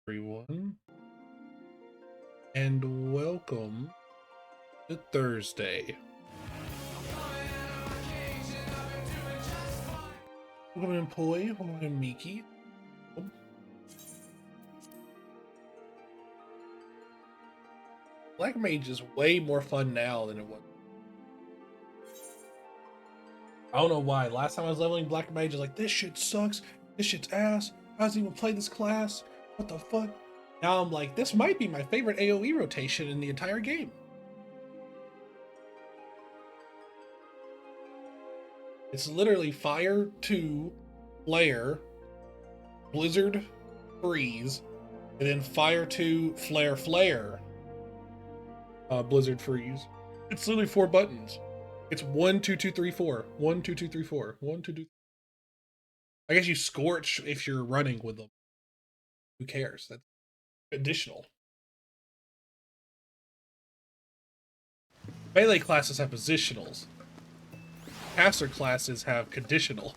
Everyone, and welcome to Thursday. Welcome in Poi, welcome in Miki. Black Mage is way more fun now than it was. I don't know why. Last time I was leveling Black Mage, I was like, this shit sucks. This shit's ass. I hasn't even played this class. What the fuck? Now I'm like, this might be my favorite AoE rotation in the entire game. It's literally Fire 2, Flare, Blizzard, Freeze, and then Fire 2, Flare, Flare, Blizzard, Freeze. It's literally 4 buttons. It's 1, 2, 2, 3, 4. 1, 2, 2, 3, 4. 1, 2, 2. I guess you scorch if you're running with them. Who cares? That's additional. Melee classes have positionals. Caster classes have conditional.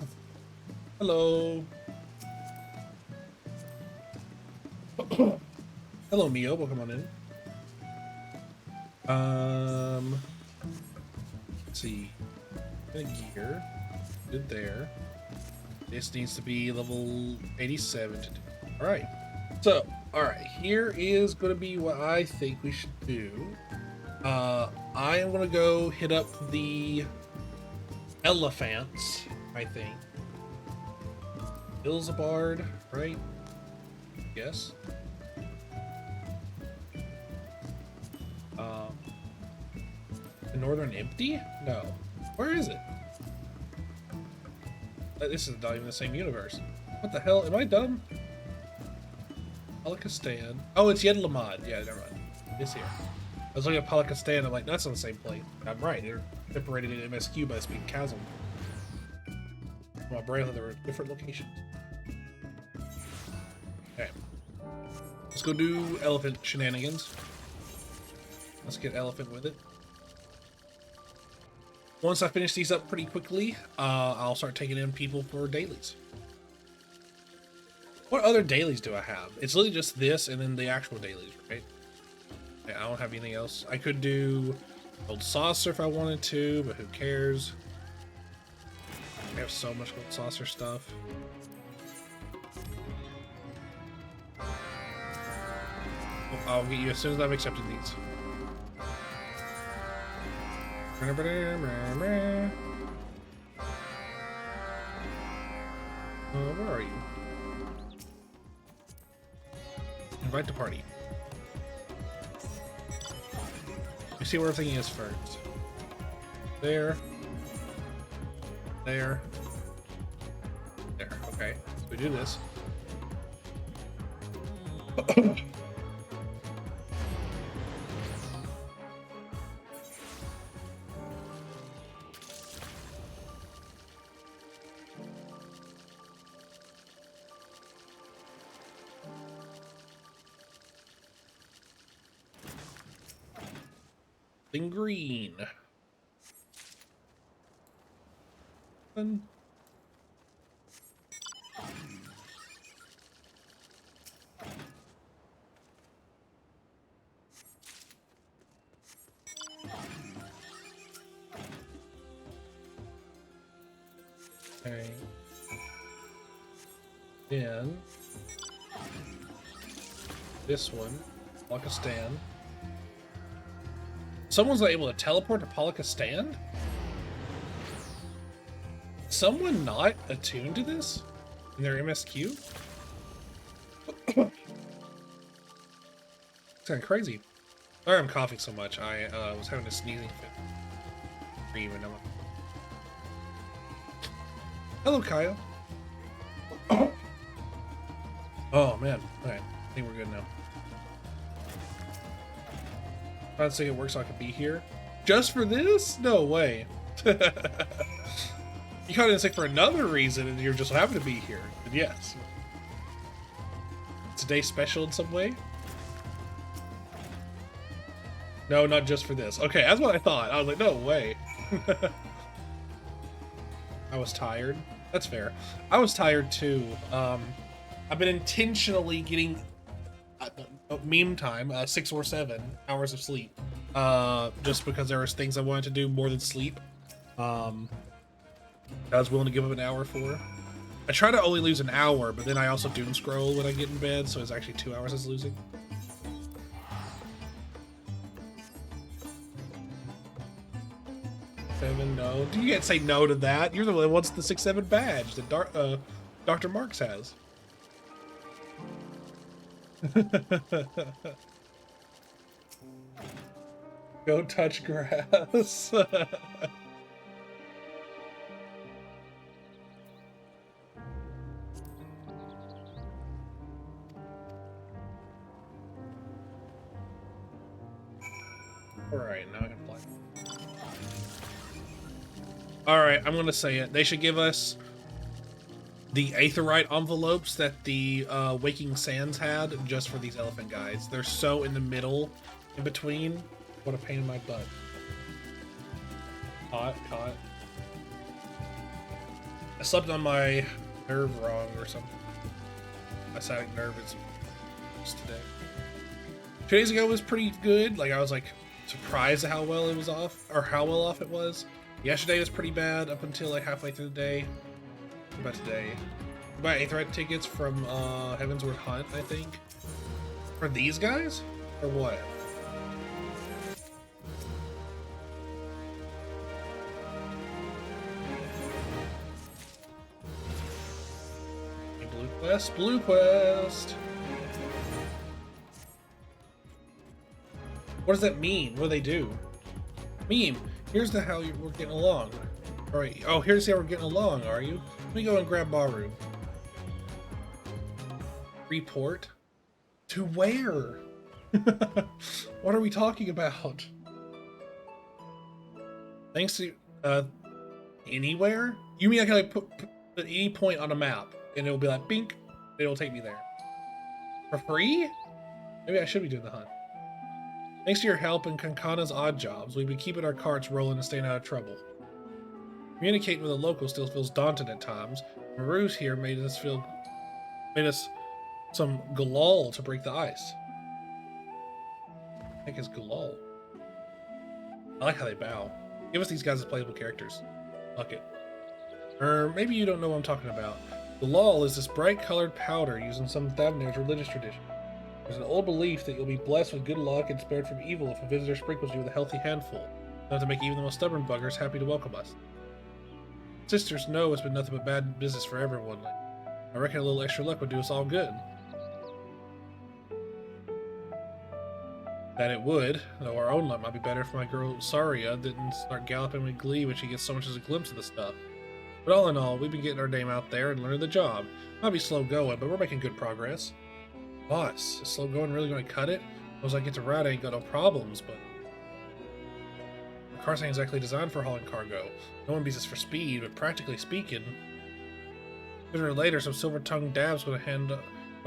Hello. Hello, Mio. Welcome on in. Let's see. Gear. Good there. This needs to be level 87 to do. Alright. So, alright. Here is going to be what I think we should do. I am going to go hit up the elephants, I think. Ilzabard, right? Yes. The Northern Empty? No. Where is it? This is not even the same universe. What the hell? Am I dumb? Palikistan. Oh, it's Yedlamad. Yeah, never mind. It's here. I was looking at Palikistan. I'm like, that's on the same plane. I'm right. They're separated in MSQ by a speed chasm. My brain, there were different locations. Okay. Let's go do elephant shenanigans. Let's get elephant with it. Once I finish these up pretty quickly, I'll start taking in people for dailies. What other dailies do I have? It's literally just this and then the actual dailies, right? I don't have anything else. I could do Gold Saucer if I wanted to, but who cares? I have so much Gold Saucer stuff. I'll get you as soon as I've accepted these. Where are you? Invite to party. We see where everything is first. There. There. There. Okay. So we do this. In green. And okay. Then this one, Pakistan. Someone's not able to teleport to Palikistan? Someone not attuned to this in their MSQ? It's kind of crazy. Sorry I'm coughing so much. I was having a sneezing fit. Even know. Hello, Kyle. Oh man. Alright. I think we're good now. I don't think it works so I can be here. Just for this? No way. You caught in sick for another reason and you're just happy to be here. And yes. It's a day special in some way? No, not just for this. Okay, that's what I thought. I was like, no way. I was tired. That's fair. I was tired too. I've been intentionally getting meme time, 6 or 7 hours of sleep. Just because there was things I wanted to do more than sleep. I was willing to give up an hour for. I try to only lose an hour, but then I also doom scroll when I get in bed, so it's actually 2 hours is losing. Seven, no. You can't say no to that. You're the one that wants the 6-7 badge that Dr. Marks has. Go touch grass. Alright, now I can play. Alright, I'm gonna say it. They should give us the aetheryte envelopes that the Waking Sands had just for these elephant guys. They're so in the middle, in between. What a pain in my butt. Caught. I slept on my nerve wrong or something. My sciatic nerve is today. 2 days ago was pretty good. Like, I was like surprised at how well it was off, or how well off it was. Yesterday was pretty bad up until like halfway through the day. What about today? I buy aetheryte tickets from Heavensward Hunt, I think. For these guys? Or what? Blue quest. What does that mean? What do they do? Meme, here's the how we're getting along. Alright, oh, here's how we're getting along, are you? Let me go and grab Baru. Report? To where? What are we talking about? Thanks to, anywhere? You mean I can like put at any point on a map and it'll be like, bink, it'll take me there. For free? Maybe I should be doing the hunt. Thanks to your help and Kankana's odd jobs, we've been keeping our carts rolling and staying out of trouble. Communicating with the locals still feels daunting at times. Maru's here made us some galal to break the ice. I think it's galal. I like how they bow. Give us these guys as playable characters. Fuck it. Or maybe you don't know what I'm talking about. Galal is this bright colored powder used in some Thavnair's religious tradition. There's an old belief that you'll be blessed with good luck and spared from evil if a visitor sprinkles you with a healthy handful, enough to make even the most stubborn buggers happy to welcome us. Sisters know it's been nothing but bad business for everyone. I reckon a little extra luck would do us all good. That it would, though our own luck might be better if my girl Saria didn't start galloping with glee when she gets so much as a glimpse of the stuff. But all in all, we've been getting our name out there and learning the job. Might be slow going, but we're making good progress. Boss, is slow going really going to cut it? Once I get to ride, I ain't got no problems, but the car's ain't exactly designed for hauling cargo. No one beats us for speed, but practically speaking, sooner or later, some silver-tongued dab's going to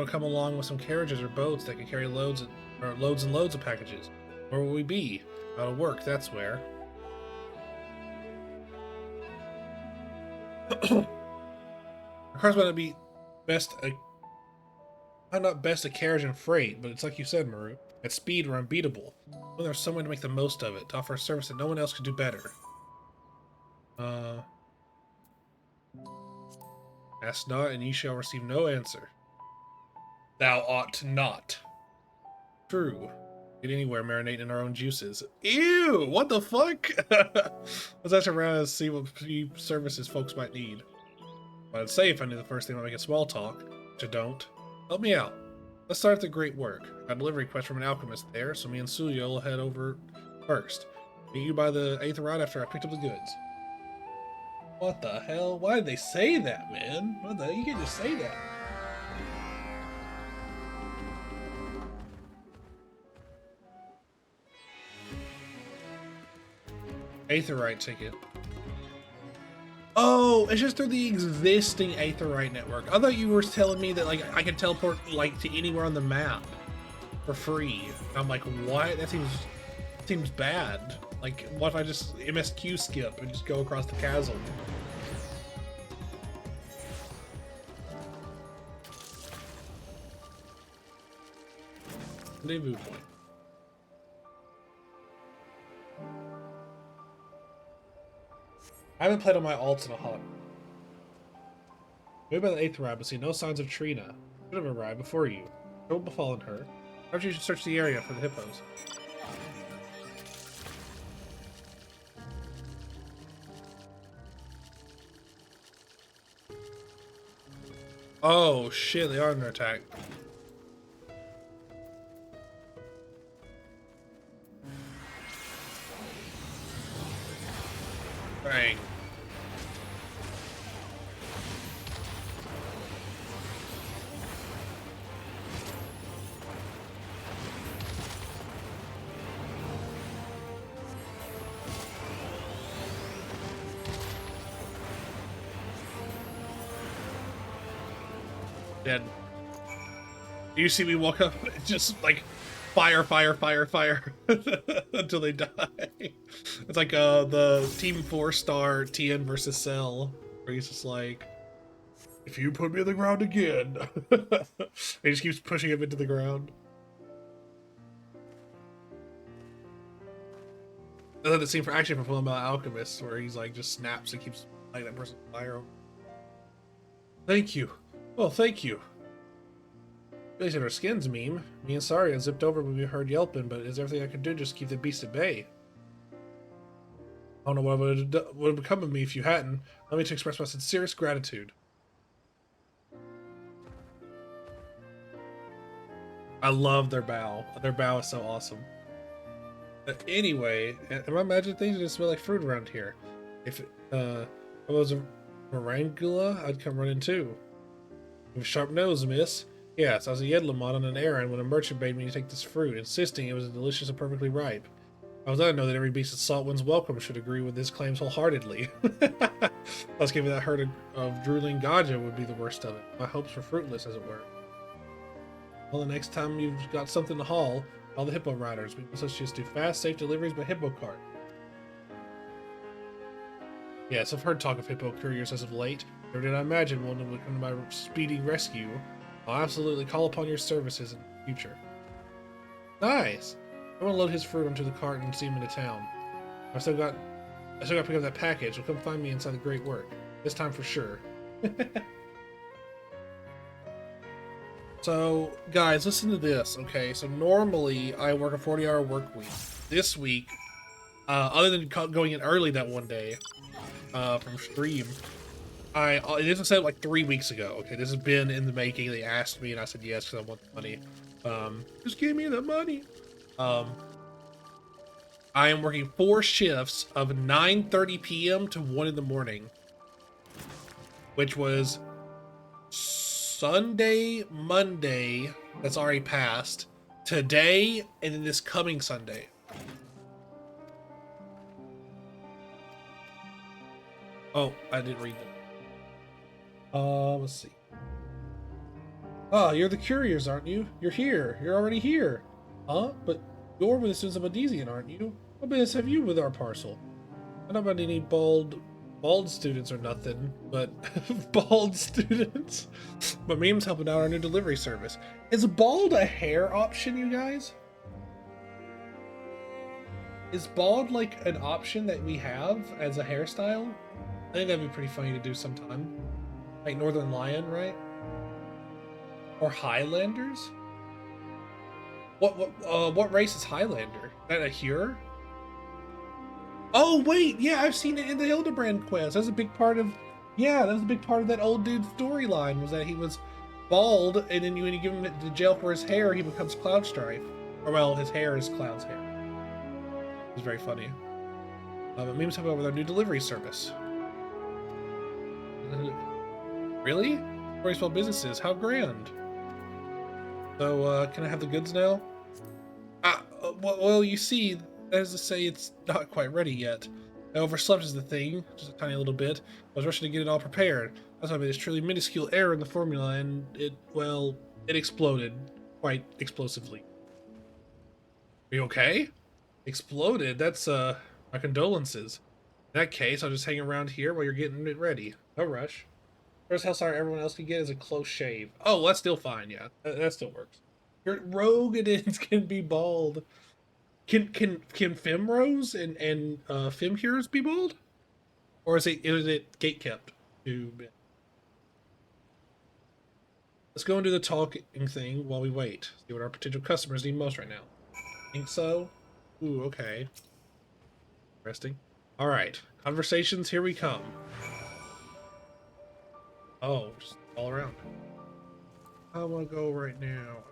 come along with some carriages or boats that can carry loads and loads of packages. Where will we be? Out of work, that's where. Our car's going to be not best at carriage and freight, but it's like you said, Maru. At speed, we're unbeatable. Well, there's some way to make the most of it, to offer a service that no one else could do better. Ask not, and ye shall receive no answer. Thou ought not. True. Get anywhere marinating in our own juices. Ew! What the fuck? Let's ask around and see what services folks might need. But I'd say if I knew the first thing about making small talk, which I don't. Help me out. Let's start the great work. Got a delivery request from an alchemist there, so me and Suya will head over first. Meet you by the aetheryte after I picked up the goods. What the hell? Why did they say that, man? What the hell? You can't just say that. Aetheryte ticket. Oh, it's just through the existing aetheryte network. I thought you were telling me that like I could teleport like to anywhere on the map for free. I'm like, what? That seems bad. Like, what if I just MSQ skip and just go across the chasm? Rendezvous point. I haven't played on my alts in a hot. Maybe by the 8th ride, but see no signs of Trina. Should have arrived before you. Don't befallen her. Perhaps you should search the area for the hippos. Oh shit, they are under attack. Dang. Dead. You see me walk up, just like fire, fire, fire, fire until they die. It's like the Team 4-star TN versus Cell, where he's just like, if you put me on the ground again. He just keeps pushing him into the ground. I love the scene for actually from Fullmetal Alchemist, where he's like just snaps and keeps lighting that person on fire. Thank you. Well, thank you. Really said our skins meme. Me and Saria zipped over when we heard yelping, but is everything I could do just to keep the beast at bay? I don't know what would have become of me if you hadn't. Let me to express my sincerest gratitude. I love their bow. Their bow is so awesome. But anyway, am I imagining things that smell like fruit around here? If it was a Marangula, I'd come running too. You have a sharp nose, miss. Yes, I was a Yedlamon on an errand when a merchant bade me to take this fruit, insisting it was delicious and perfectly ripe. I was glad to know that every beast at Saltwind's welcome should agree with his claims wholeheartedly. Plus, giving that herd of drooling Gaja would be the worst of it. My hopes were fruitless, as it were. Well, the next time you've got something to haul, all the hippo riders. We must just do fast, safe deliveries by hippo cart. Yes, I've heard talk of hippo couriers as of late. Nor did I imagine one would come to my speedy rescue. I'll absolutely call upon your services in the future. Nice! I want to load his fruit onto the cart and see him into town. I still got to pick up that package. He'll come find me inside the Great Work. This time for sure. So, guys, listen to this, okay? So normally I work a 40-hour work week. This week, other than going in early that one day from stream, it isn't said like 3 weeks ago. Okay, this has been in the making. They asked me, and I said yes because I want the money. Just give me the money. I am working 4 shifts of 9:30 p.m. to 1 in the morning, which was Sunday, Monday. That's already passed. Today, and then this coming Sunday. Oh, I didn't read that. Let's see. Oh, you're the couriers, aren't you? You're here. You're already here. Huh? But you're with the students of Adesian, aren't you? What business have you with our parcel? I don't about any bald students or nothing, but bald students. But Meme's helping out our new delivery service. Is bald a hair option, you guys? Is bald like an option that we have as a hairstyle? I think that'd be pretty funny to do sometime. Like Northern Lion, right? Or Highlanders? What race is Highlander? Is that a Hur? Oh wait, yeah, I've seen it in the Hildebrand quest. That's a big part of, yeah, that was a big part of that old dude's storyline, was that he was bald, and then when you give him to jail for his hair, he becomes Cloudstrife. Or well, his hair is Cloud's hair. It was very funny. But Meme's talking about our new delivery service. Really? Very small businesses, how grand. So, can I have the goods now? Well, you see, as to say, it's not quite ready yet. I overslept is the thing, just a tiny little bit. I was rushing to get it all prepared. That's why I made this truly minuscule error in the formula, and it exploded quite explosively. Are you okay? Exploded? That's, my condolences. In that case, I'll just hang around here while you're getting it ready. No rush. First hairstyle everyone else can get is a close shave. Oh, well, that's still fine, yeah. That still works. Your Rogadins can be bald. Can Femrose and Femcures be bald? Or is it gate kept to Let's go and do the talking thing while we wait. See what our potential customers need most right now. Think so? Ooh, okay. Interesting. Alright. Conversations, here we come. Oh, just all around. I wanna go right now.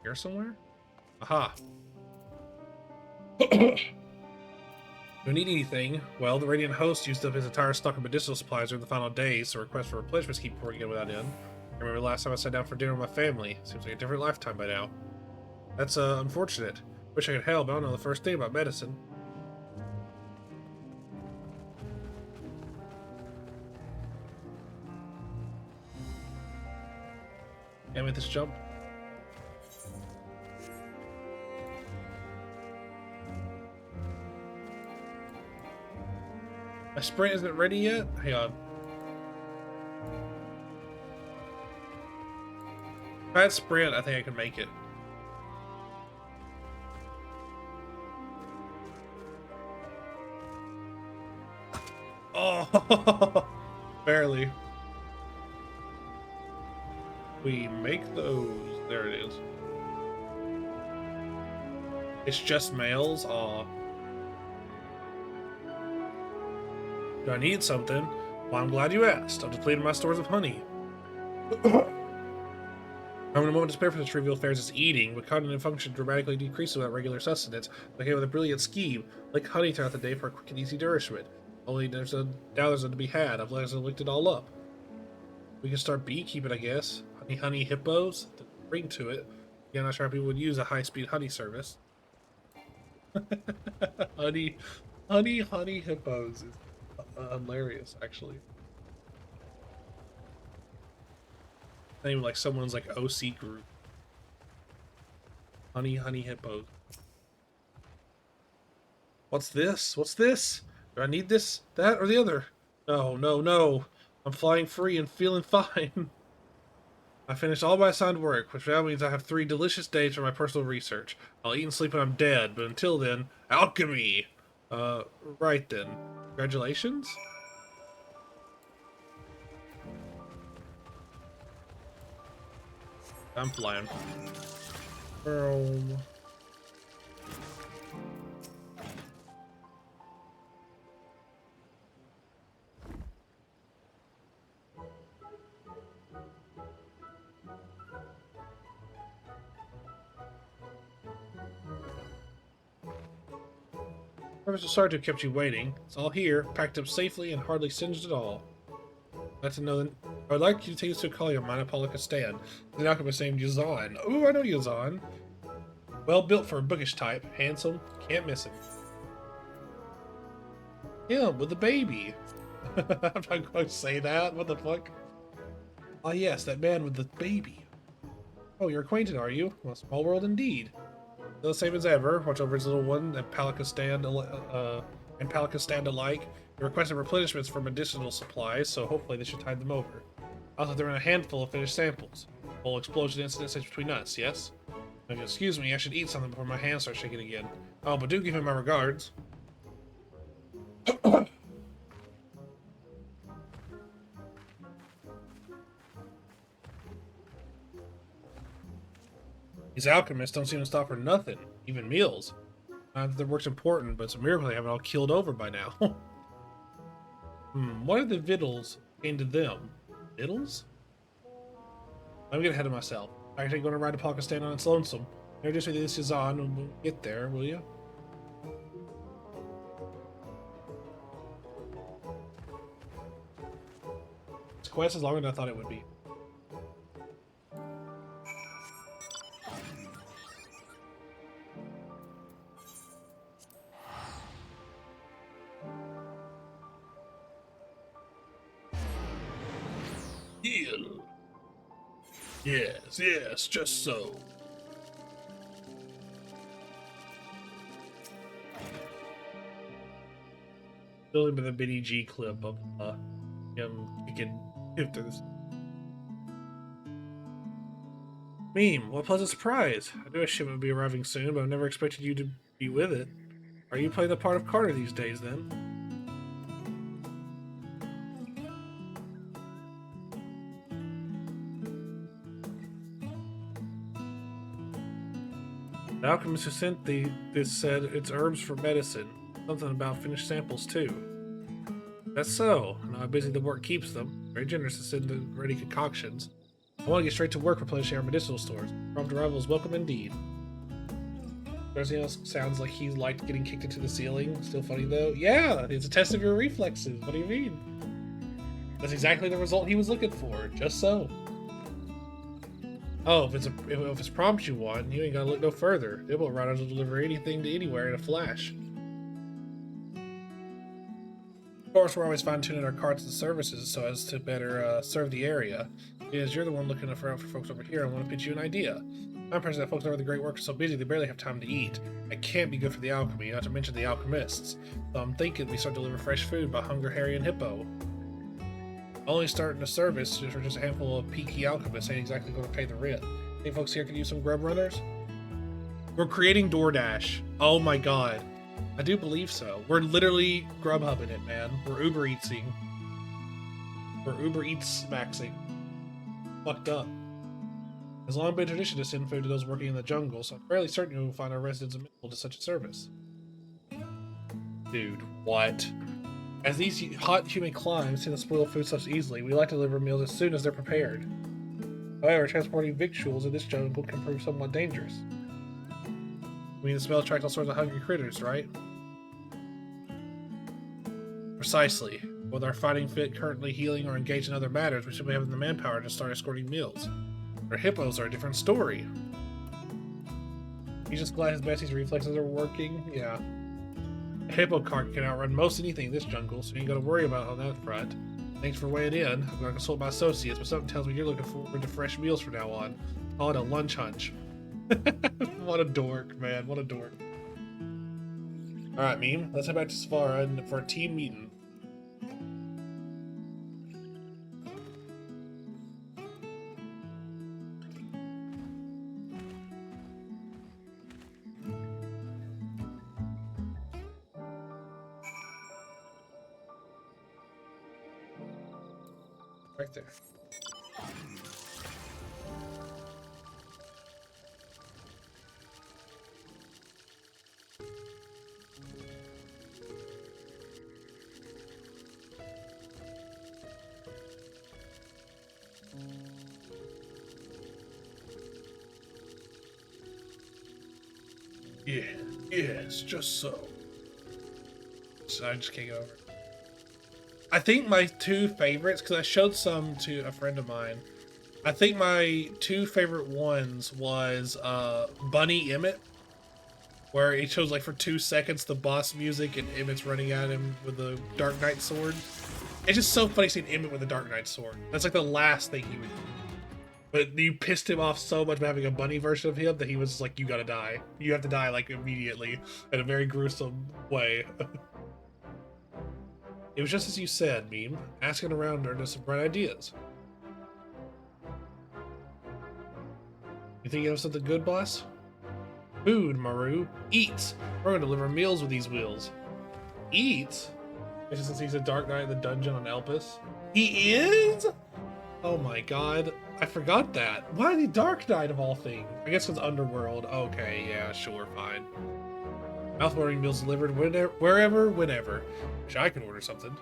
Here somewhere? Aha. Don't need anything. Well, the Radiant Host used up his entire stock of medicinal supplies during the final days, so requests for replenishments keep pouring in without end. I remember last time I sat down for dinner with my family. Seems like a different lifetime by now. That's, unfortunate. Wish I could help, but I don't know the first thing about medicine. Can't make this jump. My sprint isn't ready yet? Hang on. If I had sprint, I think I could make it. Oh, barely. We make those. There it is. It's just males? Aw. Do I need something? Well, I'm glad you asked. I've depleted my stores of honey. I'm in a moment to spare for the trivial affairs as eating, but cognitive function dramatically decreases without regular sustenance. Like with a brilliant scheme, like honey throughout the day for a quick and easy nourishment. Only now there's a to be had. I've licked it all up. We can start beekeeping, I guess. Honey hippos. Bring to it. Yeah, I'm not sure how people would use a high-speed honey service. honey hippos is hilarious, actually. Name like someone's like OC group. Honey hippos. What's this? What's this? Do I need this, that, or the other? No. I'm flying free and feeling fine. I finished all my assigned work, which now means I have 3 delicious days for my personal research. I'll eat and sleep when I'm dead, but until then, alchemy! Right then. Congratulations? I'm flying. Professor Sergeant kept you waiting. It's all here, packed up safely and hardly singed at all. That's another. I'd like you to take this to a colleague of mine, Apollo Castan. The alchemist named Yazan. Ooh, I know Yazan. Well built for a bookish type. Handsome. Can't miss him. Him with the baby. I'm not going to say that. What the fuck? Ah, yes, that man with the baby. Oh, you're acquainted, are you? Well, small world indeed. The same as ever. Watch over his little one and Palika stand alike. He requested replenishments for medicinal supplies, so hopefully this should tide them over. Also, there are a handful of finished samples. Whole explosion incident between us, yes? Excuse me, I should eat something before my hands start shaking again. Oh, but do give him my regards. These alchemists don't seem to stop for nothing, even meals. Not that their work's important, but it's a miracle they haven't all killed over by now. What are the victuals gained to them? Victuals? I'm getting ahead of myself. I'm actually going to ride to Pakistan on its lonesome. Introduce me to this Yazan when we get there, will you? This quest is longer than I thought it would be. Heal. Yes, just so. Building with a Benny G clip of him kicking him through this. Meme, what a pleasant surprise. I knew a shipment would be arriving soon, but I never expected you to be with it. Are you playing the part of Carter these days, then? The alchemist who sent this said it's herbs for medicine. Something about finished samples, too. That's so. I know how busy the work keeps them. Very generous to send the ready concoctions. I want to get straight to work replenishing our medicinal stores. Prompt arrival is welcome indeed. Everything else sounds like he liked getting kicked into the ceiling. Still funny though. Yeah, it's a test of your reflexes. What do you mean? That's exactly the result he was looking for. Just so. Oh, if it's prompt you want, you ain't gotta look no further. They will riders will deliver anything to anywhere in a flash. Of course, we're always fine-tuning our carts and services so as to better serve the area. As you're the one looking for folks over here, I want to pitch you an idea. I'm impressed that folks over the Great Work are so busy they barely have time to eat. It can't be good for the alchemy, not to mention the alchemists. So I'm thinking we start delivering fresh food by Hunger, Harry, and Hippo. Only starting a service for just a handful of peaky alchemists ain't exactly going to pay the rent. Any folks here can use some grub runners? We're creating DoorDash. Oh my god. I do believe so. We're literally Grubhubbing it, man. We're Uber Eatsing. We're Uber Eats maxing. Fucked up. It's long been tradition to send food to those working in the jungle, so I'm fairly certain you will find our residents amenable to such a service. Dude, what? As these hot human climes tend to spoil foodstuffs easily, we like to deliver meals as soon as they're prepared. However, transporting victuals in this jungle can prove somewhat dangerous. I mean, the smell attracts all sorts of hungry critters, right? Precisely. With our fighting fit currently healing or engaged in other matters, we should be having the manpower to start escorting meals. Our hippos are a different story. He's just glad his bestie's reflexes are working. Yeah. A hippo cart can outrun most anything in this jungle, so you ain't gotta worry about it on that front. Thanks for weighing in. I'm gonna consult my associates, but something tells me you're looking forward to fresh meals from now on. Call it a lunch hunch. What a dork, man. What a dork. Alright, Meme. Let's head back to Savara for a team meeting. Right there. Yeah, yes, just so. So I just can't get over it. I think my two favorites, because I showed some to a friend of mine. I think my two favorite ones was Bunny Emmett, where it shows like for 2 seconds the boss music and Emmett's running at him with the Dark Knight sword. It's just so funny seeing Emmett with the Dark Knight sword. That's like the last thing he would do. But you pissed him off so much by having a bunny version of him that he was like, you gotta die. You have to die like immediately in a very gruesome way. It was just as you said, Meme. Asking around earned us some bright ideas. You think you have something good, boss? Food, Maru. Eat! We're going to deliver meals with these wheels. Eat? Especially since he's a Dark Knight in the dungeon on Elpis. He is? Oh my god. I forgot that. Why the Dark Knight of all things? I guess it's Underworld. Okay, yeah, sure, fine. Mouthwatering meals delivered wherever, whenever. Wish I could order something.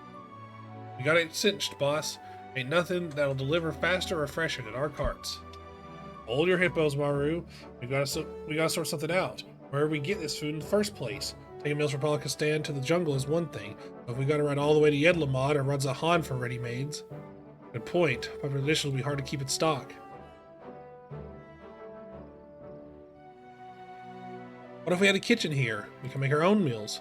We got it cinched, boss. Ain't nothing that'll deliver faster or fresher than our carts. Hold your hippos, Maru. We gotta sort something out. Where we get this food in the first place? Taking meals from Palakistan to the jungle is one thing, but if we gotta run all the way to Yedlamad or run Zahan for ready-mades. Good point. Popular dishes will be hard to keep in stock. What if we had a kitchen here? We can make our own meals.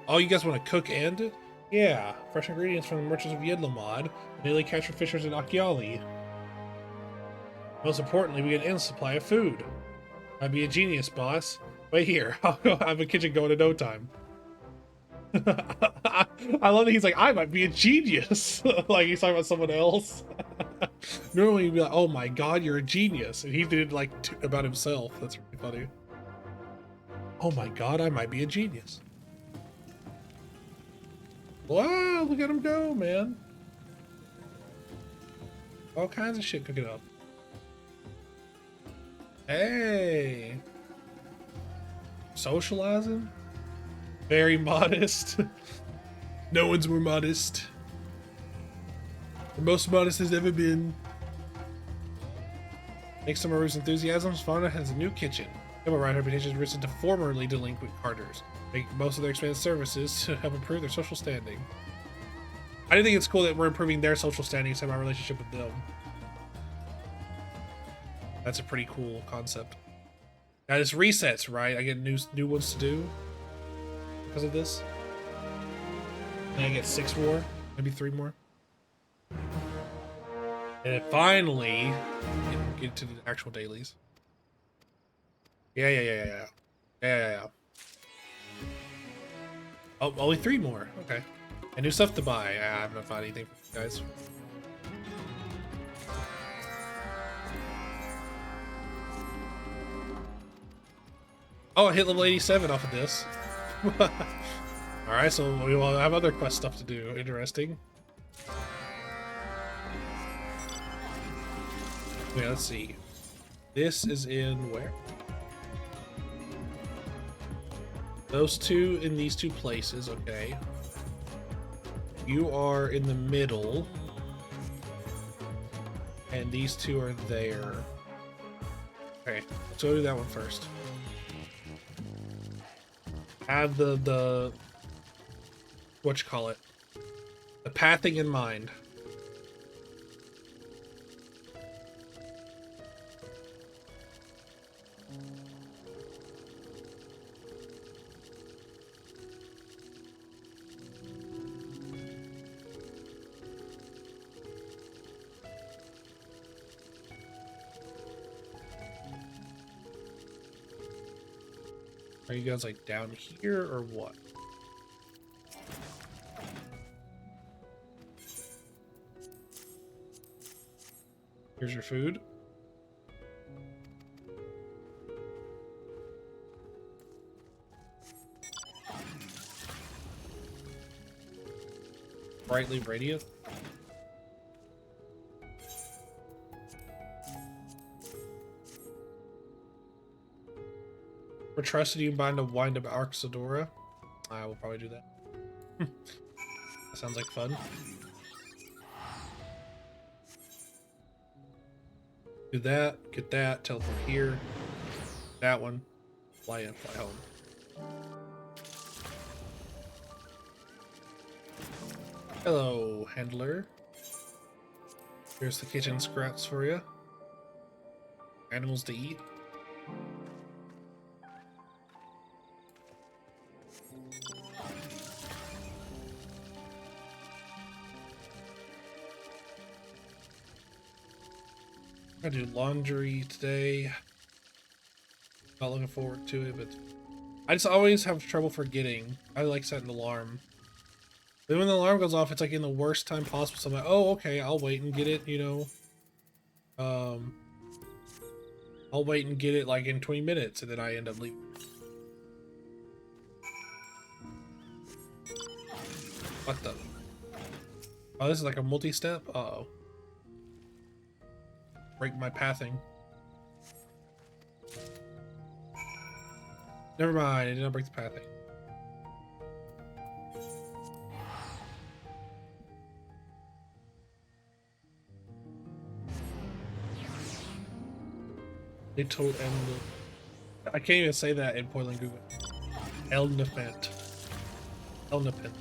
Oh, you guys want to cook and? Yeah, fresh ingredients from the merchants of Yedlamad, newly captured fishers in Akyali. Most importantly, we get an endless supply of food. I'd be a genius, boss. Wait here, I'll have a kitchen going in no time. I love that he's like, I might be a genius. Like he's talking about someone else. Normally he'd be like, oh my god, you're a genius. And he did it like about himself. That's really funny. Oh my god, I might be a genius. Wow, look at him go, man. All kinds of shit cooking up. Hey. Socializing? Very modest. No one's more modest. The most modest has ever been. Thanks to Maru's enthusiasm, Fauna has a new kitchen. Ride reputation has risen to formerly delinquent carters. Make most of their expanded services to help improve their social standing. I do think it's cool that we're improving their social standing instead of our relationship with them. That's a pretty cool concept. Now this resets, right? I get new ones to do because of this. And I get 6 more, maybe 3 more. And then finally, get to the actual dailies. Yeah. Oh, only 3 more. Okay. And new stuff to buy. I haven't found anything for you guys. Oh, I hit level 87 off of this. Alright, so we will have other quest stuff to do. Interesting. Wait, let's see. This is in where? Those two in these 2 places, okay. You are in the middle. And these 2 are there. Okay, let's go do that one first. Have the whatchamacallit, the pathing in mind. Are you guys like down here or what? Here's your food. Brightly radiant. We're trusted you bind a wind up Arxodora. I will probably do that. That sounds like fun. Do that, get that, teleport here. That one. Fly in, fly home. Hello, handler. Here's the kitchen scraps for you. Animals to eat. I'm gonna do laundry today. Not looking forward to it, but I just always have trouble forgetting. I like setting an alarm. Then when the alarm goes off, it's like in the worst time possible. So I'm like, oh, okay, I'll wait and get it, you know. I'll wait and get it like in 20 minutes, and then I end up leaving. What the? Oh, this is like a multi-step? Uh-oh. Break my pathing. Never mind, I did not break the pathing. They told I can't even say that in Portland Google. Elnapent. Elnapent.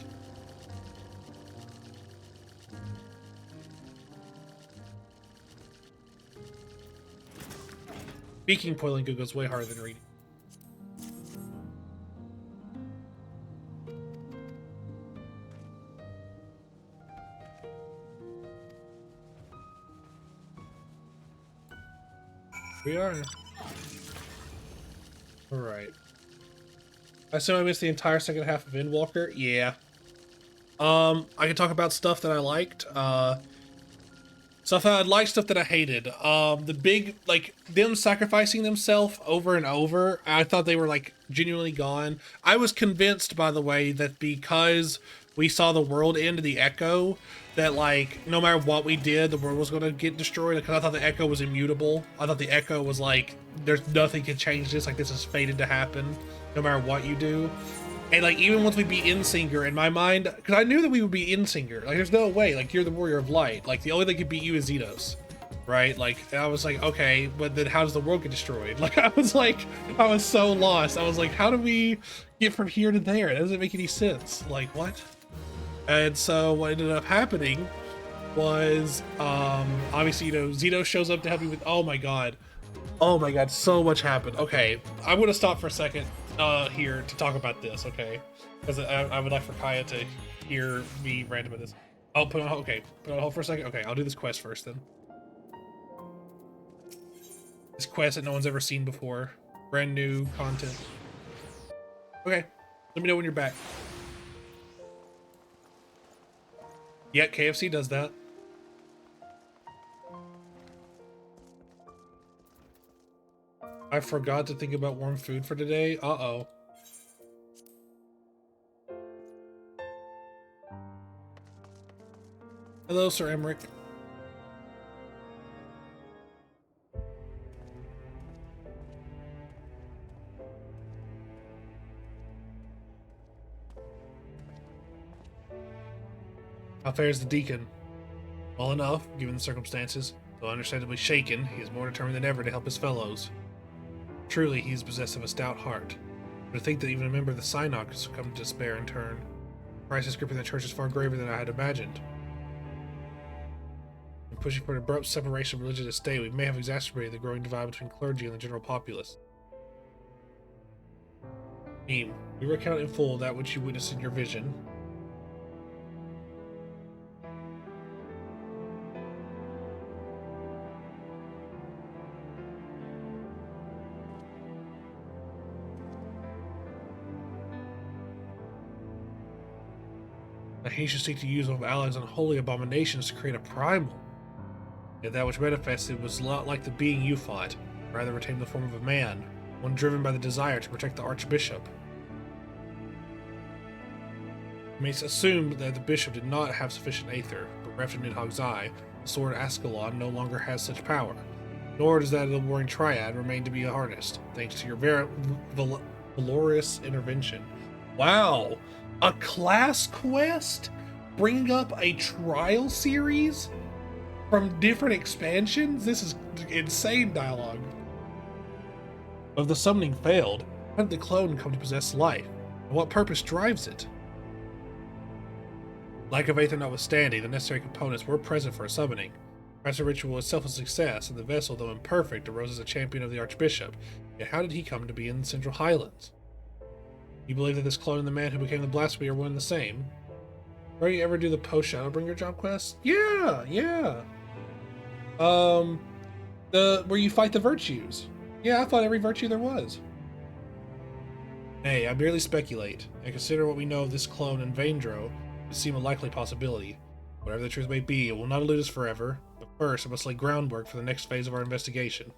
Speaking Portland Google is way harder than reading. We are. All right. I assume I missed the entire second half of Endwalker. Yeah. I can talk about stuff that I liked. Stuff that I liked, stuff that I hated. The big, like, them sacrificing themselves over and over, I thought they were, like, genuinely gone. I was convinced, by the way, that because we saw the world end the Echo, that, like, no matter what we did, the world was going to get destroyed. Because I thought the Echo was immutable. I thought the Echo was, like, there's nothing can change this. Like, this is fated to happen, no matter what you do. And, like, even once we beat Insinger, in my mind, because I knew that we would be Insinger. Like, there's no way. Like, you're the Warrior of Light. Like, the only thing that could beat you is Zetos. Right? Like, and I was like, okay, but then how does the world get destroyed? Like, I was so lost. I was like, how do we get from here to there? It doesn't make any sense. Like, what? And so what ended up happening was, obviously, you know, Zetos shows up to help you with, oh my god, so much happened. Okay, I'm gonna stop for a second here to talk about this, okay? Because I would like for Kaya to hear me rant about this. I'll put on, okay, put on hold for a second. Okay, I'll do this quest first then. This quest that no one's ever seen before. Brand new content. Okay, let me know when you're back. Yeah, KFC does that. I forgot to think about warm food for today. Uh-oh. Hello, Sir Emmerich. How fares the deacon? Well enough, given the circumstances. Though understandably shaken, he is more determined than ever to help his fellows. Truly, he is possessed of a stout heart. But to think that even a member of the Synod could succumb to despair in turn. The crisis gripping the church is far graver than I had imagined. In pushing for an abrupt separation of religion and state, we may have exacerbated the growing divide between clergy and the general populace. Meme, we recount in full that which you witnessed in your vision. That he should seek to use one of allies unholy abominations to create a primal. Yet that which manifested was not like the being you fought, rather retained the form of a man, one driven by the desire to protect the Archbishop. You may assume that the bishop did not have sufficient aether, but bereft of Nidhogg's eye, the sword Ascalon no longer has such power, nor does that of the warring triad remain to be harnessed, thanks to your very valorous intervention. Wow! A class quest? Bring up a trial series from different expansions? This is insane dialogue. If the summoning failed, how did the clone come to possess life? And what purpose drives it? Lack of aether notwithstanding, the necessary components were present for a summoning. Perhaps the ritual itself was a success, and the vessel, though imperfect, arose as a champion of the Archbishop. Yet how did he come to be in the Central Highlands? You believe that this clone and the man who became the blasphemer are one and the same? Where you ever do the post-Shadowbringer job quest? Yeah. Where you fight the virtues. Yeah, I thought every virtue there was. Hey, I merely speculate, and consider what we know of this clone and Vaindro to seem a likely possibility. Whatever the truth may be, it will not elude us forever, but first I must lay groundwork for the next phase of our investigation.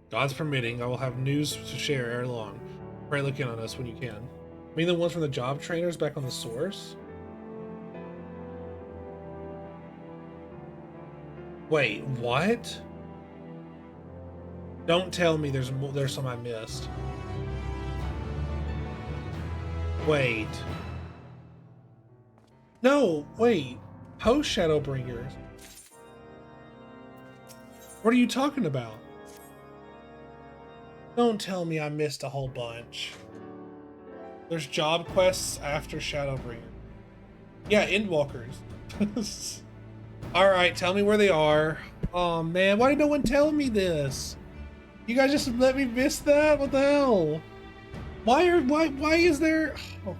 God's permitting, I will have news to share ere long. Pray look in on us when you can. I mean the ones from the job trainers back on the source? Wait, what? Don't tell me there's some I missed. Wait. No, wait. Post Shadowbringers. What are you talking about? Don't tell me I missed a whole bunch. There's job quests after Shadowbringer. Yeah, Endwalkers. Alright, tell me where they are. Oh man, why did no one tell me this? You guys just let me miss that? What the hell? Why is there... Oh,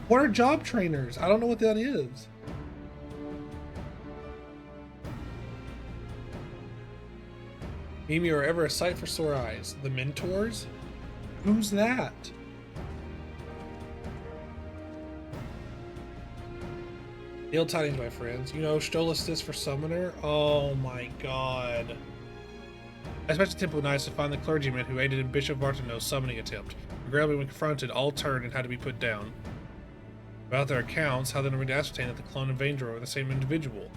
what are job trainers? I don't know what that is. Mimi are ever a sight for sore eyes. The mentors? Who's that? Ill tidings, my friends. You know, Stolas this for Summoner? Oh my god. I dispatched the Temple Knights to find the clergyman who aided in Bishop Vartano's summoning attempt. Regrettably, when confronted, all turned and had to be put down. About their accounts, how then are we to ascertain that the clone and Vaindro are the same individual?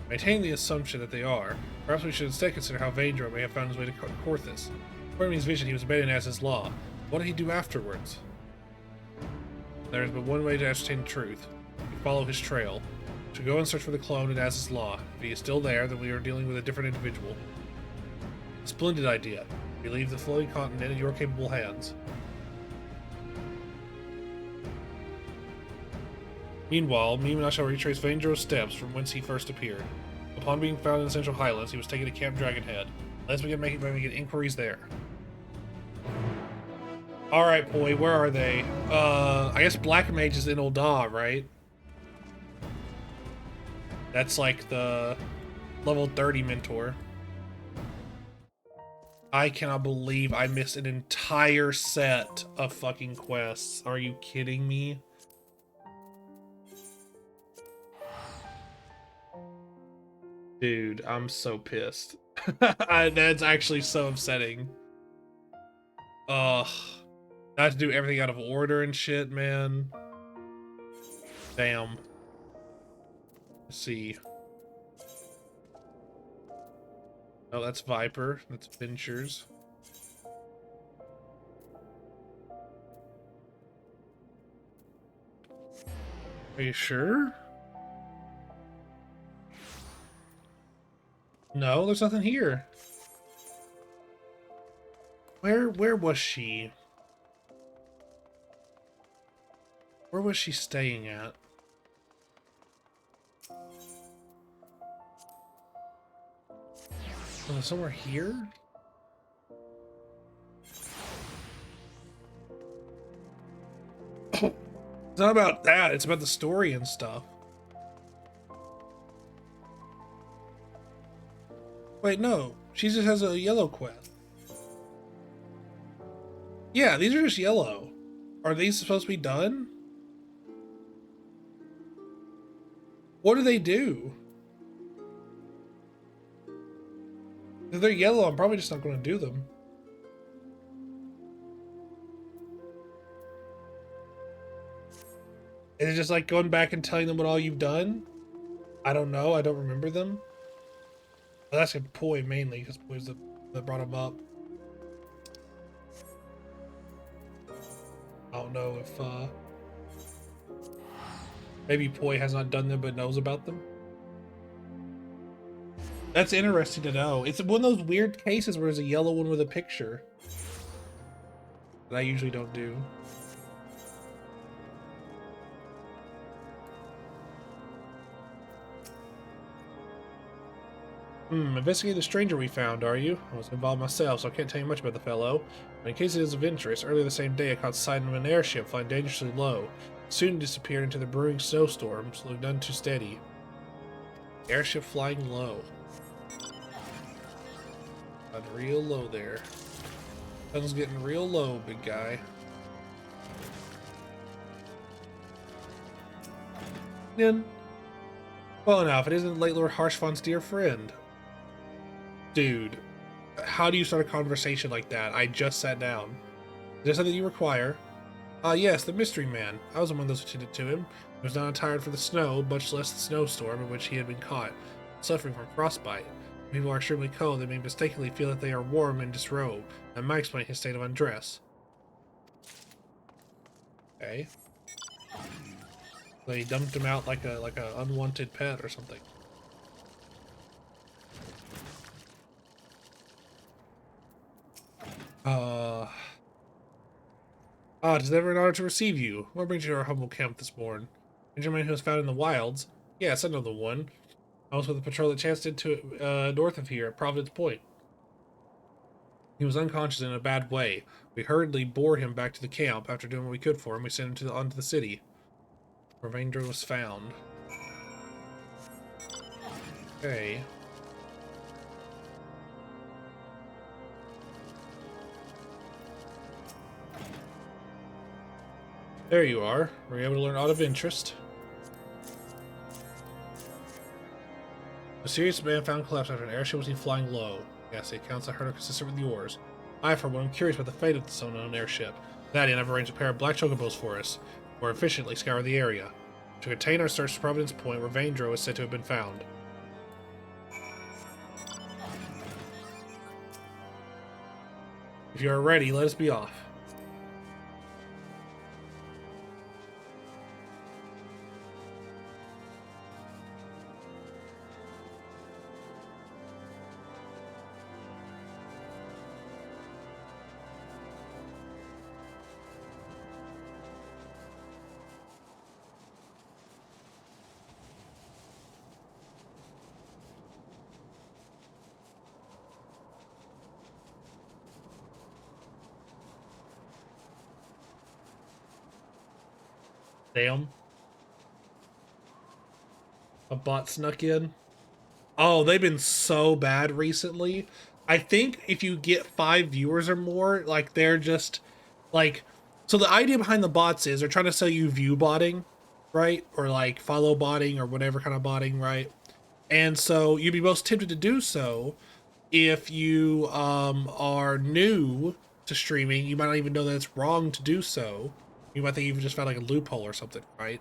Maintaining the assumption that they are, perhaps we should instead consider how Vaindro may have found his way to Korthus. According to his vision, he was obeyed as his law. What did he do afterwards? There is but one way to ascertain the truth. We follow his trail. We should go and search for the clone and as his law. If he is still there, then we are dealing with a different individual. A splendid idea. We leave the floating continent in your capable hands. Meanwhile, me and I shall retrace Vaindro's steps from whence he first appeared. Upon being found in the Central Highlands, he was taken to Camp Dragonhead. Let's begin making inquiries there. Alright, boy, where are they? I guess Black Mage is in Ul'dah, right? That's like the level 30 mentor. I cannot believe I missed an entire set of fucking quests. Are you kidding me? Dude, I'm so pissed. That's actually so upsetting. Ugh. I have to do everything out of order and shit, man. Damn. Let's see. Oh, that's Viper. That's Ventures. Are you sure? No, there's nothing here. Where was she? Where was she staying at? Oh, somewhere here? Oh, it's not about that, it's about the story and stuff. Wait, no. She just has a yellow quest. Yeah, these are just yellow. Are these supposed to be done? What do they do? If they're yellow, I'm probably just not going to do them. Is it just like going back and telling them what all you've done? I don't know. I don't remember them. Well, that's Poi mainly, because Poi's that brought him up. I don't know if maybe Poi has not done them but knows about them. That's interesting to know. It's one of those weird cases where there's a yellow one with a picture that I usually don't do. Investigating the stranger we found, are you? I was involved myself, so I can't tell you much about the fellow. But in case it is of interest, earlier the same day I caught sight of an airship flying dangerously low. Soon disappeared into the brewing snowstorms, looked none too steady. Airship flying low. Got real low there. Sun's getting real low, big guy. Then, well, now, if it isn't late Lord Harshfon's dear friend. Dude, how do you start a conversation like that? I just sat down. Is there something you require? Yes, the mystery man. I was among those who tended to him. He was not attired for the snow, much less the snowstorm in which he had been caught, suffering from frostbite. When people are extremely cold, they may mistakenly feel that they are warm and disrobe. That might explain his state of undress. Okay. They dumped him out like a unwanted pet or something. It is ever an honor to receive you. What brings you to our humble camp this morn? A gentleman who was found in the wilds? Yes, I know the one. I was with a patrol that chanced into north of here at Providence Point. He was unconscious in a bad way. We hurriedly bore him back to the camp. After doing what we could for him, we sent him onto the city, where Vaindro was found. Okay. There you are. Were you able to learn aught of interest? A serious man found collapsed after an airship was seen flying low. Yes, the accounts I heard are consistent with yours. I, for one, am curious about the fate of this unknown airship. That and I've arranged a pair of black chocobos for us, more efficiently scour the area. To contain our search to Providence Point, where Vaindro is said to have been found. If you are ready, let us be off. Damn. A bot snuck in. Oh, they've been so bad recently. I think if you get 5 viewers or more, like they're just like, so the idea behind the bots is they're trying to sell you view botting, right? Or like follow botting or whatever kind of botting, right? And so you'd be most tempted to do so if you are new to streaming. You might not even know that it's wrong to do so. You might think you've just found like a loophole or something, right?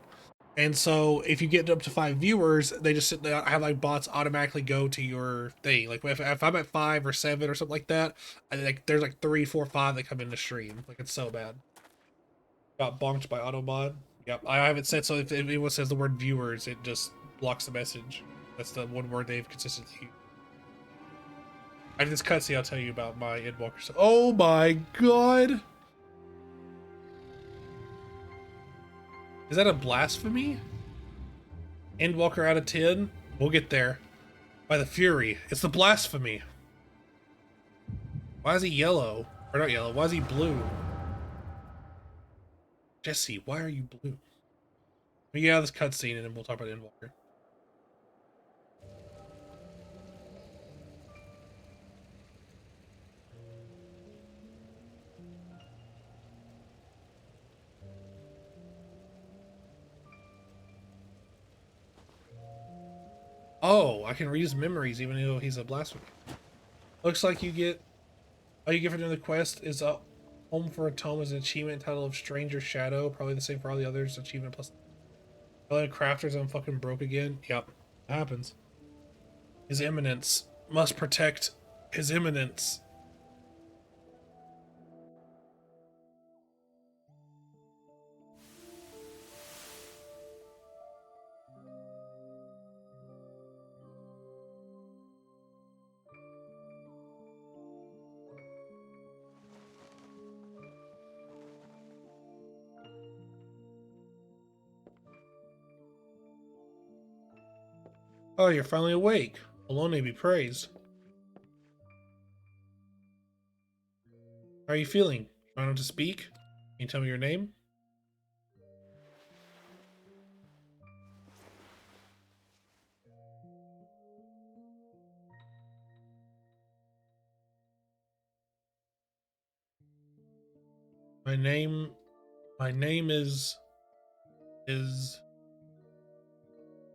And so if you get up to 5 viewers, they just have like bots automatically go to your thing. Like if I'm at 5 or 7 or something like that, like there's like 3, 4, 5 that come in the stream. Like it's so bad. Got bonked by Autobot. Yep, I haven't said so. If anyone says the word viewers, it just blocks the message. That's the one word they've consistently used. I did this cutscene I'll tell you about my Endwalker. So, oh my god! Is that a blasphemy? Endwalker out of 10? We'll get there. By the Fury. It's the blasphemy. Why is he yellow? Or not yellow, why is he blue? Jesse, why are you blue? We get out of this cutscene and then we'll talk about Endwalker. Oh, I can read his memories even though he's a blasphemy. Looks like you get... all you get for doing the quest is a home for a tome as an achievement title of Stranger Shadow. Probably the same for all the others. Achievement plus... Alien crafters, I'm fucking broke again. Yep, that happens. His Eminence. Must protect His Eminence. Oh, you're finally awake. Alone be praised. How are you feeling? Trying not to speak? Can you tell me your name? My name is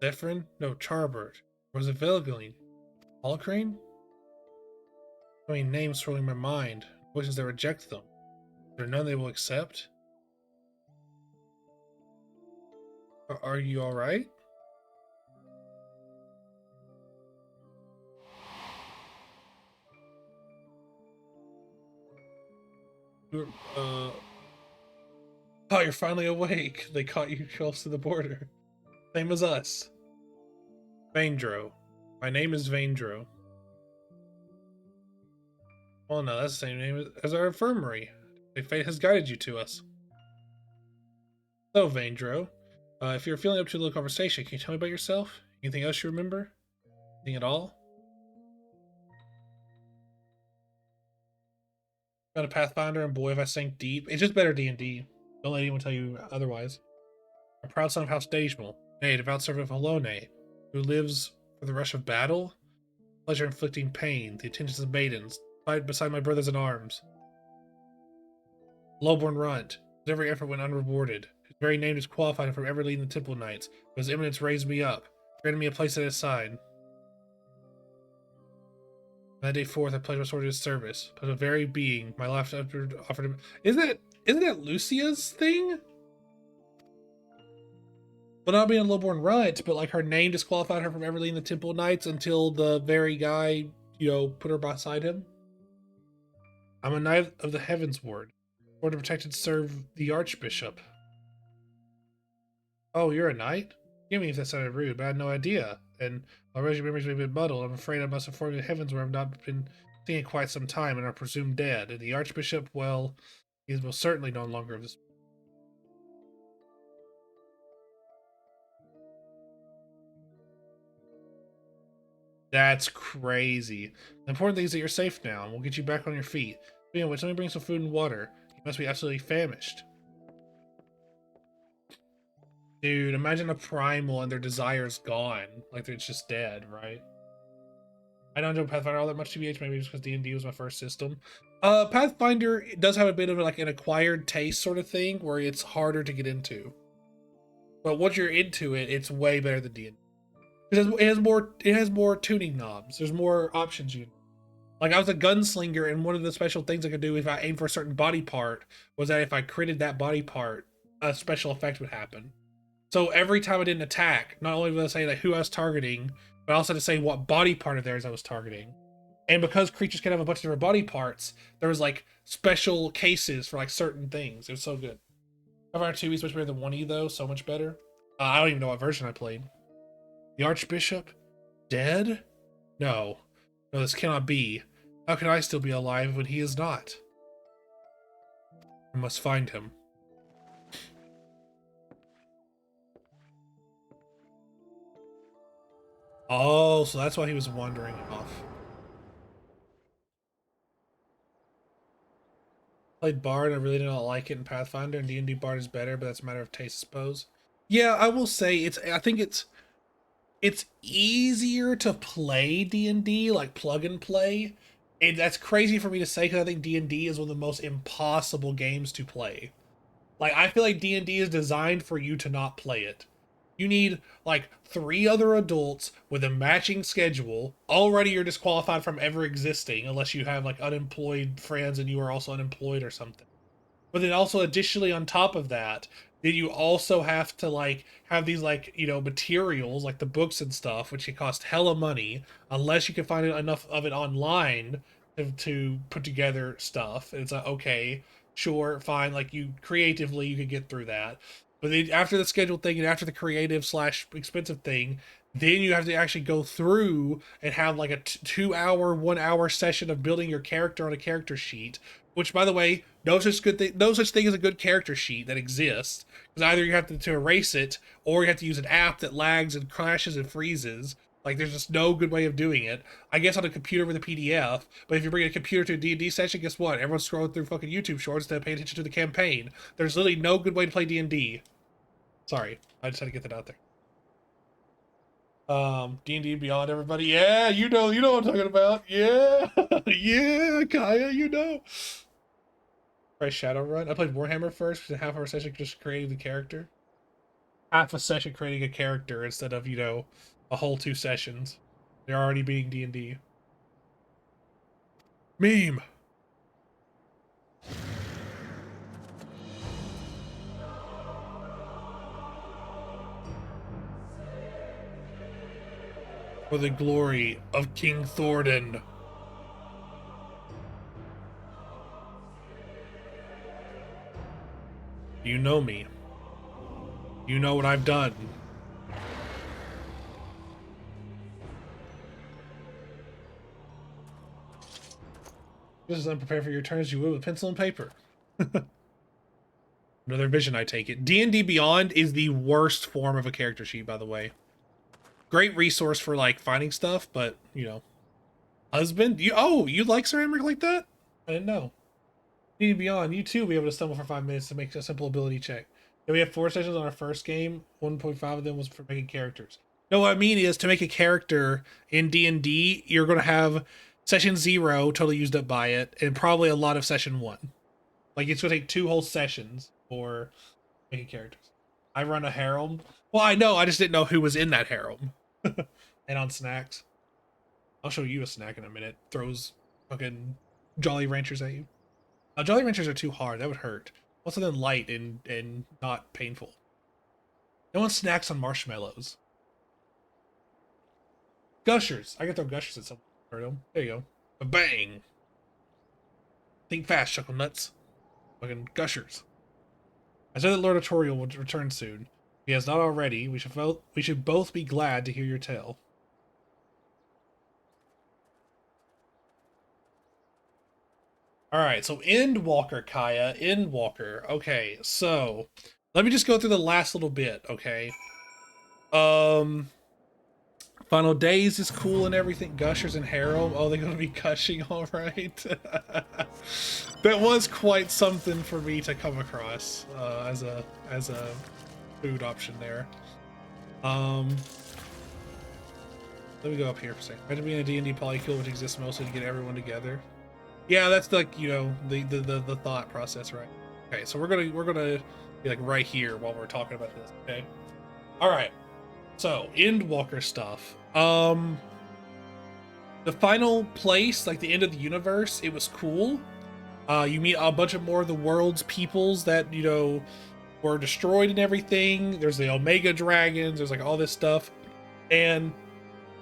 Zephyrin? No, Charbert. Or is it Velgline? Holocrane? So many names swirling my mind. Voices that reject them. Is there none they will accept? Are you alright? Oh, you're finally awake. They caught you close to the border. Same as us. Vaindro. My name is Vaindro. Well, no, that's the same name as our infirmary. The fate has guided you to us. So, Vaindro, if you're feeling up to a little conversation, can you tell me about yourself? Anything else you remember? Anything at all? Got a Pathfinder, and boy, if I sank deep. It's just better D&D. Don't let anyone tell you otherwise. A proud son of House Dejmal, nay, devout servant of Halone, who lives for the rush of battle, pleasure inflicting pain, the attentions of maidens, fight beside my brothers in arms. Lowborn runt, whose every effort went unrewarded, whose very name disqualified him from ever leading the temple nights, but his eminence raised me up, granted me a place at his side. That day forth, I pledged my sword to his service, but the very being my life offered him. Isn't that Lucia's thing? But not being a lowborn runt, but like her name disqualified her from ever leaving the Temple Knights until the very guy, put her beside him. I'm a knight of the Heavens Ward. Ward to protect and serve the Archbishop. Oh, you're a knight? Forgive me if that sounded rude, but I had no idea. And my memories may be muddled. I'm afraid I must inform you the Heavens Ward I've not been seeing in quite some time and are presumed dead. And the Archbishop, well, he is most certainly no longer of this. That's crazy. The important thing is that you're safe now, and we'll get you back on your feet. Speaking of which, let me bring some food and water. You must be absolutely famished. Dude, imagine a primal and their desire's gone. Like, it's just dead, right? I don't know Pathfinder all that much, TBH, maybe just because D&D was my first system. Pathfinder does have a bit of like an acquired taste sort of thing, where it's harder to get into. But once you're into it, it's way better than D&D. It has more tuning knobs. There's more options you. Like, I was a gunslinger, and one of the special things I could do if I aim for a certain body part was that if I critted that body part, a special effect would happen. So every time I did an attack, not only would I say like who I was targeting, but I also had to say what body part of theirs I was targeting. And because creatures can have a bunch of different body parts, there was like special cases for like certain things. It was so good. Pathfinder 2 is much better than 1E though, so much better. I don't even know what version I played. The Archbishop? Dead? No. No, this cannot be. How can I still be alive when he is not? I must find him. Oh, so that's why he was wandering off. Played Bard, and I really did not like it in Pathfinder, and D&D Bard is better, but that's a matter of taste, I suppose. Yeah, I will say I think it's easier to play D&D, like plug and play. And that's crazy for me to say because I think D&D is one of the most impossible games to play. Like, I feel like D&D is designed for you to not play it. You need like 3 other adults with a matching schedule. Already you're disqualified from ever existing unless you have like unemployed friends and you are also unemployed or something. But then also additionally on top of that, then you also have to like have these like, materials like the books and stuff, which can cost hella money unless you can find enough of it online to put together stuff. And it's like, okay, sure, fine. Like, you creatively you could get through that. But then after the scheduled thing and after the creative slash expensive thing, then you have to actually go through and have like a 2 hour, 1 hour session of building your character on a character sheet. Which, by the way, no such thing as a good character sheet that exists. Because either you have to erase it, or you have to use an app that lags and crashes and freezes. Like, there's just no good way of doing it. I guess on a computer with a PDF, but if you bring a computer to a D&D session, guess what? Everyone's scrolling through fucking YouTube shorts instead of paying attention to the campaign. There's literally no good way to play D&D. Sorry, I just had to get that out there. D&D Beyond, everybody. Yeah, you know what I'm talking about. Yeah, yeah, Kaya, you know. Try Shadowrun. I played Warhammer first, because half our session just creating the character. Half a session creating a character instead of, a whole 2 sessions. They're already being D&D. Meme. For the glory of King Thornton. You know me. You know what I've done. Just as unprepared for your turn as you would with pencil and paper. Another vision, I take it. D&D Beyond is the worst form of a character sheet, by the way. Great resource for like finding stuff, but husband. You like ceramic like that? I didn't know. D&D Beyond, you too will be able to stumble for 5 minutes to make a simple ability check. And we have 4 sessions on our first game. 1.5 of them was for making characters. No, what I mean is to make a character in D&D, you're going to have session 0 totally used up by it, and probably a lot of session 1. Like, it's going to take 2 whole sessions for making characters. I run a harem. Well, I know, I just didn't know who was in that harem. And on snacks. I'll show you a snack in a minute. Throws fucking Jolly Ranchers at you. Jolly Ranchers are too hard. That would hurt. Also, then light and not painful. No one snacks on marshmallows. Gushers. I can throw gushers at someone. There you go. A bang. Think fast, Chuckle Nuts. Fucking gushers. I said that Lord Artorial will return soon. If he has not already, we should both be glad to hear your tale. Alright, so Endwalker, Kaya. Endwalker. Okay, so let me just go through the last little bit, okay? Final Days is cool and everything. Gushers and Harrow. Oh, they're gonna be gushing, alright. That was quite something for me to come across as a food option there. Let me go up here for a second. Imagine being a D&D polycule which exists mostly to get everyone together. Yeah, that's like, you know, the thought process, right? Okay, so we're gonna be like right here while we're talking about this, okay? Alright. So, Endwalker stuff. The final place, like the end of the universe, it was cool. You meet a bunch of more of the world's peoples that, you know, were destroyed and everything. There's the Omega Dragons, there's like all this stuff. And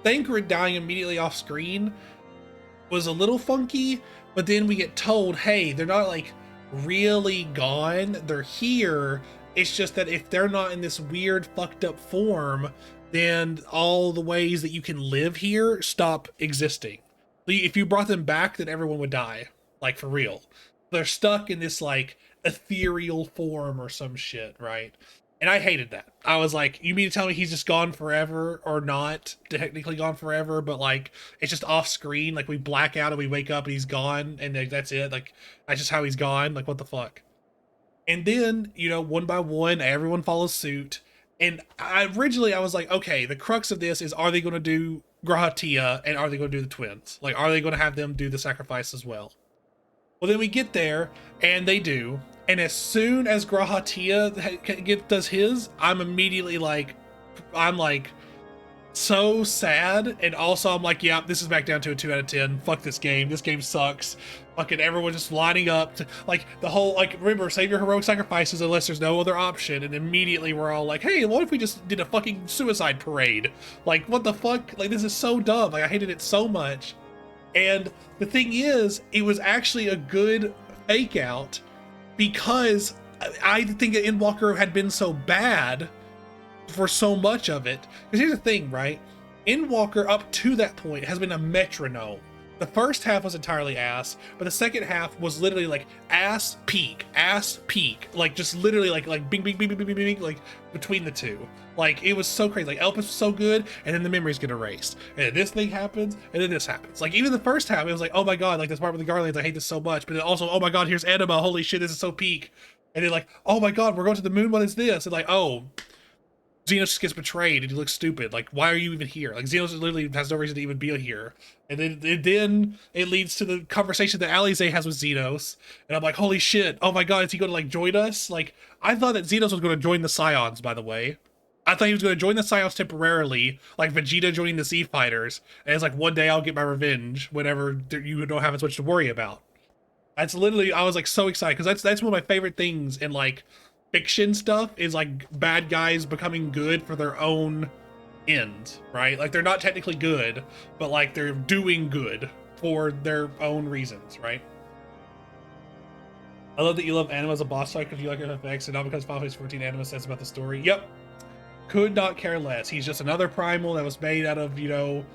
Thancred dying immediately off screen was a little funky, but then we get told, hey, they're not like really gone, they're here. It's just that if they're not in this weird fucked up form, then all the ways that you can live here stop existing. If you brought them back, then everyone would die, like for real. They're stuck in this like ethereal form or some shit, right? And I hated that. I was like, you mean to tell me he's just gone forever, or not technically gone forever, but like it's just off screen, like we black out and we wake up and he's gone and that's it, like that's just how he's gone, like what the fuck. And then, you know, one by one everyone follows suit. And originally I was like, okay, the crux of this is, are they going to do Grahatia and are they going to do the twins? Like, are they going to have them do the sacrifice as well? Well, then we get there and they do. And as soon as Grahatia does his, I'm immediately like, I'm like so sad. And also I'm like, yeah, this is back down to a 2 out of 10. Fuck this game. This game sucks. Fucking everyone just lining up to, like, the whole, like, remember, save your heroic sacrifices unless there's no other option. And immediately we're all like, hey, what if we just did a fucking suicide parade? Like, what the fuck? Like, this is so dumb. Like, I hated it so much. And the thing is, it was actually a good fake out because I think that Endwalker had been so bad for so much of it. Because here's the thing, right? Endwalker up to that point has been a metronome. The first half was entirely ass, but the second half was literally like ass peak, like just literally like bing bing bing bing bing bing, like between the two. Like it was so crazy. Like Elpis was so good, and then the memories get erased, and then this thing happens, and then this happens. Like even the first half, it was like, oh my god, like this part with the Garlands, I hate this so much. But then also, oh my god, here's Anima, holy shit, this is so peak. And then like, oh my god, we're going to the moon. What is this? And like, oh, Xenos just gets betrayed and he looks stupid. Like, why are you even here? Like, Xenos literally has no reason to even be here. And then it leads to the conversation that Alize has with Xenos. And I'm like, holy shit. Oh my god, is he going to, like, join us? Like, I thought that Xenos was going to join the Scions, by the way. I thought he was going to join the Scions temporarily, like Vegeta joining the Sea Fighters. And it's like, one day I'll get my revenge whenever you don't have as much to worry about. That's literally, I was, like, so excited. Because that's one of my favorite things in, like, fiction stuff is like bad guys becoming good for their own end, right? Like they're not technically good, but like they're doing good for their own reasons, right? I love that you love Anima as a boss fight because you like her effects and not because Final Fantasy 14 Anima says about the story. Yep. Could not care less. He's just another primal that was made out of, you know,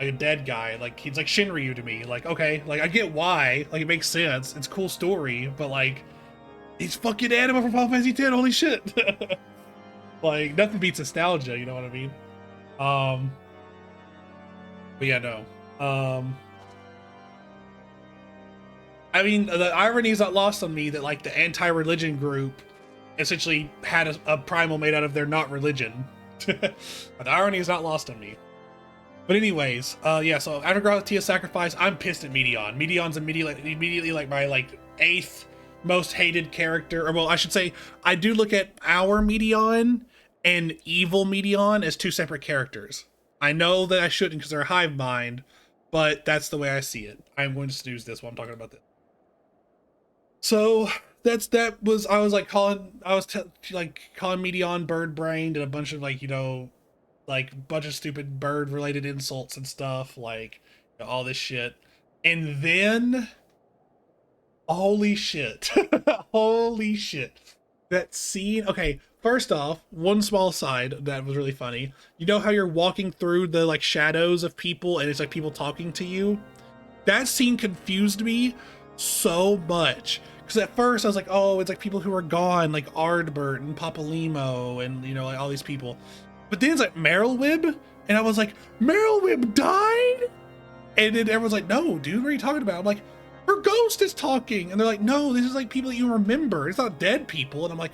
like a dead guy. Like he's like Shinryu to me. Like, okay, like I get why. Like it makes sense. It's a cool story, but like he's fucking Anima from Final Fantasy X, holy shit. Like, nothing beats nostalgia, you know what I mean? But yeah, no. I mean, the irony is not lost on me that, like, the anti-religion group essentially had a primal made out of their not religion. But the irony is not lost on me. But anyways, yeah, so after Gratia's sacrifice, I'm pissed at Meteon. Meteon's immediately like my, like, 8th most hated character, or well, I should say, I do look at our Meteon and evil Meteon as 2 separate characters. I know that I shouldn't because they're a hive mind, but that's the way I see it. I'm going to snooze this while I'm talking about this. So that was I was like calling I was like calling Medion bird brained and a bunch of like like bunch of stupid bird related insults and stuff like all this shit, and then holy shit, holy shit, that scene. Okay, first off, one small side that was really funny. You know how you're walking through the like shadows of people and it's like people talking to you? That scene confused me so much because at first I was like, oh, it's like people who are gone, like Ardbert and Papalimo and like all these people. But then it's like Merylwib, and I was like, Merylwib died? And then everyone's like, no, dude, what are you talking about? I'm like, her ghost is talking. And they're like, no, this is like people that you remember. It's not dead people. And I'm like,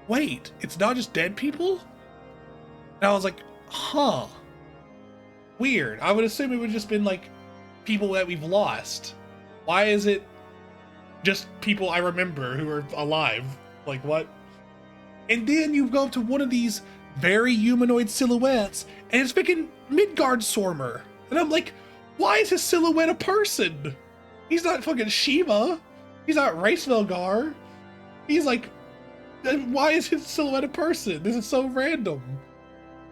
wait, it's not just dead people? And I was like, huh. Weird. I would assume it would have just been like people that we've lost. Why is it just people I remember who are alive? Like, what? And then you go up to one of these very humanoid silhouettes, and it's freaking Midgard-Sormer. And I'm like, why is his silhouette a person? He's not fucking Shiva. He's not Racevelgar. He's like, why is his silhouette a person? This is so random.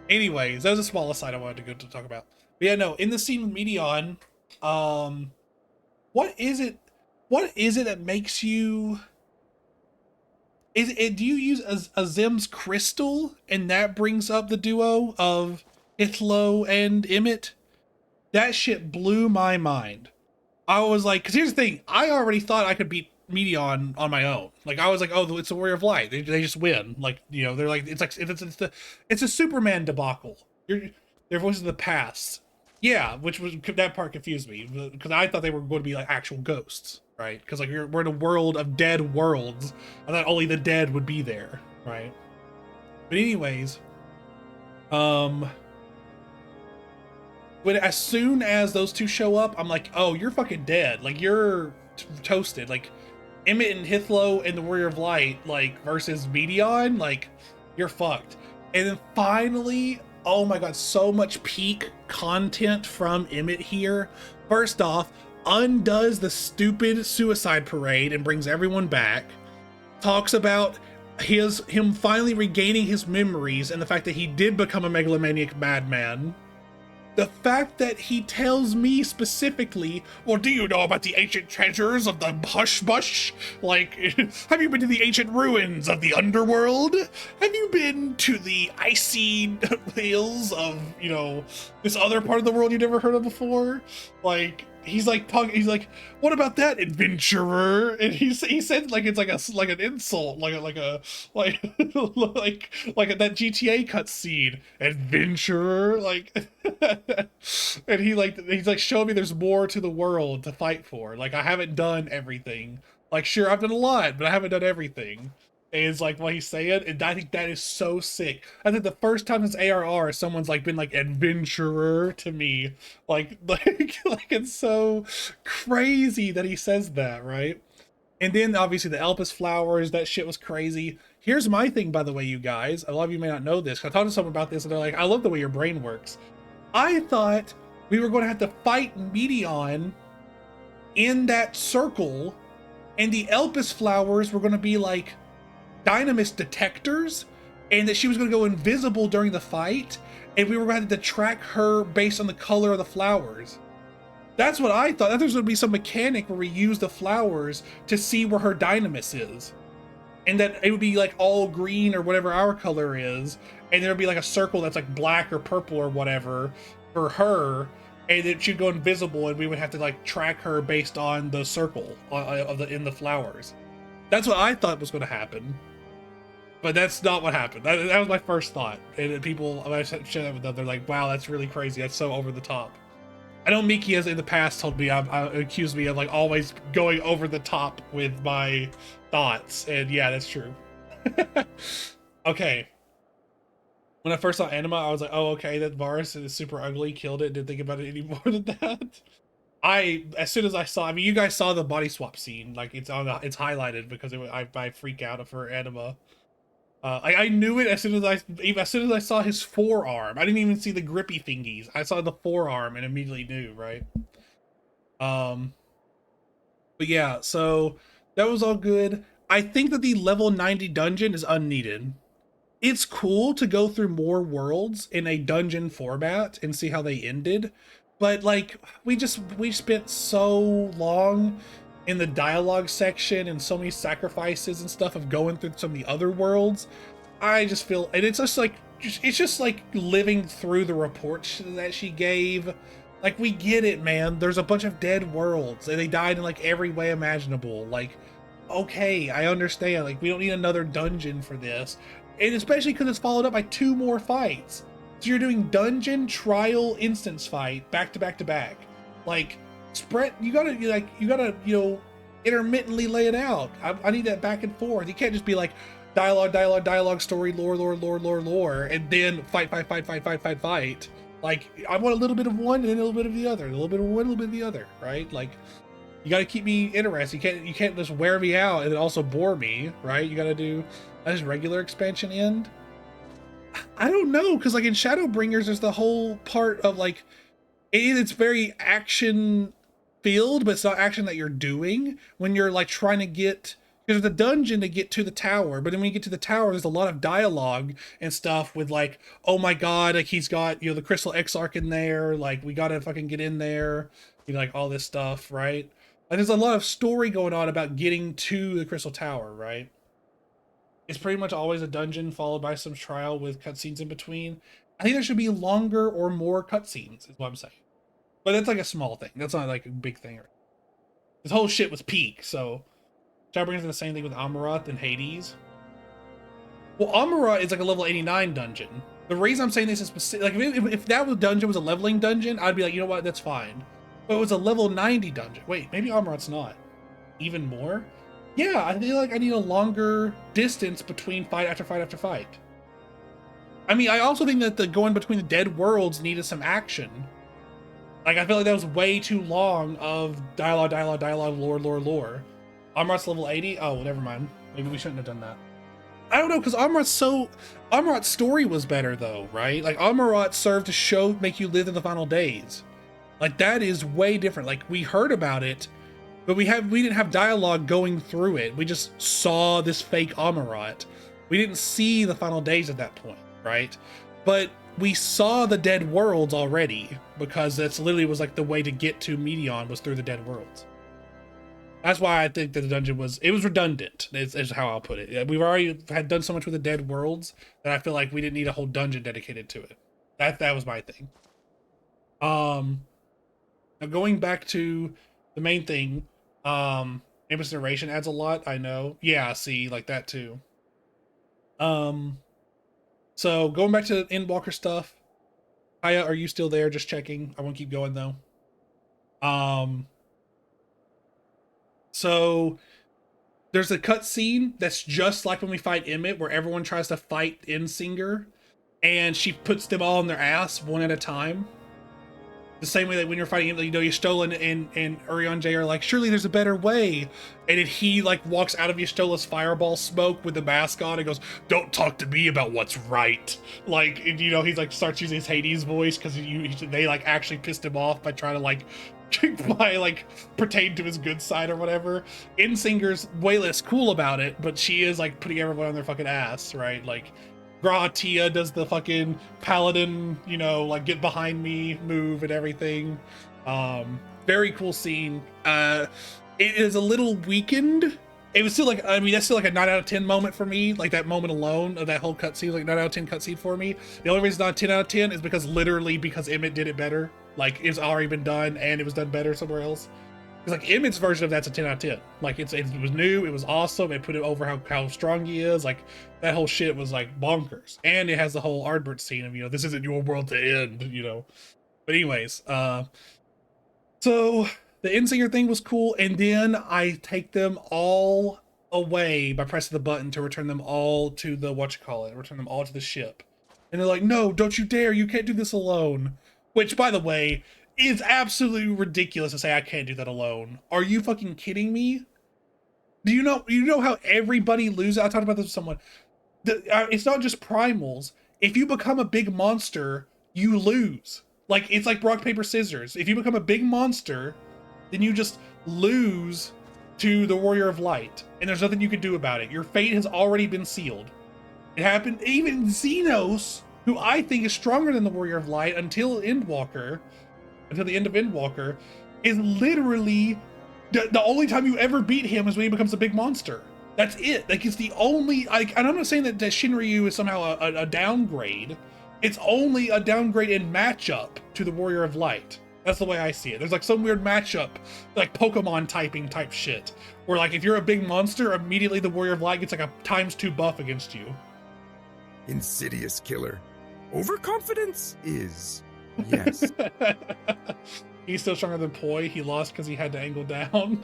Anyways, that was the smallest side I wanted to go to talk about. But yeah, no, in the scene with Medion, what is it? What is it that makes you? Is it? Do you use a Zim's crystal, and that brings up the duo of Ithlo and Emmett? That shit blew my mind. I was like, because here's the thing, I already thought I could beat Medion on my own. Like I was like, oh, it's a Warrior of Light. They just win. Like they're like it's a Superman debacle. Their voices of the past. Yeah, which was that part confused me because I thought they were going to be like actual ghosts, right? Because like we're in a world of dead worlds. I thought only the dead would be there, right? But anyways, when as soon as those two show up, I'm like, oh, you're fucking dead. Like you're toasted. Like Emmett and Hithlo and the Warrior of Light, like versus Medion, like you're fucked. And then finally, oh my god, so much peak content from Emmett here. First off, undoes the stupid suicide parade and brings everyone back. Talks about him finally regaining his memories and the fact that he did become a megalomaniac madman. The fact that he tells me specifically, well, do you know about the ancient treasures of the Hush Bush? Like, have you been to the ancient ruins of the underworld? Have you been to the icy hills of, this other part of the world you never heard of before? Like, he's like, what about that, adventurer? And he said like it's like an insult, like like that GTA cutscene, adventurer, like. And he's like showing me there's more to the world to fight for. Like I haven't done everything. Like sure I've done a lot, but I haven't done everything. And it's like what he's saying, and I think that is so sick. I think the first time since ARR someone's like been like adventurer to me, like it's so crazy that he says that, right? And then obviously the Elpis flowers, that shit was crazy. Here's my thing, by the way, you guys. A lot of you may not know this. I talked to someone about this, and they're like, "I love the way your brain works." I thought we were going to have to fight Medion in that circle, and the Elpis flowers were going to be like dynamis detectors, and that she was going to go invisible during the fight, and we were going to have to track her based on the color of the flowers. That's what I thought. That there's going to be some mechanic where we use the flowers to see where her dynamis is. And that it would be like all green or whatever our color is, and there would be like a circle that's like black or purple or whatever for her, and it should go invisible, and we would have to like track her based on the circle in the flowers. That's what I thought was going to happen, but that's not what happened. That was my first thought, and people, when I share that with them, they're like, "Wow, that's really crazy. That's so over the top." I know Miki has in the past told me, accused me of like always going over the top with my thoughts, and yeah, that's true. Okay. When I first saw Anima, I was like, oh, okay, that Varus is super ugly, killed it, didn't think about it any more than that. As soon as I saw, I mean, you guys saw the body swap scene, like it's highlighted because I freak out for Anima. I knew it as soon as I saw his forearm. I didn't even see the grippy thingies. I saw the forearm and immediately knew, right? Um, but yeah, so that was all good. I think that the level 90 dungeon is unneeded. It's cool to go through more worlds in a dungeon format and see how they ended, but like we spent so long in the dialogue section and so many sacrifices and stuff of going through some of the other worlds. I just feel, and it's just like it's just like living through the reports that she gave. Like, we get it, man. There's a bunch of dead worlds and they died in like every way imaginable. Like, okay, I understand. Like, we don't need another dungeon for this, and especially because it's followed up by 2 more fights. So you're doing dungeon, trial, instance fight back to back to back. Like, spread. You gotta intermittently lay it out. I need that back and forth. You can't just be like dialogue, story, lore, and then fight. Like, I want a little bit of one and a little bit of the other, a little bit of one, a little bit of the other, right? Like, you got to keep me interested. You can't just wear me out and then also bore me, right? You got to do as regular expansion end. I don't know, because like in Shadowbringers, there's the whole part of like it's very action filled, but it's not action that you're doing when you're like trying to get. There's a dungeon to get to the tower, but then when you get to the tower, there's a lot of dialogue and stuff with like, oh my god, like he's got the Crystal Exarch in there, like we gotta fucking get in there, like all this stuff, right? Like there's a lot of story going on about getting to the Crystal Tower, right? It's pretty much always a dungeon followed by some trial with cutscenes in between. I think there should be longer or more cutscenes, is what I'm saying. But that's like a small thing. That's not like a big thing. This whole shit was peak, so Shadowbringers is the same thing with Amaroth and Hades. Well, Amaroth is like a level 89 dungeon. The reason I'm saying this is specific, like if that was dungeon was a leveling dungeon, I'd be like, you know what, that's fine. But it was a level 90 dungeon. Wait, maybe Amaroth's not. Even more? Yeah, I feel like I need a longer distance between fight after fight after fight. I mean, I also think that the going between the dead worlds needed some action. Like, I feel like that was way too long of dialogue, lore. Amaroth's level 80? Oh, well, never mind. Maybe we shouldn't have done that. I don't know, because Amaroth's story was better, though, right? Like, Amaroth served to make you live in the final days. Like, that is way different. Like, we heard about it, but we didn't have dialogue going through it. We just saw this fake Amaroth. We didn't see the final days at that point, right? But we saw the dead worlds already, because that's literally was like the way to get to Medion was through the dead worlds. That's why I think that the dungeon was redundant, is how I'll put it. We've already had done so much with the dead worlds that I feel like we didn't need a whole dungeon dedicated to it. That was my thing. Now going back to the main thing, Ambitious Narration adds a lot, I know. Yeah, see, like that too. So going back to Endwalker stuff, Kaya, are you still there? Just checking. I won't keep going though. So there's a cutscene that's just like when we fight Emmett, where everyone tries to fight Insinger, and she puts them all on their ass one at a time. The same way that when you're fighting, Y'shtola and Urianger are like, surely there's a better way. And then he like walks out of Y'shtola's fireball smoke with the mask on and goes, don't talk to me about what's right. Like, he's like starts using his Hades voice because they like actually pissed him off by trying to like pertain to his good side or whatever. Insinger's way less cool about it, but she is like putting everyone on their fucking ass, right? Like, Gratia does the fucking paladin, like get behind me move and everything. Very cool scene. It is a little weakened. It was still like, I mean, that's still like a 9 out of 10 moment for me. Like that moment alone of that whole cutscene, like 9 out of 10 cutscene for me. The only reason it's not 10 out of 10 is because Emmett did it better. Like it's already been done and it was done better somewhere else. Because like Emmett's version of that's a 10 out of 10. Like it was new, it was awesome, it put it over how strong he is. Like that whole shit was like bonkers. And it has the whole Ardbert scene of, this isn't your world to end, But anyways, so the Insinger thing was cool, and then I take them all away by pressing the button to return them all to the return them all to the ship. And they're like, no, don't you dare, you can't do this alone. Which, by the way, is absolutely ridiculous to say I can't do that alone. Are you fucking kidding me? Do you know how everybody loses? I talked about this with someone. It's not just primals. If you become a big monster, you lose. Like, it's like rock, paper, scissors. If you become a big monster, then you just lose to the Warrior of Light, and there's nothing you can do about it. Your fate has already been sealed. It happened. Even Xenos, who I think is stronger than the Warrior of Light until the end of Endwalker, is literally the only time you ever beat him is when he becomes a big monster. That's it. Like, it's the only, like, and I'm not saying that Shinryu is somehow a downgrade. It's only a downgrade in matchup to the Warrior of Light. That's the way I see it. There's like some weird matchup, like Pokemon typing type shit, where like if you're a big monster, immediately the Warrior of Light gets like a ×2 buff against you. Insidious killer. Overconfidence is yes. He's still stronger than Poi. He lost because he had to angle down.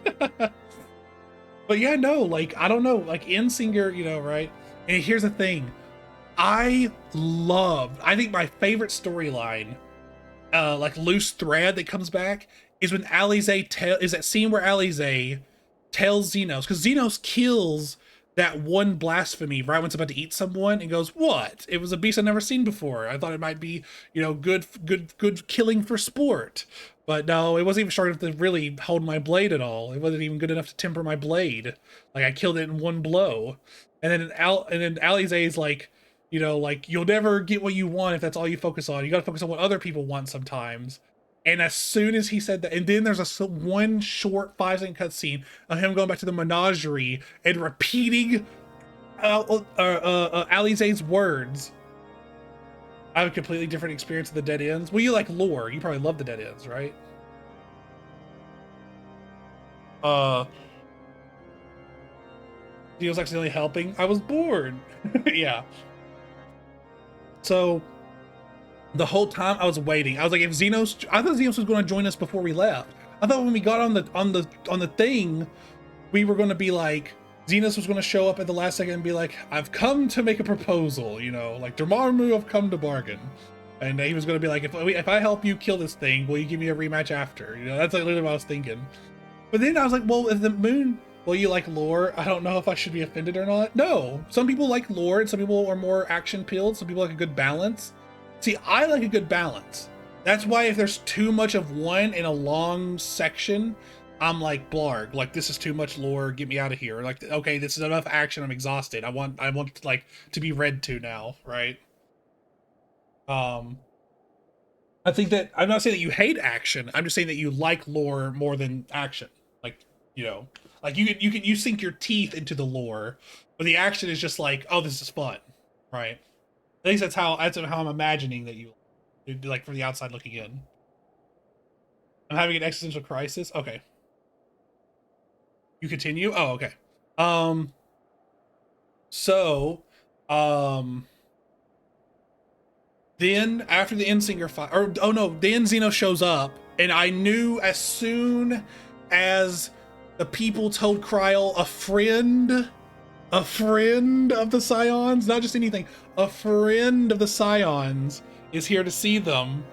But yeah, no, like, I don't know, like Insinger, you know, right? And here's the thing. I think my favorite storyline, like loose thread that comes back, is when Alize is that scene where Alize tells Xenos, because Xenos kills that one blasphemy right when it's about to eat someone and goes, "What? It was a beast I've never seen before. I thought it might be, you know, good killing for sport." But no, it wasn't even strong enough to really hold my blade at all. It wasn't even good enough to temper my blade. Like, I killed it in one blow. And then Alize is like, you know, like, you'll never get what you want if that's all you focus on. You gotta focus on what other people want sometimes. And as soon as he said that, and then there's one short 5-second cutscene of him going back to the menagerie and repeating Alize's words. I have a completely different experience of the dead ends. Well, you like lore. You probably love the dead ends, right? He was accidentally helping. I was bored. Yeah. So the whole time I was waiting. I was like, I thought Xenos was going to join us before we left. I thought when we got on the thing, we were going to be like, Xenos was going to show up at the last second and be like, "I've come to make a proposal, you know, like Dormammu, I've come to bargain." And he was going to be like, if I help you kill this thing, will you give me a rematch after? You know, that's like literally what I was thinking. But then I was like, well, if the moon, well, you like lore, I don't know if I should be offended or not. No, some people like lore and some people are more action pilled. Some people like a good balance. See, I like a good balance. That's why if there's too much of one in a long section, I'm like, blarg, like, this is too much lore, get me out of here. Like, okay, this is enough action, I'm exhausted. I want like to be read to now, right? I think that I'm not saying that you hate action. I'm just saying that you like lore more than action. Like, you know, like you sink your teeth into the lore, but the action is just like, oh, this is fun, right? At least that's how I'm imagining that you like from the outside looking in. I'm having an existential crisis. Okay. You continue? Oh, okay. So, then after the Insinger fight, then Xeno shows up, and I knew as soon as the people told Kryl, a friend of the Scions, not just anything, a friend of the Scions is here to see them.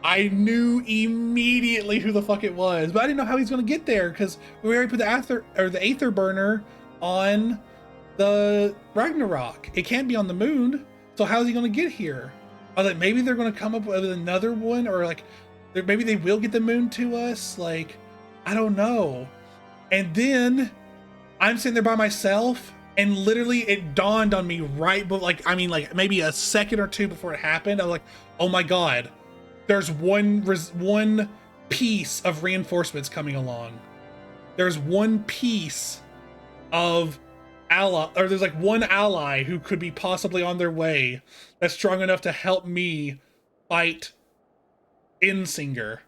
I knew immediately who the fuck it was, but I didn't know how he's going to get there because we already put the Aether burner on the Ragnarok. It can't be on the moon, so how is he going to get here? I was like, maybe they're going to come up with another one, or like, maybe they will get the moon to us. Like, I don't know. And then I'm sitting there by myself, and literally it dawned on me like maybe a second or two before it happened. I was like, oh my god. There's one piece of reinforcements coming along. There's one piece of there's like one ally who could be possibly on their way that's strong enough to help me fight Insinger.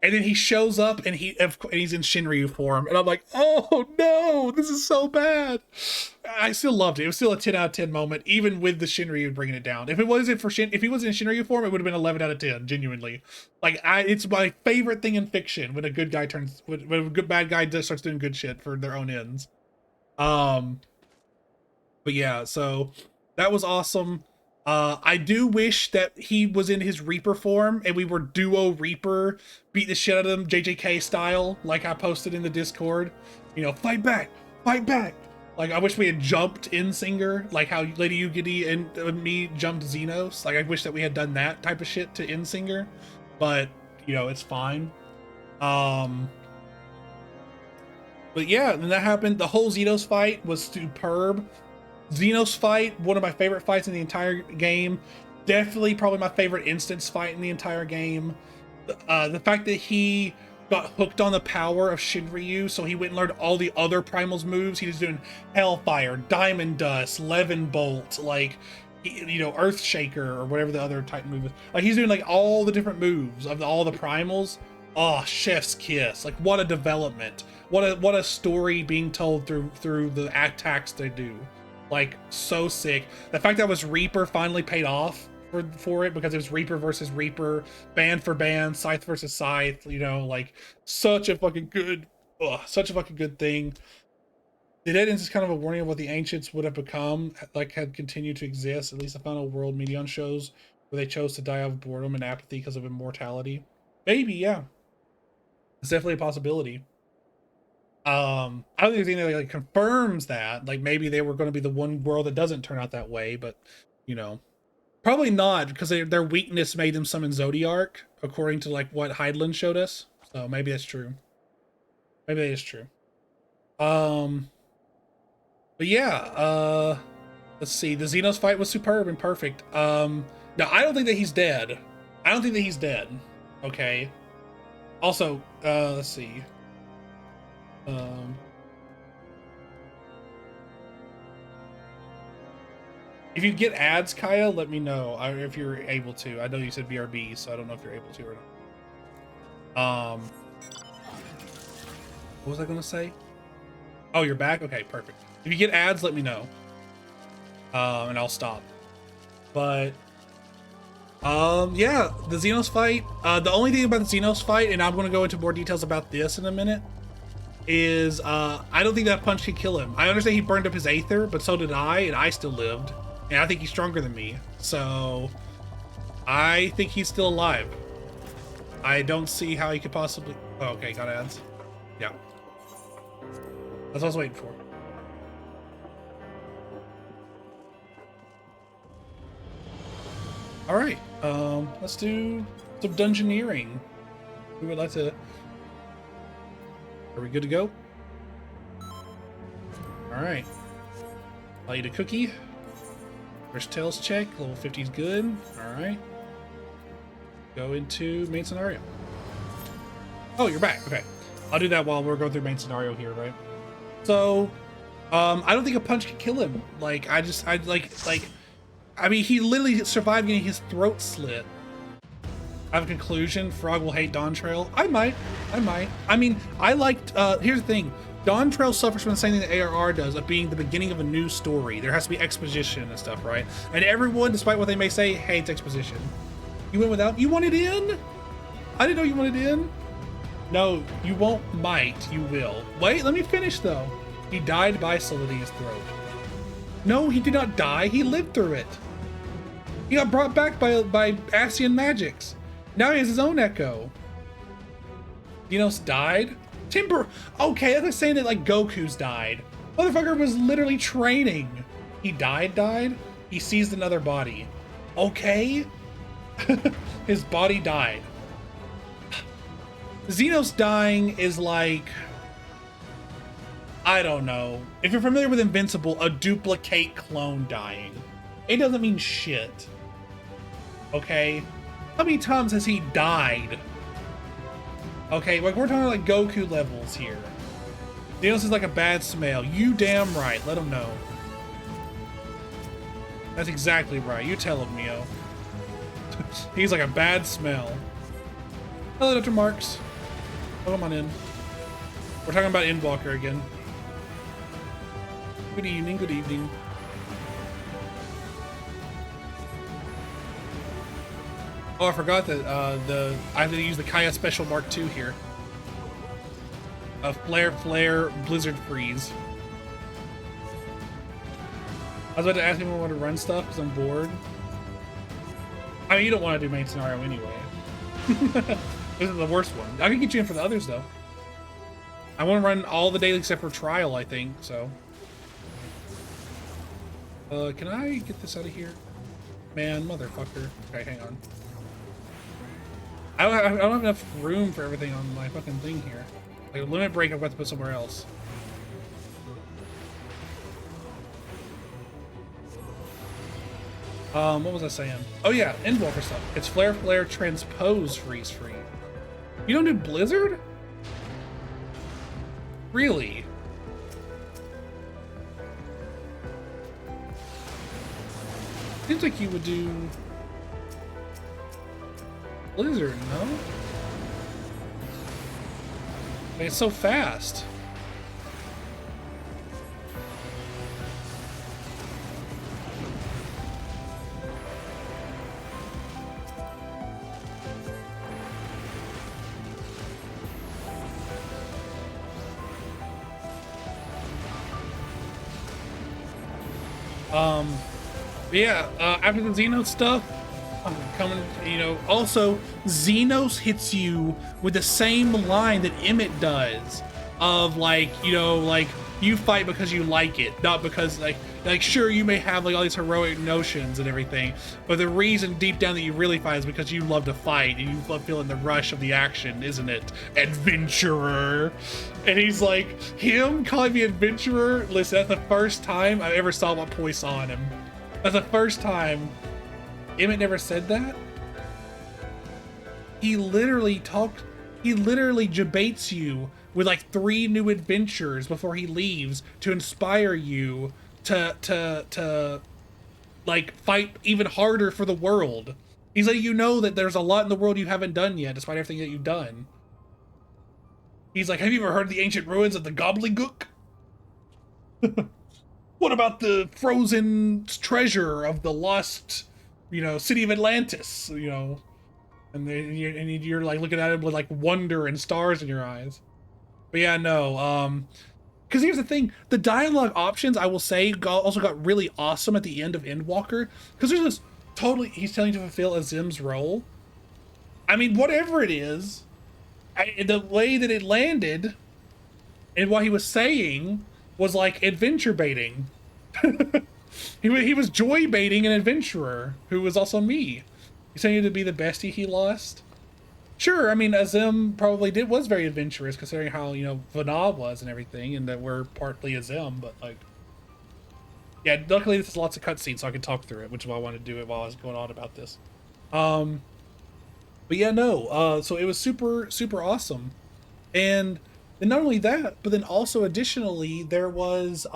And then he shows up and he's in Shinryu form, and I'm like, oh no, this is so bad. I still loved it. It was still a 10 out of 10 moment, even with the Shinryu bringing it down. If he wasn't in Shinryu form, it would have been 11 out of 10, genuinely. Like, it's my favorite thing in fiction when a good guy when a good bad guy starts doing good shit for their own ends. But yeah, so that was awesome. I do wish that he was in his Reaper form and we were duo Reaper, beat the shit out of him, JJK style, like I posted in the Discord. You know, fight back, fight back. Like, I wish we had jumped Insinger, like how Lady Yugiti and me jumped Xenos. Like, I wish that we had done that type of shit to Insinger, but, you know, it's fine. But yeah, then that happened. The whole Xenos fight was superb. Xenos fight, one of my favorite fights in the entire game. Definitely probably my favorite instance fight in the entire game. The fact that he got hooked on the power of Shinryu, so he went and learned all the other Primal's moves. He was doing Hellfire, Diamond Dust, Levin Bolt, like, you know, Earth Shaker, or whatever the other type move is. Like, he's doing like all the different moves of all the Primals. Oh, chef's kiss. Like, what a development. What a story being told through the attacks they do. Like, so sick. The fact that was Reaper finally paid off for it, because it was Reaper versus Reaper, band for band, Scythe versus Scythe, you know, like, such a fucking good thing. The Dead Ends is kind of a warning of what the Ancients would have become, like, had continued to exist. At least the Final World Medion shows where they chose to die of boredom and apathy because of immortality. Maybe, yeah. It's definitely a possibility. I don't think anything that like confirms that. Like, maybe they were going to be the one world that doesn't turn out that way, but, you know, probably not, because their weakness made them summon Zodiark, according to like what Heidland showed us. So maybe that's true. Maybe that is true. But yeah, let's see. The Xenos fight was superb and perfect. Now I don't think that he's dead. I don't think that he's dead. Okay. Also, let's see. If you get ads, Kaya, let me know if you're able to. I know you said BRB, so I don't know if you're able to or not. What was I gonna say? Oh, you're back? Okay, perfect. If you get ads, let me know. And I'll stop. But yeah, the Xenos fight. The only thing about the Xenos fight, and I'm gonna go into more details about this in a minute, is I don't think that punch could kill him. I understand he burned up his Aether, but so did I, and I still lived. And I think he's stronger than me. So I think he's still alive. I don't see how he could possibly... Oh, okay, got ads. Yeah. That's what I was waiting for. Alright, let's do some dungeoneering. We would like to... Are we good to go? Alright. I'll eat a cookie. First Tails check. Level 50 is good. Alright. Go into main scenario. Oh, you're back. Okay. I'll do that while we're going through main scenario here, right? So, I don't think a punch can kill him. Like, I mean, he literally survived getting his throat slit. I have a conclusion. Frog will hate Dawn Trail. I might. I mean, I liked, here's the thing. Dawn Trail suffers from the same thing that ARR does, of being the beginning of a new story. There has to be exposition and stuff, right? And everyone, despite what they may say, hates exposition. You went without? You wanted in? I didn't know you wanted in. No, you won't might. You will. Wait, let me finish, though. He died by slitting his throat. No, he did not die. He lived through it. He got brought back by Asian magics. Now he has his own echo. Xenos died? Timber. Okay, that's like saying that like Goku's died. Motherfucker was literally training. He died? He seized another body. Okay. His body died. Xenos dying is like, I don't know. If you're familiar with Invincible, a duplicate clone dying. It doesn't mean shit. Okay? How many times has he died? Okay, like we're talking like Goku levels here. Xenos is like a bad smell. You damn right. Let him know. That's exactly right. You tell him, Mio. He's like a bad smell. Hello, Dr. Marks. Come on in. We're talking about Endwalker again. Good evening, good evening. Oh, I forgot that I have to use the Kaya Special Mark II here. Flare, Blizzard Freeze. I was about to ask if anyone wanted to run stuff because I'm bored. I mean, you don't want to do main scenario anyway. This is the worst one. I can get you in for the others though. I want to run all the daily except for trial, I think, so. Can I get this out of here? Man, motherfucker. Okay, hang on. I don't have enough room for everything on my fucking thing here. Like a limit break I've got to put somewhere else. What was I saying? Oh yeah, Endwalker stuff. It's Flare Flare Transpose Freeze Free. You don't do Blizzard? Really? Seems like you would do Blizzard, no? It's so fast. Yeah, after the Xenos stuff, I'm coming, you know, also, Xenos hits you with the same line that Emmett does, of like, you know, like, you fight because you like it, not because, like sure, you may have like all these heroic notions and everything, but the reason deep down that you really fight is because you love to fight, and you love feeling the rush of the action, isn't it, adventurer? And he's like, him calling me adventurer, listen, that's the first time I ever saw what Poi saw in him. That's the first time. Emmett never said that. He literally debates you with like 3 new adventures before he leaves to inspire you to like fight even harder for the world. He's like, you know that there's a lot in the world you haven't done yet, despite everything that you've done. He's like, have you ever heard of the ancient ruins of the Gobbledygook? What about the frozen treasure of the lost, you know, city of Atlantis, you know? And you're like looking at him with like wonder and stars in your eyes. But yeah, no, because here's the thing, the dialogue options, I will say, also got really awesome at the end of Endwalker, because there's this totally, he's telling you to fulfill Azim's role. I mean, whatever it is, the way that it landed and what he was saying was like adventure baiting. he was joy baiting an adventurer who was also me. He's saying to be the bestie he lost. Sure, I mean, Azim probably was very adventurous, considering how, you know, Vana was and everything, and that we're partly Azim, but like, yeah, luckily this is lots of cutscenes, so I can talk through it, which is why I wanted to do it while I was going on about this. But yeah, no, so it was super, super awesome. And not only that, but then also additionally, there was,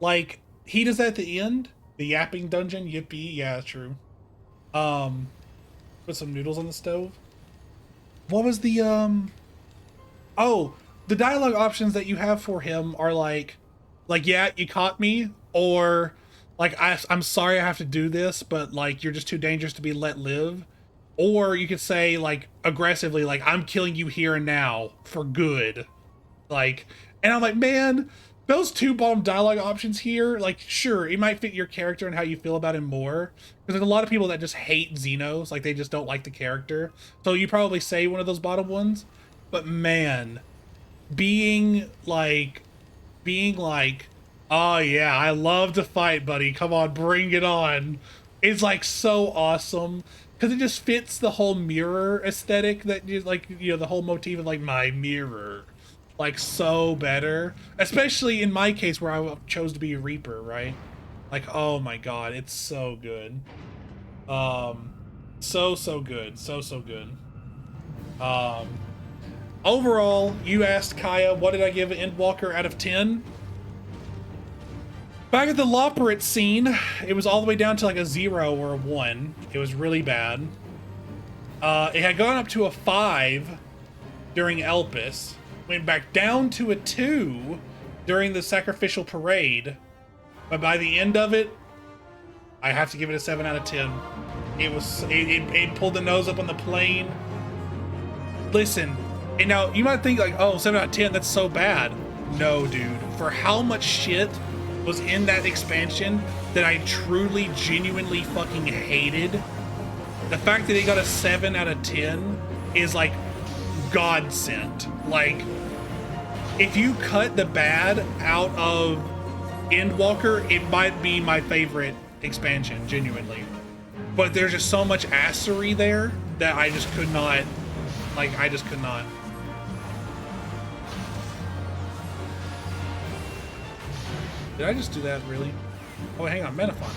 like, he does that at the end, the yapping dungeon, yippee, yeah, true. Put some noodles on the stove. What was the, oh, the dialogue options that you have for him are like, yeah, you caught me, or like, I'm sorry I have to do this, but like, you're just too dangerous to be let live. Or you could say, like, aggressively, like, I'm killing you here and now for good. Like, and I'm like, man, those 2 bottom dialogue options here, like, sure, it might fit your character and how you feel about him more. Because there's a lot of people that just hate Xenos, like, they just don't like the character. So you probably say one of those bottom ones. But man, being like, oh yeah, I love to fight, buddy, come on, bring it on, is like so awesome. Because it just fits the whole mirror aesthetic that you like, you know, the whole motif of like my mirror, like so better. Especially in my case where I chose to be a Reaper, right? Like, oh my god, it's so good. So good, so good. Overall, you asked Kaya, what did I give Endwalker out of 10? Back at the Loperate scene, it was all the way down to like a 0 or a 1. It was really bad. It had gone up to a 5 during Elpis, went back down to a 2 during the Sacrificial Parade, but by the end of it, I have to give it a 7 out of 10. It pulled the nose up on the plane. Listen, and now you might think like, oh, 7 out of 10, that's so bad. No, dude, for how much shit was in that expansion that I truly, genuinely fucking hated, the fact that it got a 7 out of 10 is like godsend. Like, if you cut the bad out of Endwalker, it might be my favorite expansion, genuinely. But there's just so much assery there that I just could not, like, I just could not. Did I just do that, really? Oh, hang on, Metafon.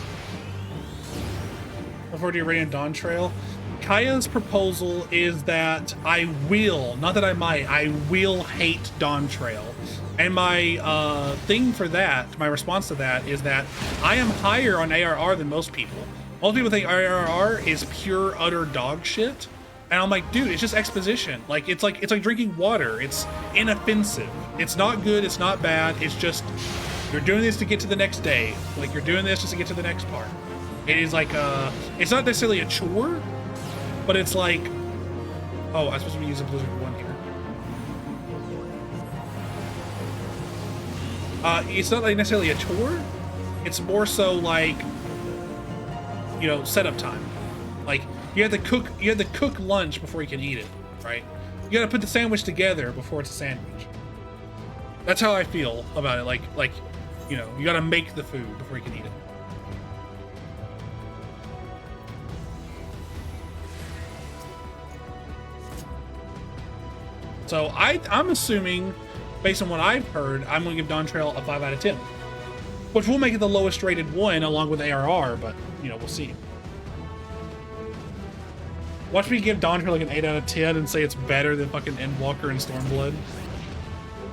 before the Iranian Dawn Trail. Kaya's proposal is that I will, not that I might, I will hate Dawn Trail. And my thing for that, my response to that is that I am higher on ARR than most people. Most people think ARR is pure utter dog shit. And I'm like, dude, it's just exposition. Like it's like drinking water. It's inoffensive. It's not good, it's not bad. It's just you're doing this to get to the next day. Like you're doing this just to get to the next part. It is like it's not necessarily a chore, but it's like, oh, I'm supposed to be using Blizzard 1 here. It's not like necessarily a chore. It's more so like, you know, setup time. Like you have to cook lunch before you can eat it, right? You gotta put the sandwich together before it's a sandwich. That's how I feel about it. Like, you know, you gotta make the food before you can eat it. So I'm assuming, based on what I've heard, I'm going to give Dawn Trail a 5 out of 10. Which will make it the lowest rated one along with ARR, but, you know, we'll see. Watch me give Dawn Trail like an 8 out of 10 and say it's better than fucking Endwalker and Stormblood.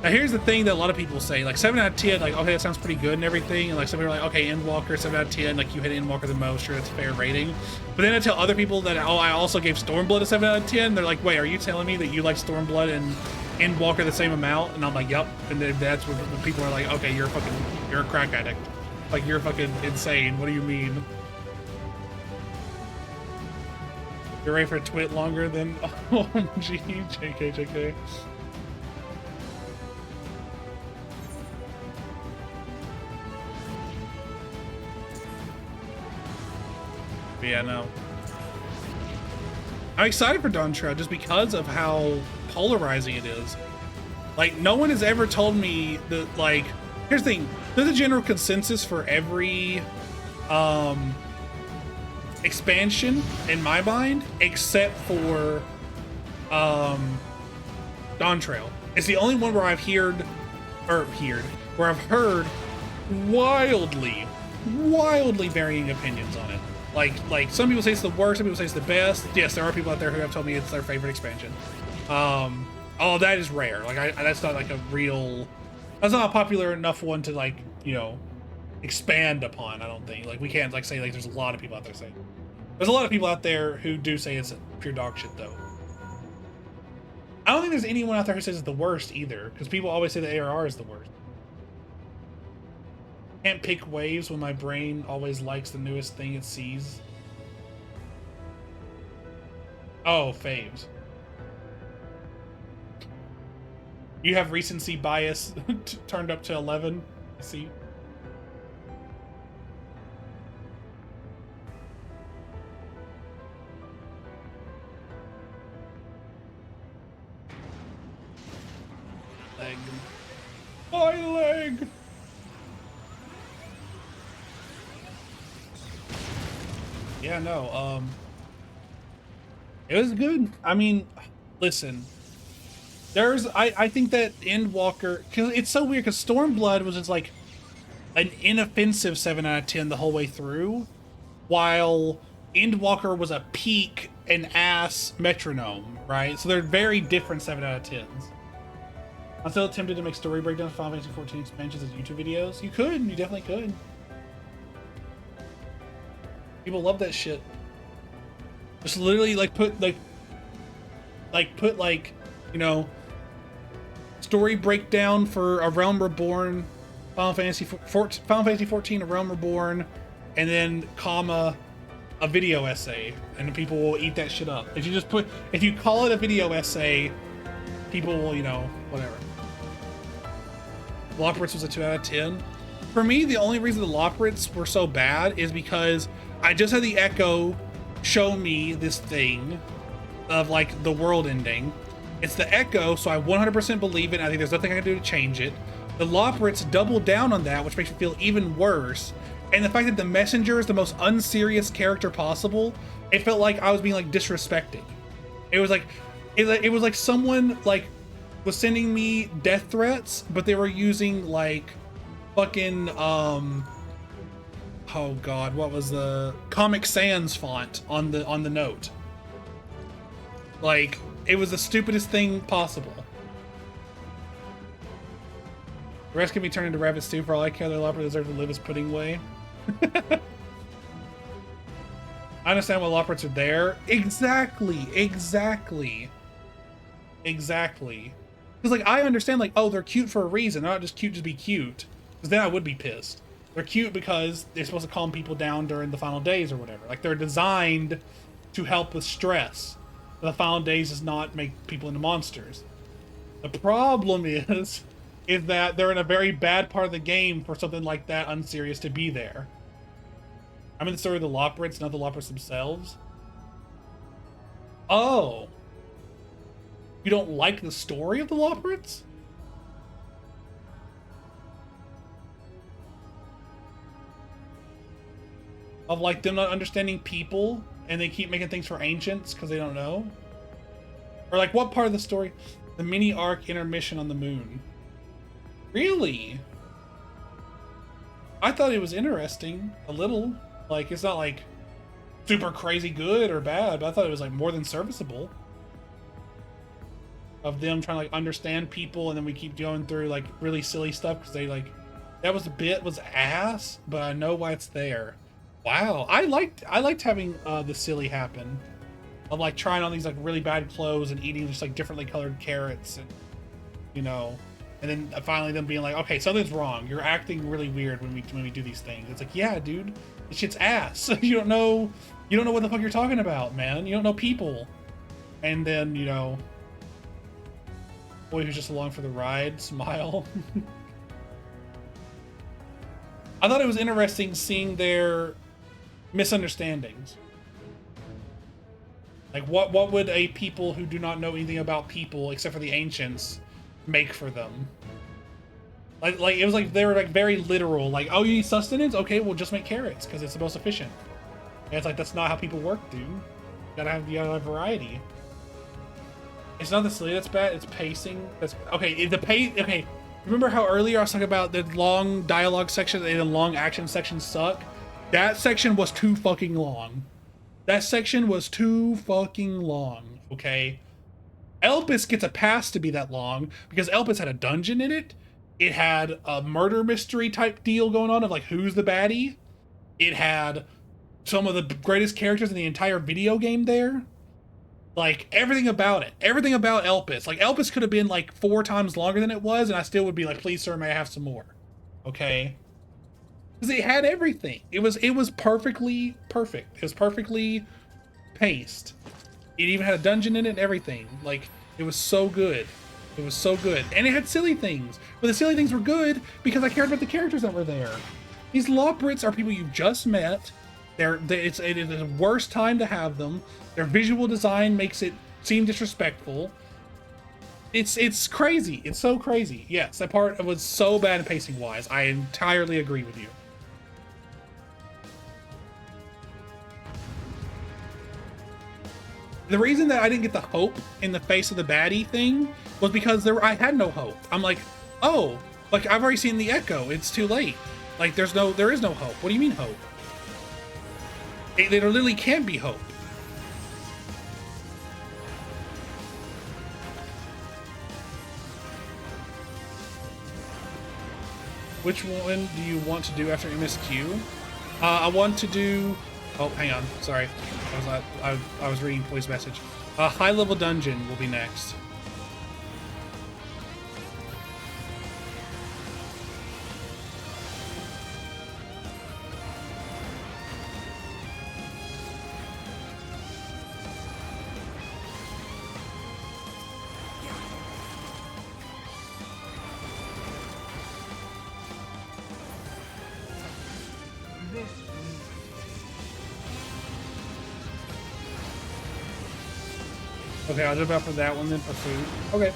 Now here's the thing that a lot of people say, like 7 out of 10, like, okay, that sounds pretty good and everything, and like some people are like, okay, Endwalker, 7 out of 10, like you hit Endwalker the most, sure, that's a fair rating. But then I tell other people that, oh, I also gave Stormblood a 7 out of 10, they're like, wait, are you telling me that you like Stormblood and Endwalker the same amount? And I'm like, yep. And then that's when people are like, okay, you're a crack addict. Like, you're fucking insane. What do you mean? You're ready for a twit longer than, OMG, JK. But yeah, no. I'm excited for Dawn Trail just because of how polarizing it is. Like, no one has ever told me that, like, here's the thing. There's a general consensus for every expansion in my mind, except for Dawn Trail. It's the only one where I've heard wildly varying opinions on it. Like some people say it's the worst, some people say it's the best. Yes, there are people out there who have told me it's their favorite expansion. Oh, that is rare. Like that's not like that's not a popular enough one to, like, you know, expand upon, I don't think. Like we can't like say like there's a lot of people out there saying. There's a lot of people out there who do say it's pure dog shit though. I don't think there's anyone out there who says it's the worst either, because people always say the ARR is the worst. Can't pick waves when my brain always likes the newest thing it sees. Oh, faves. You have recency bias turned up to 11. See? Leg. My leg! Yeah, no, it was good. I mean, listen, I think that Endwalker, because it's so weird, because Stormblood was just like an inoffensive 7 out of 10 the whole way through, while Endwalker was a peak and ass metronome, right? So they're very different 7 out of 10s. I'm still tempted to make story breakdowns of Final Fantasy 14 expansions as YouTube videos. You definitely could. People love that shit. Just literally like put you know, story breakdown for A Realm Reborn, Final Fantasy 14, A Realm Reborn, and then comma a video essay, and people will eat that shit up. If you call it a video essay, people will, you know, whatever. Loporits was a 2 out of 10. For me, the only reason the Loporits were so bad is because I just had the Echo show me this thing of like the world ending. It's the Echo, so I 100% believe it. I think there's nothing I can do to change it. The Loporits doubled down on that, which makes me feel even worse. And the fact that the Messenger is the most unserious character possible, it felt like I was being like disrespected. It was like someone like was sending me death threats, but they were using like fucking oh god, what was the Comic Sans font on the note? Like, it was the stupidest thing possible. The rest can be turned into rabbit stew for all I care. The Lopper deserves to live his pudding way. I understand why Loppers are there. Exactly. Because, like, I understand, like, oh, they're cute for a reason. They're not just cute to be cute. Because then I would be pissed. They're cute because they're supposed to calm people down during the final days or whatever. Like, they're designed to help with stress. The final days does not make people into monsters. The problem is that they're in a very bad part of the game for something like that unserious to be there. I'm in the story of the Loppers, not the Loppers themselves. Oh. You don't like the story of the Loppers? Of, like, them not understanding people, and they keep making things for ancients because they don't know? Or, like, what part of the story? The mini arc intermission on the moon. Really? I thought it was interesting. A little. Like, it's not, like, super crazy good or bad, but I thought it was, like, more than serviceable. Of them trying to, like, understand people, and then we keep going through, like, really silly stuff because they, like, that was ass, but I know why it's there. Wow, I liked having the silly happen. Of, like, trying on these, like, really bad clothes and eating just, like, differently colored carrots, and, you know, and then finally them being like, okay, something's wrong. You're acting really weird when we do these things. It's like, yeah, dude, this shit's ass. You don't know what the fuck you're talking about, man. You don't know people. And then, you know, boy who's just along for the ride, smile. I thought it was interesting seeing their misunderstandings. Like, what would a people who do not know anything about people, except for the ancients, make for them? Like it was like they were, like, very literal. Like, oh, you need sustenance? Okay, well, just make carrots, because it's the most efficient. And it's like, that's not how people work, dude. You gotta have variety. It's not the silly that's bad, it's pacing. That's okay. Okay. Remember how earlier I was talking about the long dialogue section and the long action section suck? That section was too fucking long. That section was too fucking long, okay? Elpis gets a pass to be that long because Elpis had a dungeon in it. It had a murder mystery type deal going on of, like, who's the baddie. It had some of the greatest characters in the entire video game there. Like, everything about it. Everything about Elpis. Like, Elpis could have been, like, 4 times longer than it was, and I still would be like, please, sir, may I have some more? Okay? Because it had everything. It was perfectly perfect. It was perfectly paced. It even had a dungeon in it and everything. Like, it was so good. It was so good. And it had silly things. But the silly things were good because I cared about the characters that were there. These Loprits are people you've just met. It is the worst time to have them. Their visual design makes it seem disrespectful. It's crazy. It's so crazy. Yes, that part was so bad pacing wise. I entirely agree with you. The reason that I didn't get the hope in the face of the baddie thing was because I had no hope. I'm like, oh, like, I've already seen the echo. It's too late. Like, there is no hope. What do you mean hope? There literally can't be hope. Which one do you want to do after MSQ? I want to do... Oh, hang on. Sorry. I was reading Poi's message. High level dungeon will be next. Okay, I'll jump out for that one then for food. Okay.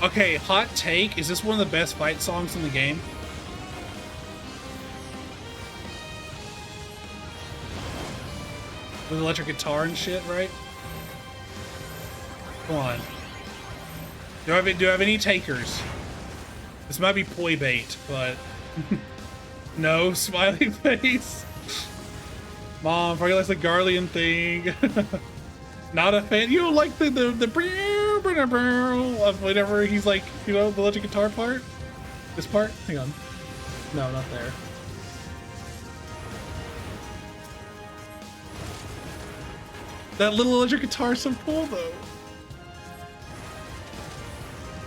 Okay, hot take. Is this one of the best fight songs in the game? With electric guitar and shit, right? Come on. Do I have any takers? This might be poi bait, but no smiley face. Mom, probably likes the Garlean thing. Not a fan. You don't like the of whenever he's like, you know, the electric guitar part? This part? Hang on. No, not there. That little electric guitar is so cool though.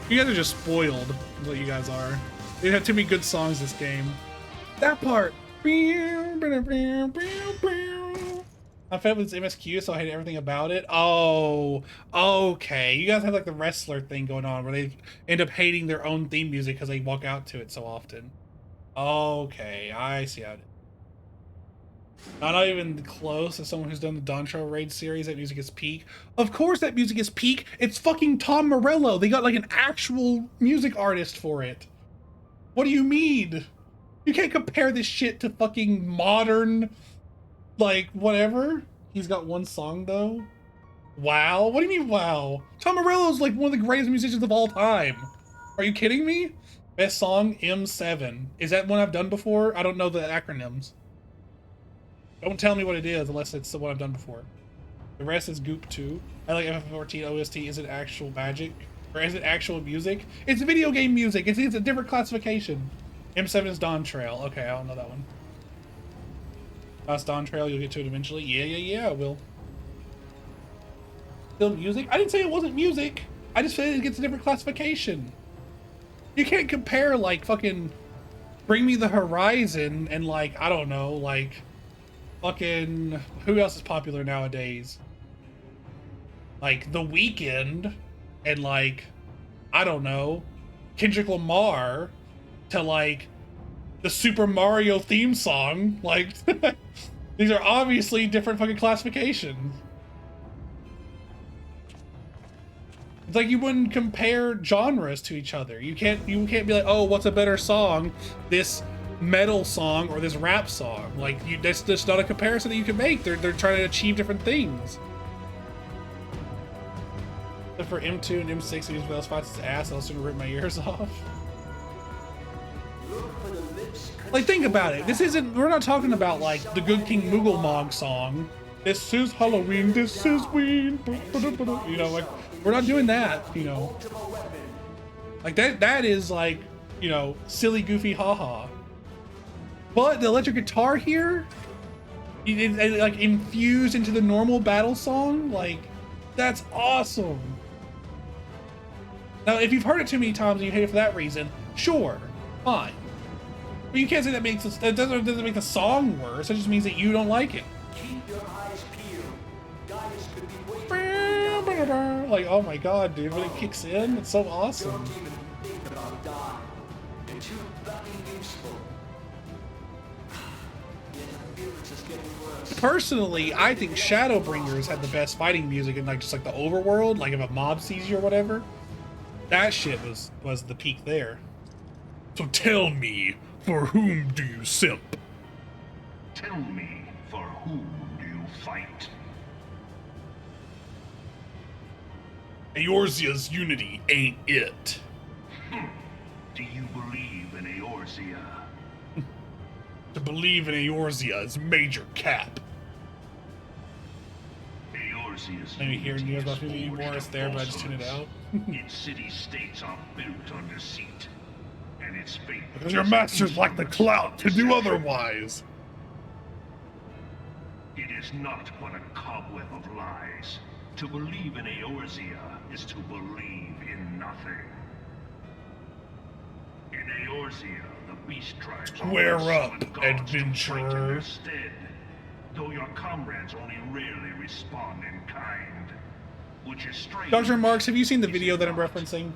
You guys are just spoiled, is what you guys are. You have too many good songs this game. That part. I'm fed with MSQ, so I hate everything about it. Oh, okay. You guys have like the wrestler thing going on where they end up hating their own theme music because they walk out to it so often. Okay, I see how it is. Not even close as someone who's done the Dontrell Raid series. That music is peak. Of course that music is peak. It's fucking Tom Morello. They got like an actual music artist for it. What do you mean? You can't compare this shit to fucking modern, like, whatever. He's got one song though. Wow. What do you mean wow? Tom Morello's like one of the greatest musicians of all time. Are you kidding me? Best song, M7. Is that one I've done before? I don't know the acronyms. Don't tell me what it is unless it's the one I've done before. The rest is goop too. I like FF14 OST. Is it actual magic? Or is it actual music? It's video game music. It's a different classification. M7 is Dawn Trail. Okay, I don't know that one. That's Dawn Trail. You'll get to it eventually. Yeah, I will. Still music? I didn't say it wasn't music. I just said it gets a different classification. You can't compare like fucking Bring Me the Horizon and like, I don't know, like fucking, who else is popular nowadays? Like The Weeknd and like, I don't know, Kendrick Lamar to like the Super Mario theme song. Like these are obviously different fucking classifications. It's like you wouldn't compare genres to each other. You can't be like, oh, what's a better song? This metal song or this rap song? Like, that's just not a comparison that you can make. They're trying to achieve different things. But for M2 and M6, these Veil spots his ass, I'll soon rip my ears off. Like, think about it. This isn't, we're not talking about like the Good King Moogle Mog song. This is Halloween, this is Ween. You know, like, we're not doing that, you know. Like that is like, you know, silly, goofy, haha. But the electric guitar here, it like infused into the normal battle song, like that's awesome. Now, if you've heard it too many times and you hate it for that reason, sure, fine. But you can't say that doesn't make the song worse. It just means that you don't like it. Keep your eyes peeled. Gaius could be waiting. Like, oh my god, dude, when it kicks in, it's so awesome. Don't even think about dying. You're too bloody useful. Yet the feelings is getting worse. Personally, I think Shadowbringers had the best fighting music in like just like the overworld, like if a mob sees you or whatever. That shit was the peak there. So tell me, for whom do you simp? Tell me, for whom do you fight? Eorzea's unity ain't it. Do you believe in Eorzea? To believe in Eorzea is major cap. Eorzea's Maybe hearing news about unity is Phoebe forged Morris of there, but I just tuned it out. falsehoods. Its city-states are built on deceit, and its fate... Because your masters lack the clout to do otherwise. It is not but a cobweb of lies. To believe in Eorzea is to believe in nothing. In Eorzea, the beast tribes Square often up, summon gods to fight in adventurer. their stead, though your comrades only rarely respond in kind, which is strange. Dr. Marks, have you seen the is video it that I'm not? referencing?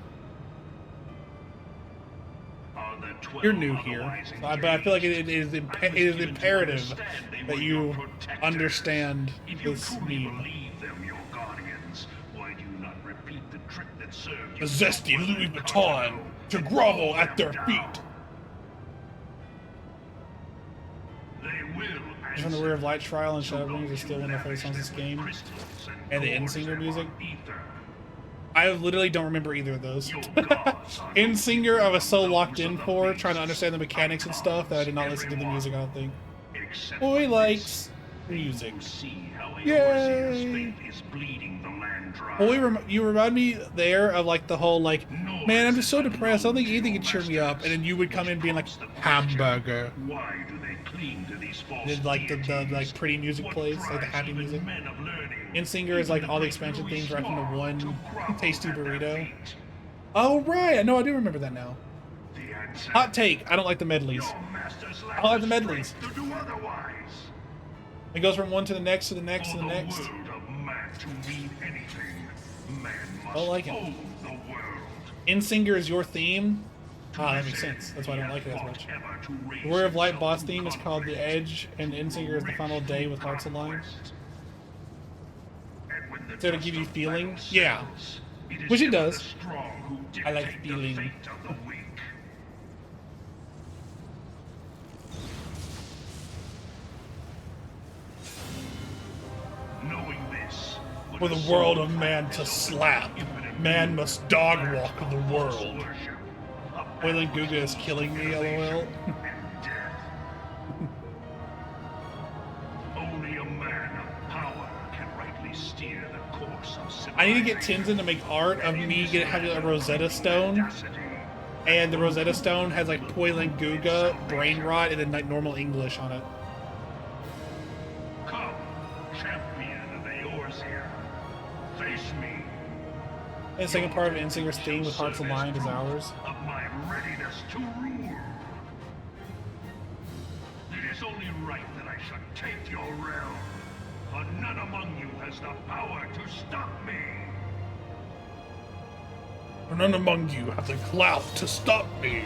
Are there 12 You're new here, otherwise but I feel like it is engaged? I was given to imperative understand they that were you your protectors. understand If you this truly meme. believe them your guardians, why do you not repeat the trick that served The you zesty so well Louis in Vuitton Carthage? to grovel at their Down. feet. They will Just from the Rear of Light trial and Shadowbringers are still one of my favorite songs in this game. And the end singer music. I literally don't remember either of those. Your gods are In Singer, I was so locked those in of the for beast. trying to understand the mechanics and stuff that I did not listen to the music, I don't think. Except Boy for likes this, music. you see how Yay! Eorzea's fate is bleeding the land dry. Boy, you remind me there of like the whole like, man, I'm just so depressed, I don't think anything can cheer me up. And then you would come in being like, hamburger. Why do they cling to these false And then like the deities? like pretty music What plays, like the drives happy even music. men of learning, In Singer is like even all the great expansion Louis themes wrapped into Starr, one to grovel tasty at their burrito. feet? Oh right, no, I do remember that now. The answer, Hot take, I don't like the medleys. your masters lack I like the the medleys. strength to do otherwise. It goes from one to the next to the next For to the next. world of man to mean anything, man must don't like it. own the world. In Singer is your theme. Ah, that makes sense. That's why I don't like it as much. The Warrior of Light boss theme is called The Edge, and In Singer is the final day with Hearts Aligned. So to give you feeling? Yeah. Which it does. I like feeling. For the world of man to slap, man must dog walk the world. Wayland Guga is killing me, lol. Only a man of power can rightly steer the course of civilization. I need to get Tenzin to make art of me having a Rosetta Stone, and the Rosetta Stone has like Poiland Guga, Brain Rot, and then like normal English on it. Come, champion of Eorzea, face me. And the second part of Insinger's theme with Hearts Aligned is ours. Of my readiness to rule. It is only right that I should take your realm, for none among you has the power to stop me. For none among you have the clout to stop me.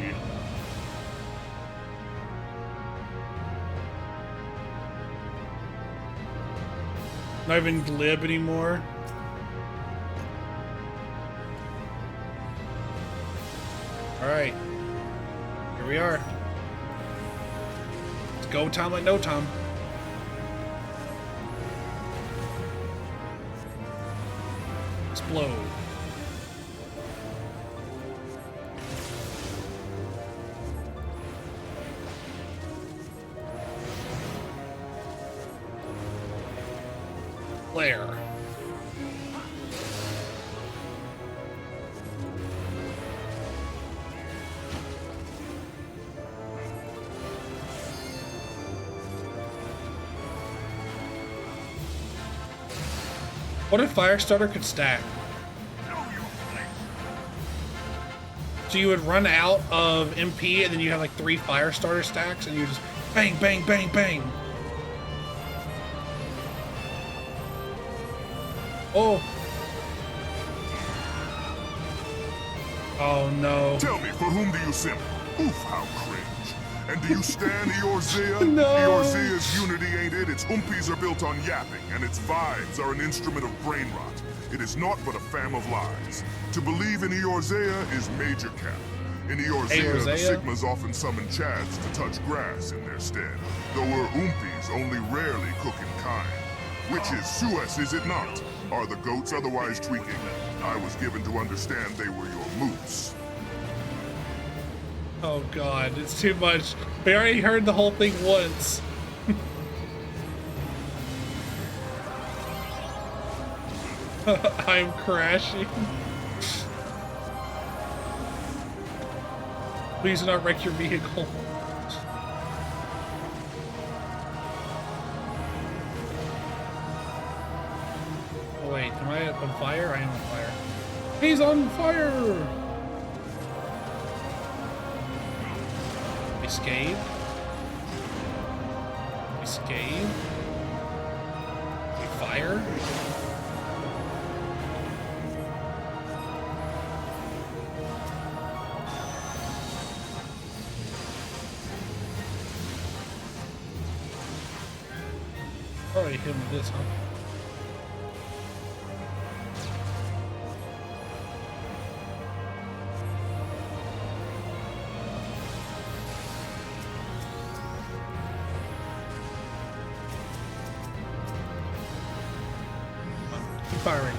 Not even glib anymore. Alright. Here we are. It's go time like no time. Explode. Flare. What if Firestarter could stack? So you would run out of MP and then you have like 3 Firestarter stacks and you just bang, bang, bang, bang. Oh. Oh no. Tell me, for whom do you simp? Oof, how cringe. And do you stand Eorzea? No. Eorzea's unity ain't it. Its umpies are built on yapping, and its vibes are an instrument of brain rot. It is naught but a fam of lies. To believe in Eorzea is major cap. In Eorzea, the Sigmas often summon Chads to touch grass in their stead, though her umpies only rarely cook in kind. Which is Suez, is it not? Are the goats otherwise tweaking? I was given to understand they were your moose. Oh god, it's too much. We already heard the whole thing once. I'm crashing. Please do not wreck your vehicle. Oh wait, am I on fire? I am on fire. He's on fire! Escape. Escape. Fire. Probably hit him with this, huh? Keep firing.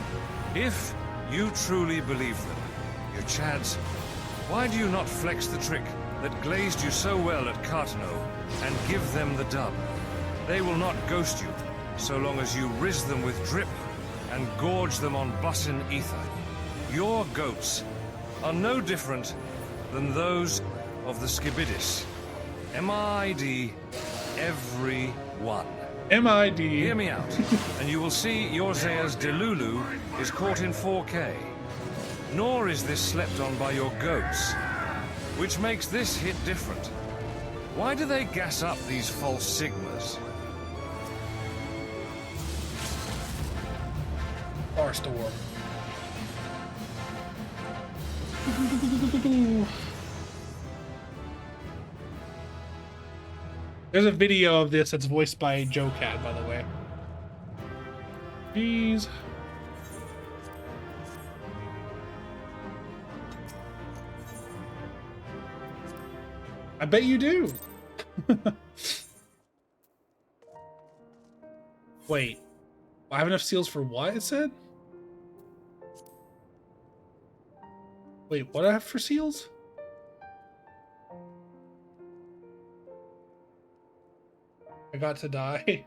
If You truly believe them. You Chads. Why do you not flex the trick that glazed you so well at Cartano and give them the dub? They will not ghost you, so long as you riz them with drip and gorge them on bussin ether. Your goats are no different than those of the Skibidis. M.I.D. every one. M.I.D. Hear me out, and you will see Yorzea's Delulu is caught in 4K. Nor is this slept on by your goats, which makes this hit different. Why do they gas up these false sigmas? Bar store. There's a video of this that's voiced by Joe Cat, by the way. Jeez. I bet you do. Wait. I have enough seals for what it said? Wait, what do I have for seals? I got to die.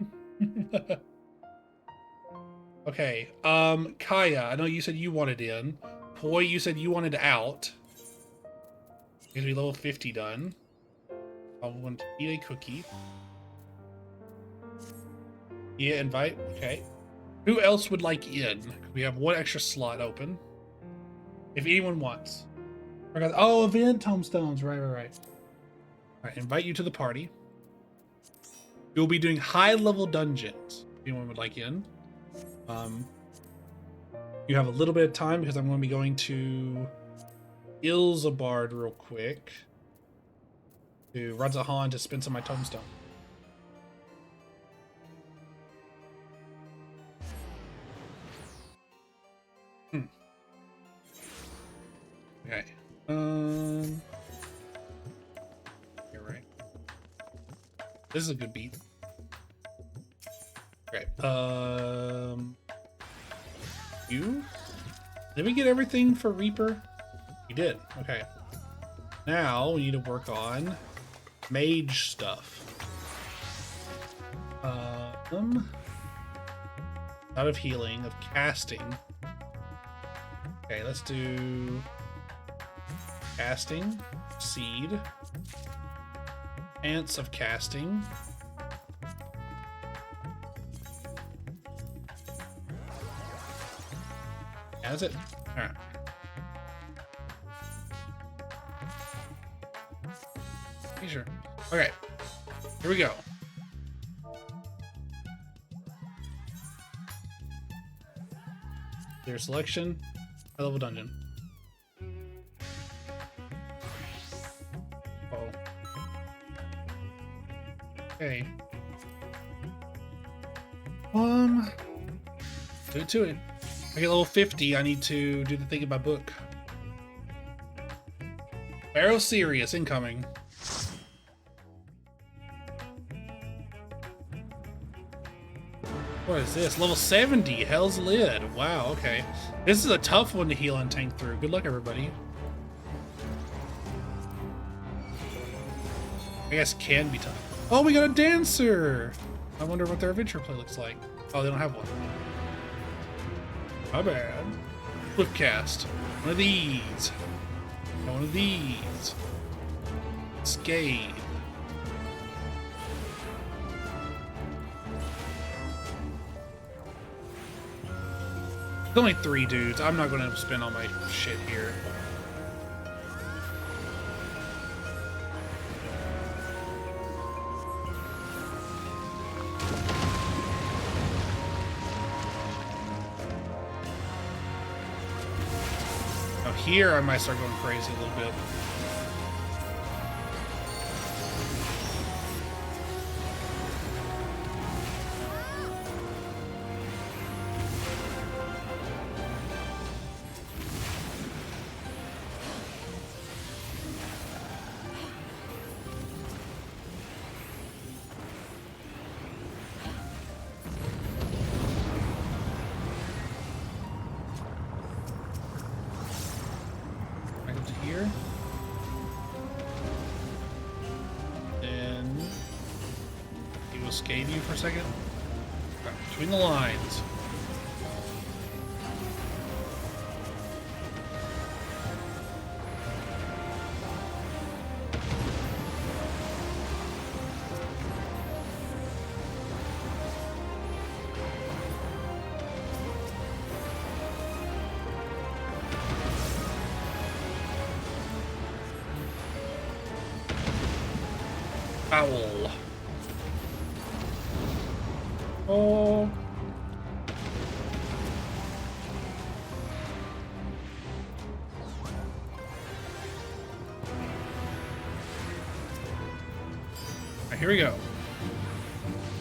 Okay. Kaya, I know you said you wanted in. Poi, you said you wanted out. Gives me level 50 done. I want to eat a cookie. Yeah, invite. Okay. Who else would like in? We have one extra slot open. If anyone wants. Oh, event tomestones. Right. Alright, invite you to the party. We'll be doing high-level dungeons. If anyone would like in. You have a little bit of time because I'm going to be going to Ilzabard real quick. To Radzahan to spend some of my tomestone. Okay. You're right. This is a good beat. Okay. You? Did we get everything for Reaper? We did. Okay. Now we need to work on mage stuff. Out of healing, of casting. Okay, let's do casting, seed, ants of casting. Has it? Alright. Sure. Okay. Here we go. Their selection. High level dungeon. Oh. Okay. Do it to it. I get level 50. I need to do the thing in my book. Pharaoh Sirius incoming. What is this? Level 70. Hell's Lid. Wow, okay. This is a tough one to heal and tank through. Good luck, everybody. I guess it can be tough. Oh, we got a dancer! I wonder what their adventure play looks like. Oh, they don't have one. My bad. Flipcast. One of these. One of these. Skate. There's only 3 dudes. I'm not going to spend all my shit here. Now here I might start going crazy a little bit. escape you for a second. Between the lines. Owl. Oh. Right, here we go.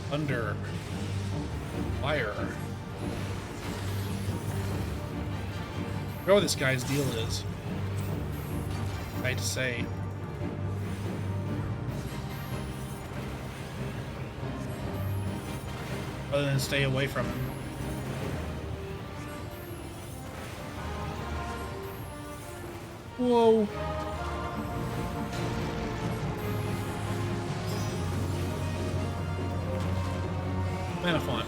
Thunder. Fire. I don't know what this guy's deal is. I hate to say. Other than stay away from him. Whoa. Kind of fun.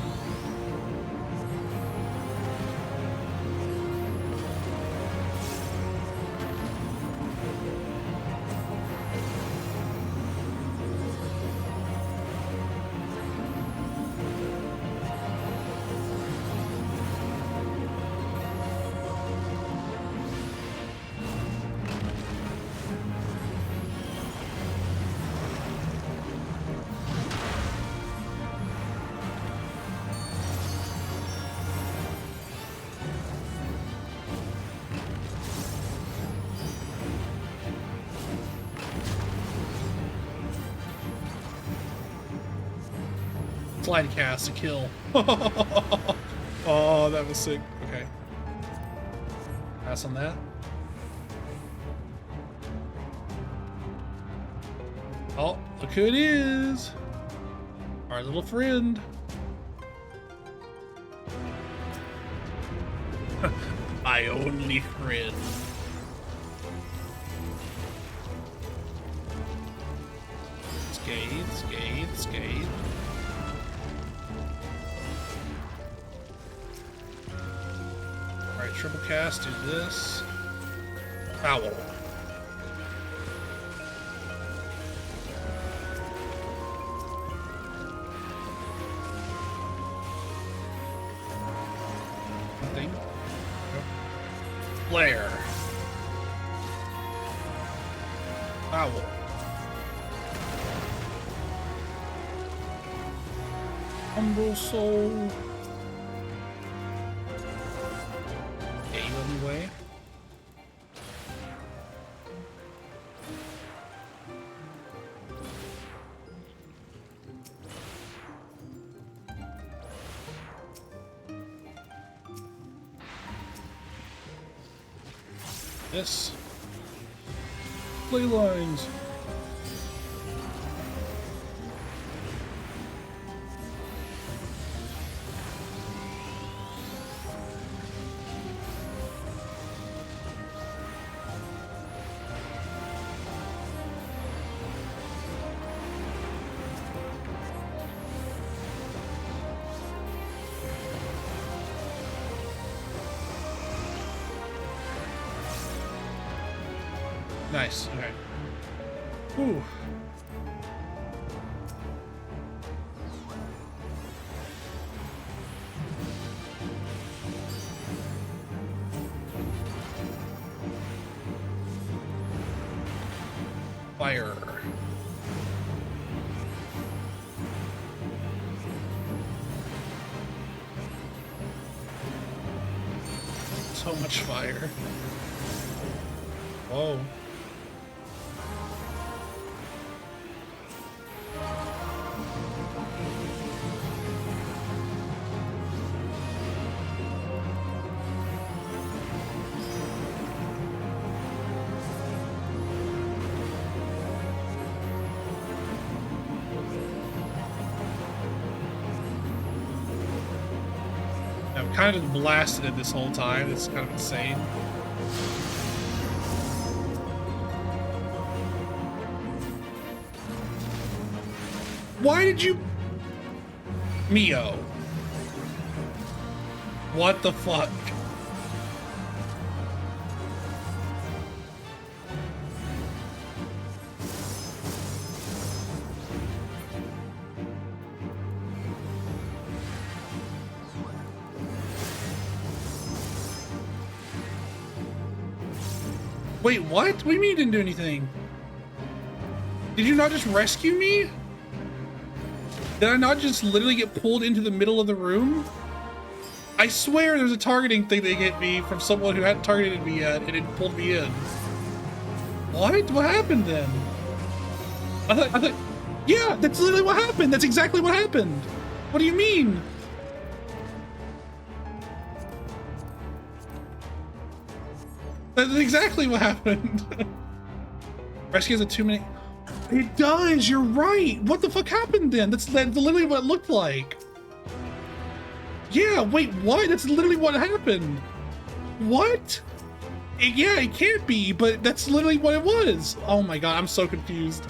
Slide cast to kill. Oh, that was sick. Okay. Pass on that. Oh, look who it is. Our little friend. My only friend. Scathe, scathe, scathe. Alright, triple cast, do this. Owl. Nothing. Nope. Flare. Owl. Humble soul. Way. This. Play lines. Nice. Okay. Whew. Fire. So much fire. Whoa. I've kind of blasted it this whole time. It's kind of insane. Why did you... Mio. What the fuck? Wait, what? What do you mean you didn't do anything? Did you not just rescue me? Did I not just literally get pulled into the middle of the room? I swear there's a targeting thing they hit me from someone who hadn't targeted me yet and it pulled me in. What? What happened then? I thought, yeah, that's literally what happened. That's exactly what happened. What do you mean? That's exactly what happened. Rescue has a 2-minute. It does. You're right. What the fuck happened then? That's literally what it looked like. Yeah. Wait. What? That's literally what happened. What? Yeah. It can't be. But that's literally what it was. Oh my god. I'm so confused.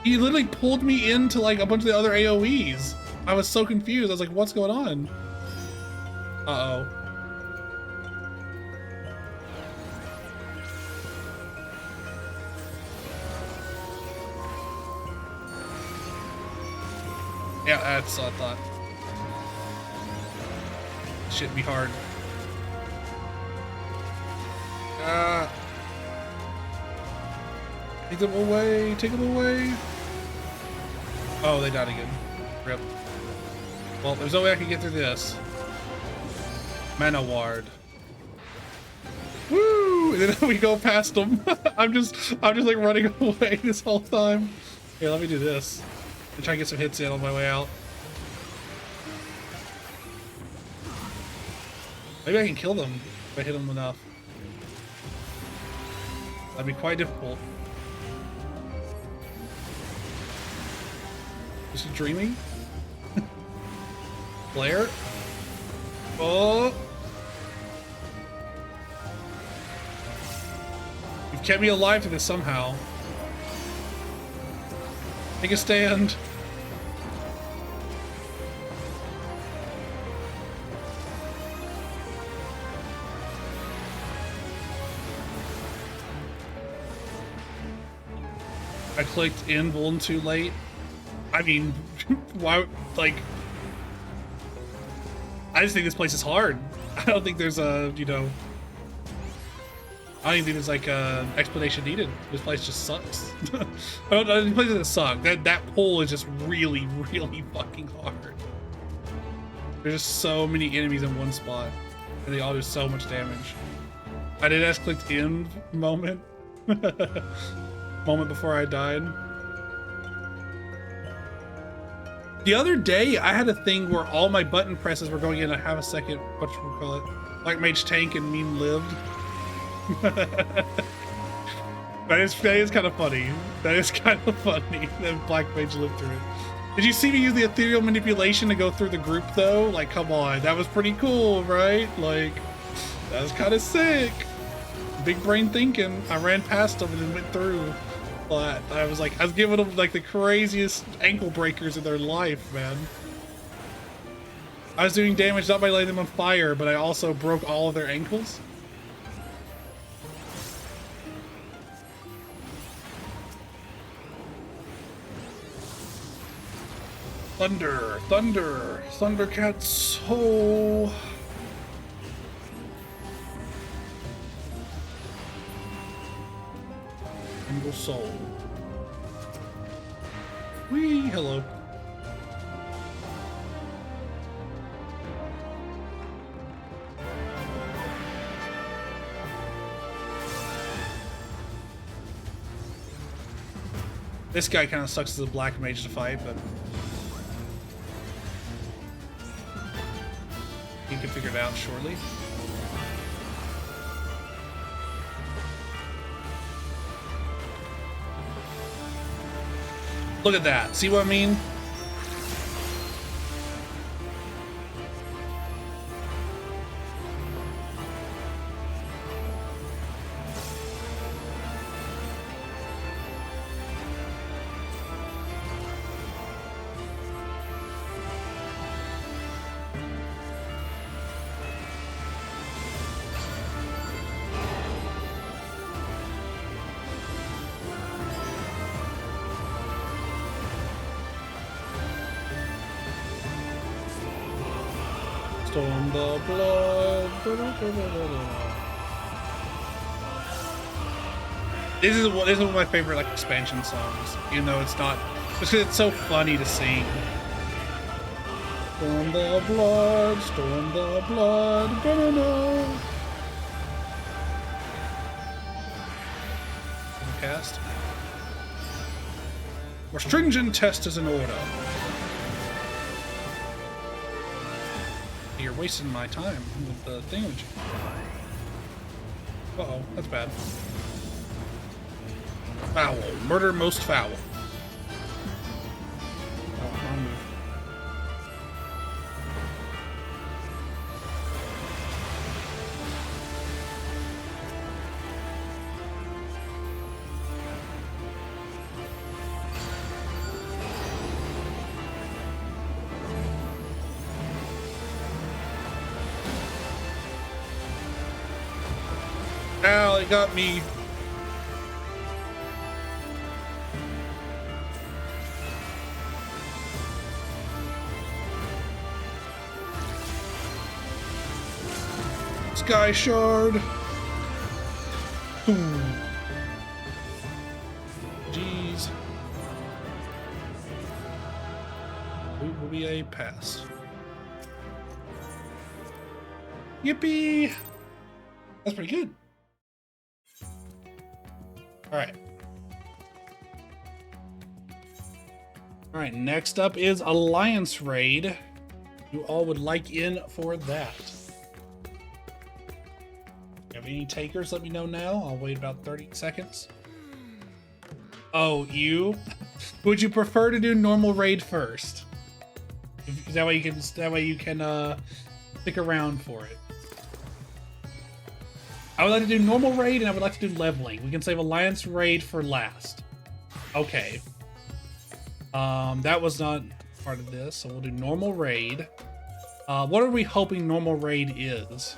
He literally pulled me into like a bunch of the other AOEs. I was so confused. I was like, what's going on? Uh-oh. Yeah, that's what I thought. Shit be hard. Take them away, take them away. Oh, they died again. Rip. Well, there's no way I can get through this. Mana Ward. Woo! And then we go past them. I'm just like running away this whole time. Here, let me do this. And try to get some hits in on my way out. Maybe I can kill them if I hit them enough. That'd be quite difficult. Is he dreaming? Blair? Oh! You've kept me alive to this somehow. Take a stand. I clicked invuln too late. I mean, why, like, I just think this place is hard. I don't think there's a, you know, I don't even think there's like a explanation needed. This place just sucks. I don't know, this place doesn't suck. That pull is just really, really fucking hard. There's just so many enemies in one spot, and they all do so much damage. I did ask clicked in moment. Moment before I died. The other day, I had a thing where all my button presses were going in a half a second, whatchamacallit, like Mage Tank and Meme lived. That is kind of funny. That is kind of funny that Black Mage lived through it. Did you see me use the ethereal manipulation to go through the group though? Like, come on, that was pretty cool, right? Like, that was kind of sick. Big brain thinking. I ran past them and then went through. But I was giving them like the craziest ankle breakers in their life, man. I was doing damage not by lighting them on fire, but I also broke all of their ankles. Thunder, thunder, Thundercats, ho! Single soul. Whee! Hello. This guy kind of sucks as a black mage to fight, but you can figure it out shortly. Look at that. See what I mean? Storm the blood. This is one of my favorite like expansion songs, even though it's not, just because it's so funny to sing. Storm the blood, storm the blood, banana. Cast. More stringent test is in order. You're wasting my time with the thingamajig. Uh-oh, that's bad. Foul. Murder most foul. Oh, wrong move. Ow, it got me. Sky Shard. Boom. Jeez. It will be a pass. Yippee! That's pretty good. Alright. Alright, next up is Alliance Raid. You all would like in for that. Have any takers? Let me know now. I'll wait about 30 seconds. Oh, you? Would you prefer to do normal raid first? That way you can stick around for it. I would like to do normal raid and I would like to do leveling. We can save Alliance raid for last. Okay. That was not part of this, so we'll do normal raid. What are we hoping normal raid is?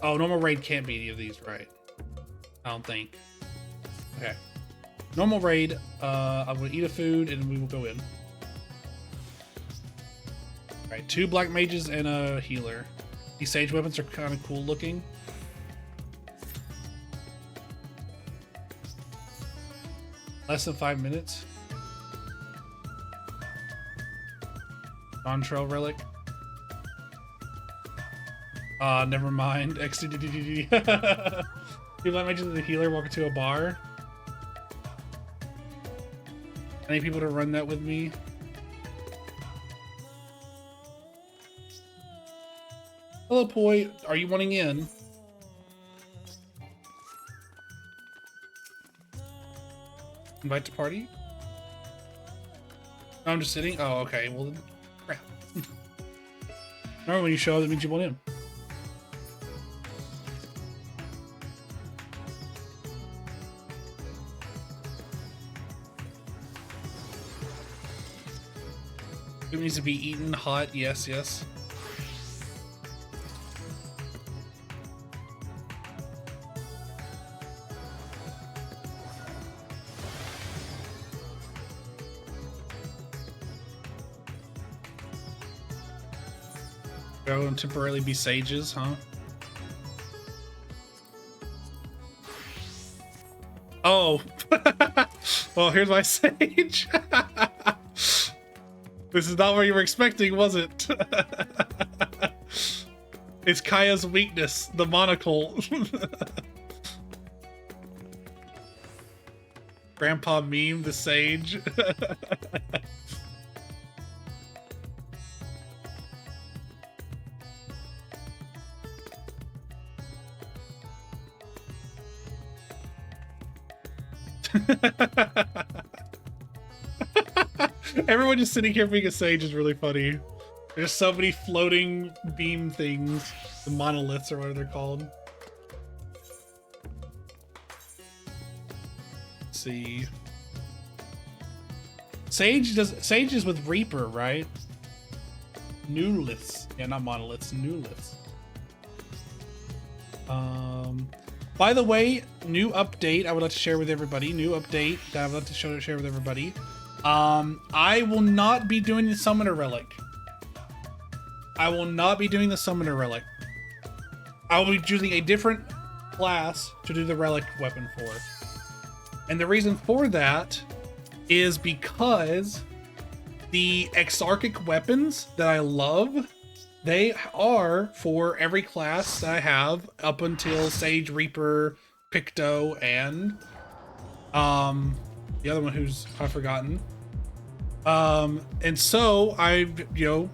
Oh, normal raid can't be any of these, right? I don't think. Okay. Normal raid, I will eat a food and we will go in. Alright, 2 black mages and a healer. These sage weapons are kind of cool looking. Less than 5 minutes. On-trail relic. Never mind. XDDDD. People I mentioned the healer walk into a bar. I need people to run that with me. Hello, Poi. Are you wanting in? Invite to party? No, I'm just sitting? Oh, okay. Well, then, crap. Remember when you show up, that means you want in. It needs to be eaten hot. Yes, yes. Go and temporarily be sages, huh? Oh. Well, here's my sage. This is not what you were expecting, was it? It's Kaya's weakness, the monocle. Grandpa meme, the sage. Everyone just sitting here being a sage is really funny. There's so many floating beam things, the monoliths or whatever they're called. Let's see. Sage is with Reaper, right? Newliths. Yeah, not monoliths, newliths. By the way, new update I would like to share with everybody. New update that I would like to share with everybody. I will not be doing the Summoner Relic. I will not be doing the Summoner Relic. I will be choosing a different class to do the Relic weapon for. And the reason for that is because the Exarchic weapons that I love, they are for every class that I have up until Sage, Reaper, Picto, and the other one who's I've forgotten. And so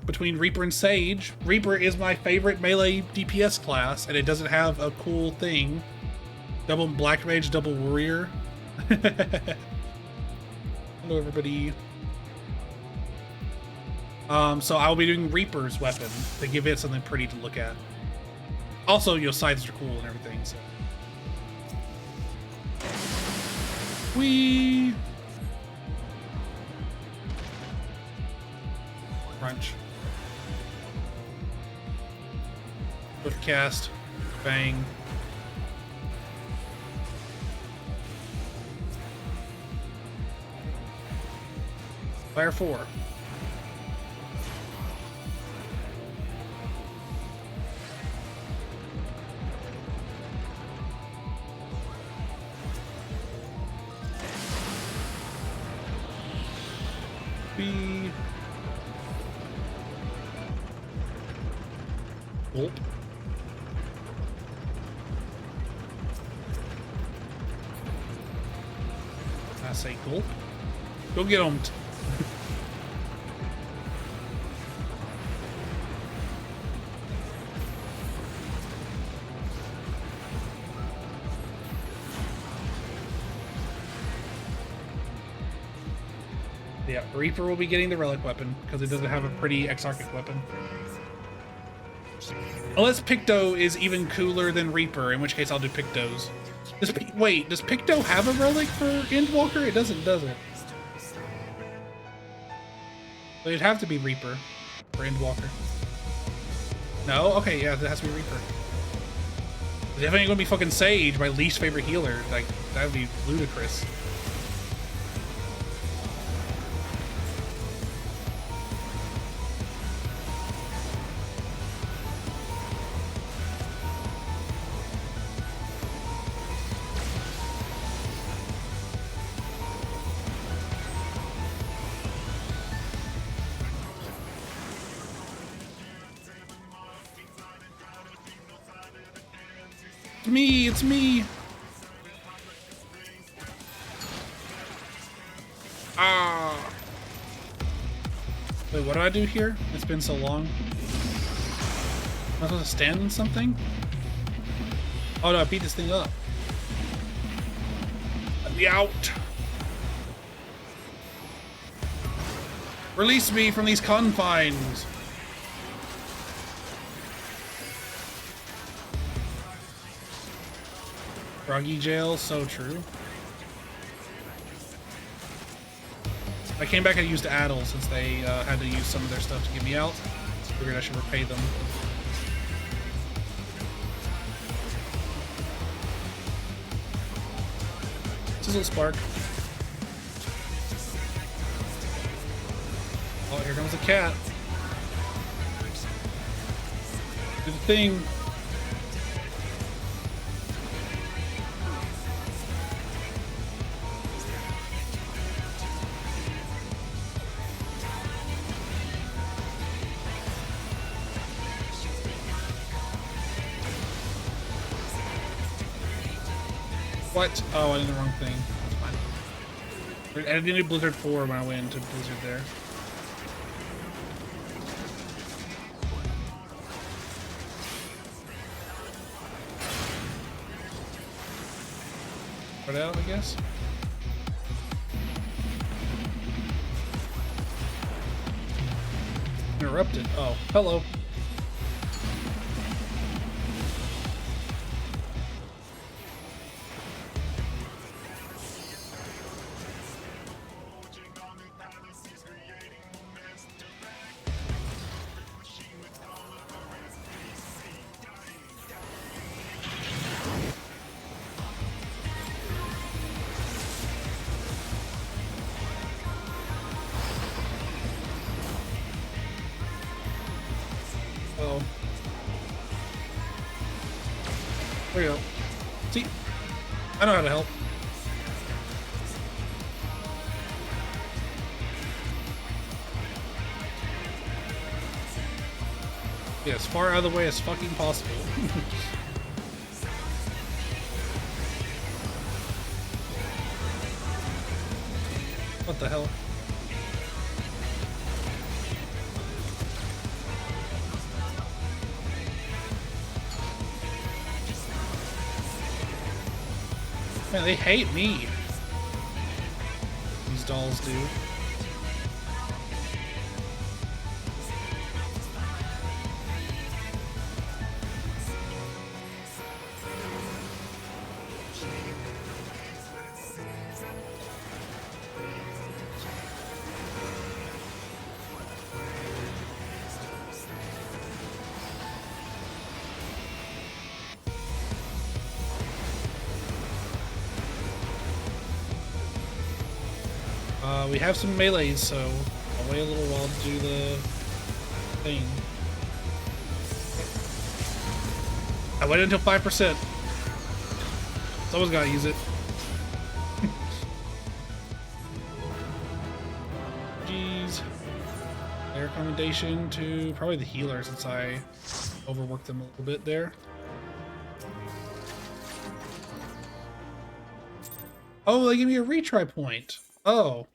between Reaper and Sage, Reaper is my favorite melee DPS class, and it doesn't have a cool thing. Double Black Mage, double Warrior. Hello, everybody. So I'll be doing Reaper's weapon to give it something pretty to look at. Also, scythes are cool and everything, so. Whee! Crunch. Swift cast. Bang. Fire 4. B. Gulp. I say gulp. Go get him. Yeah, Reaper will be getting the Relic weapon because it doesn't have a pretty Exarchic weapon. Unless Picto is even cooler than Reaper, in which case I'll do Picto's. Wait, does Picto have a Relic for Endwalker? It doesn't, does it? So it'd have to be Reaper for Endwalker. No? Okay, yeah, it has to be Reaper. It's definitely gonna be fucking Sage, my least favorite healer. Like, that would be ludicrous. It's me! Ah! Wait, what do I do here? It's been so long. Am I supposed to stand in something? Oh no, I beat this thing up. Let me out! Release me from these confines! Froggy jail, so true. I came back and used Addle since they had to use some of their stuff to get me out. Figured I should repay them. Sizzle Spark. Oh, here comes the cat. Do the thing. What? Oh, I did the wrong thing. That's fine. I didn't do Blizzard 4 when I went into Blizzard there. Put out, I guess. Interrupted. Oh, hello. Oh. There you go. See? I know how to help. Yeah, as far out of the way as fucking possible. What the hell? Man, they hate me. These dolls do. We have some melees, so I'll wait a little while to do the thing. I waited until 5%. Someone's gotta use it. Jeez. Their recommendation to probably the healer, since I overworked them a little bit there. Oh, they give me a retry point. Oh.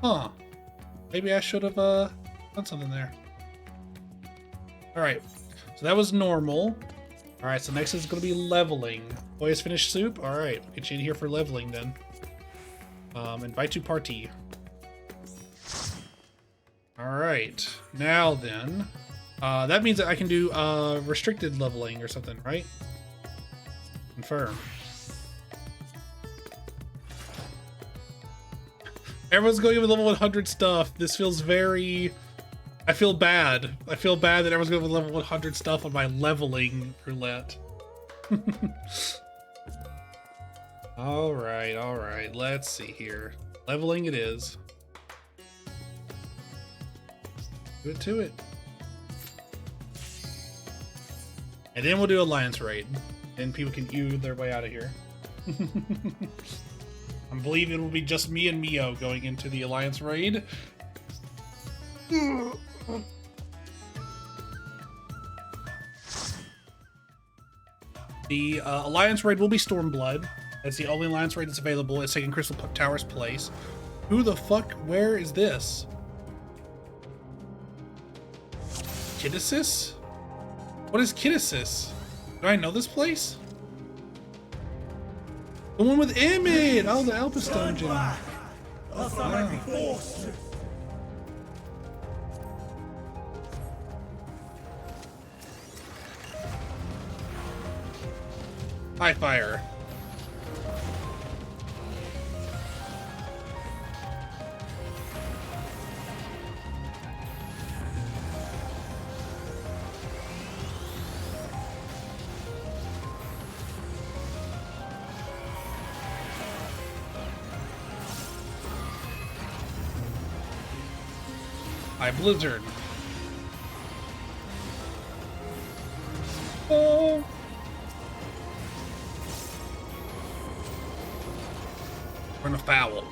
Huh. Maybe I should have done something there. Alright. So that was normal. Alright, so next is going to be leveling. Boys finished soup? Alright, we'll get you in here for leveling then. Invite to party. Alright. Now then. That means that I can do restricted leveling or something, right? Confirm. Everyone's going with level 100 stuff. This feels very... I feel bad. I feel bad that everyone's going with level 100 stuff on my leveling roulette. Alright, alright. Let's see here. Leveling it is. Do it to it. And then we'll do Alliance Raid. And people can ewe their way out of here. I believe it will be just me and Mio going into the Alliance Raid. The Alliance Raid will be Stormblood. That's the only Alliance Raid that's available. It's taking Crystal Tower's place. Who the fuck? Where is this? Kiddesis? What is Kiddesis? Do I know this place? The one with Emmett! Oh, the Elpis dungeon. Wow. High fire. High blizzard. Oh. We're in a foul.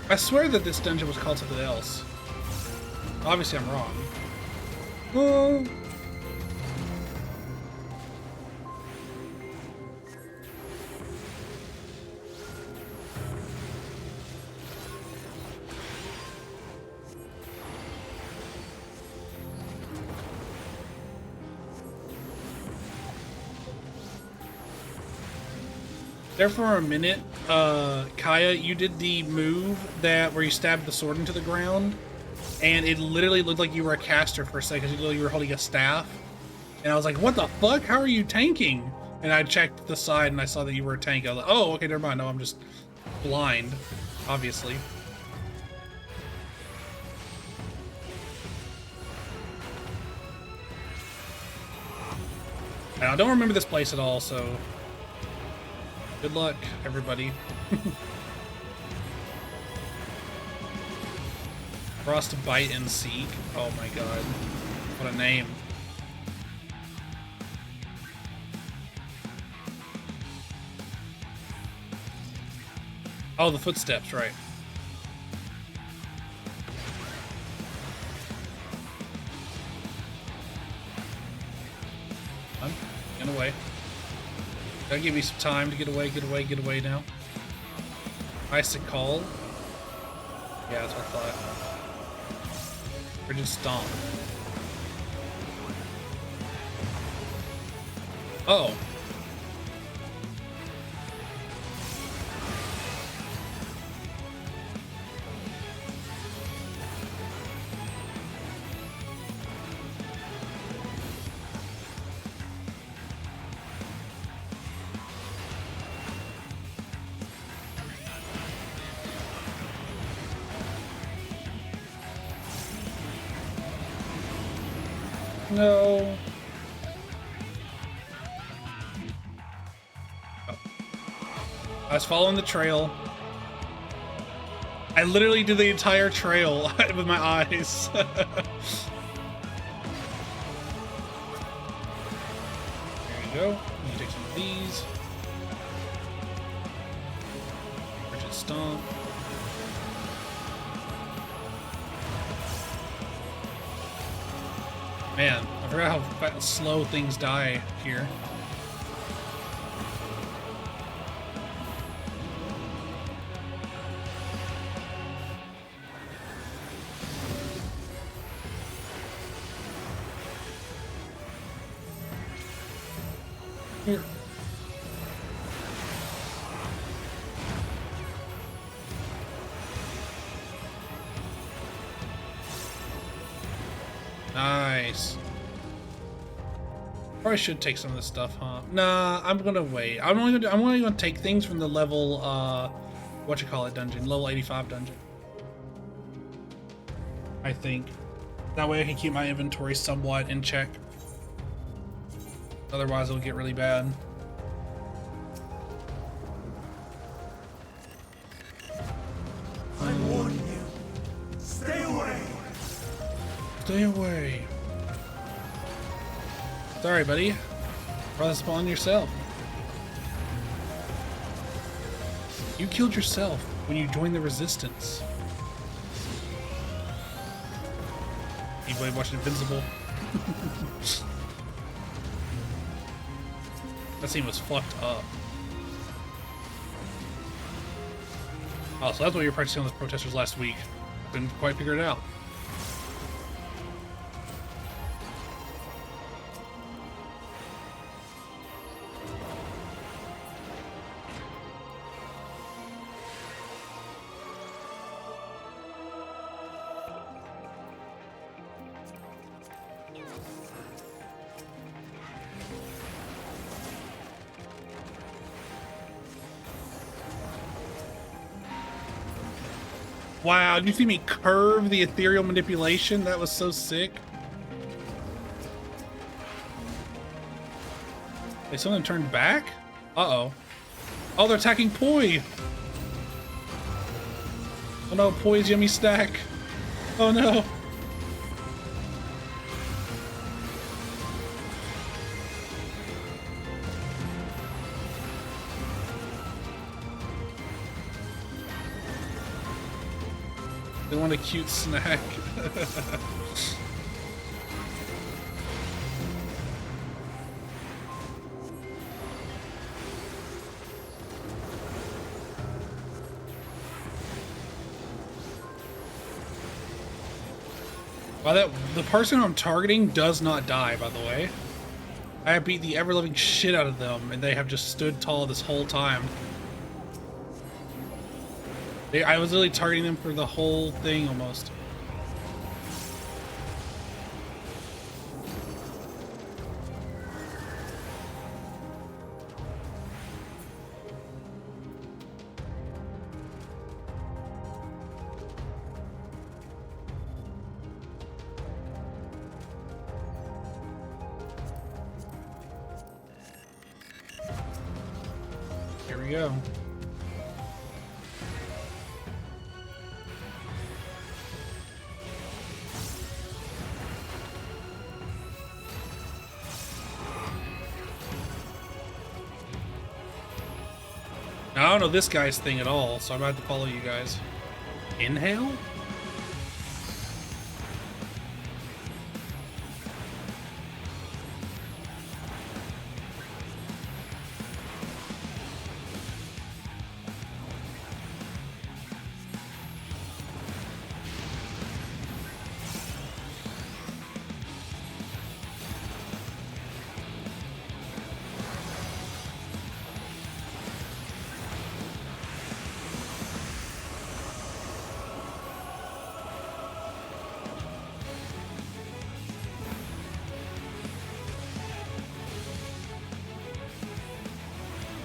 I swear that this dungeon was called something else. Obviously, I'm wrong. Oh. There for a minute, Kaya, you did the move that where you stabbed the sword into the ground, and it literally looked like you were a caster for a second. You were holding a staff, and I was like, "What the fuck? How are you tanking?" And I checked the side, and I saw that you were a tank. I was like, "Oh, okay, never mind. No, I'm just blind, obviously." And I don't remember this place at all, so good luck, everybody. Frostbite and Seek. Oh my god. What a name. Oh, the footsteps, right. Get away. Gotta give me some time to get away now. Icicle. Yeah, that's what I thought. Frigid Stomp. Oh. No. Oh. I was following the trail. I literally did the entire trail with my eyes. There you go. You can take some of these. Frigid Stomp. Man, I forgot how slow things die here. Here. Nice. Probably should take some of this stuff, huh? Nah, I'm gonna wait. I'm only gonna take things from the level dungeon, level 85 dungeon. I think. That way I can keep my inventory somewhat in check. Otherwise it'll get really bad. I warn you. Stay away. Stay away. Sorry, buddy. Rather spawn yourself. You killed yourself when you joined the resistance. Anybody watching Invincible? That scene was fucked up. Oh, so that's what you were practicing on those protesters last week. Couldn't quite figure it out. Wow, did you see me curve the ethereal manipulation? That was so sick. Hey, someone turned back? Uh-oh. Oh, they're attacking Poi! Oh no, Poi's yummy stack. Oh no. They want a cute snack. Wow, the person I'm targeting does not die, by the way. I have beat the ever-living shit out of them, and they have just stood tall this whole time. I was really targeting them for the whole thing, almost. Here we go. Now, I don't know this guy's thing at all, so I'm about to follow you guys. Inhale?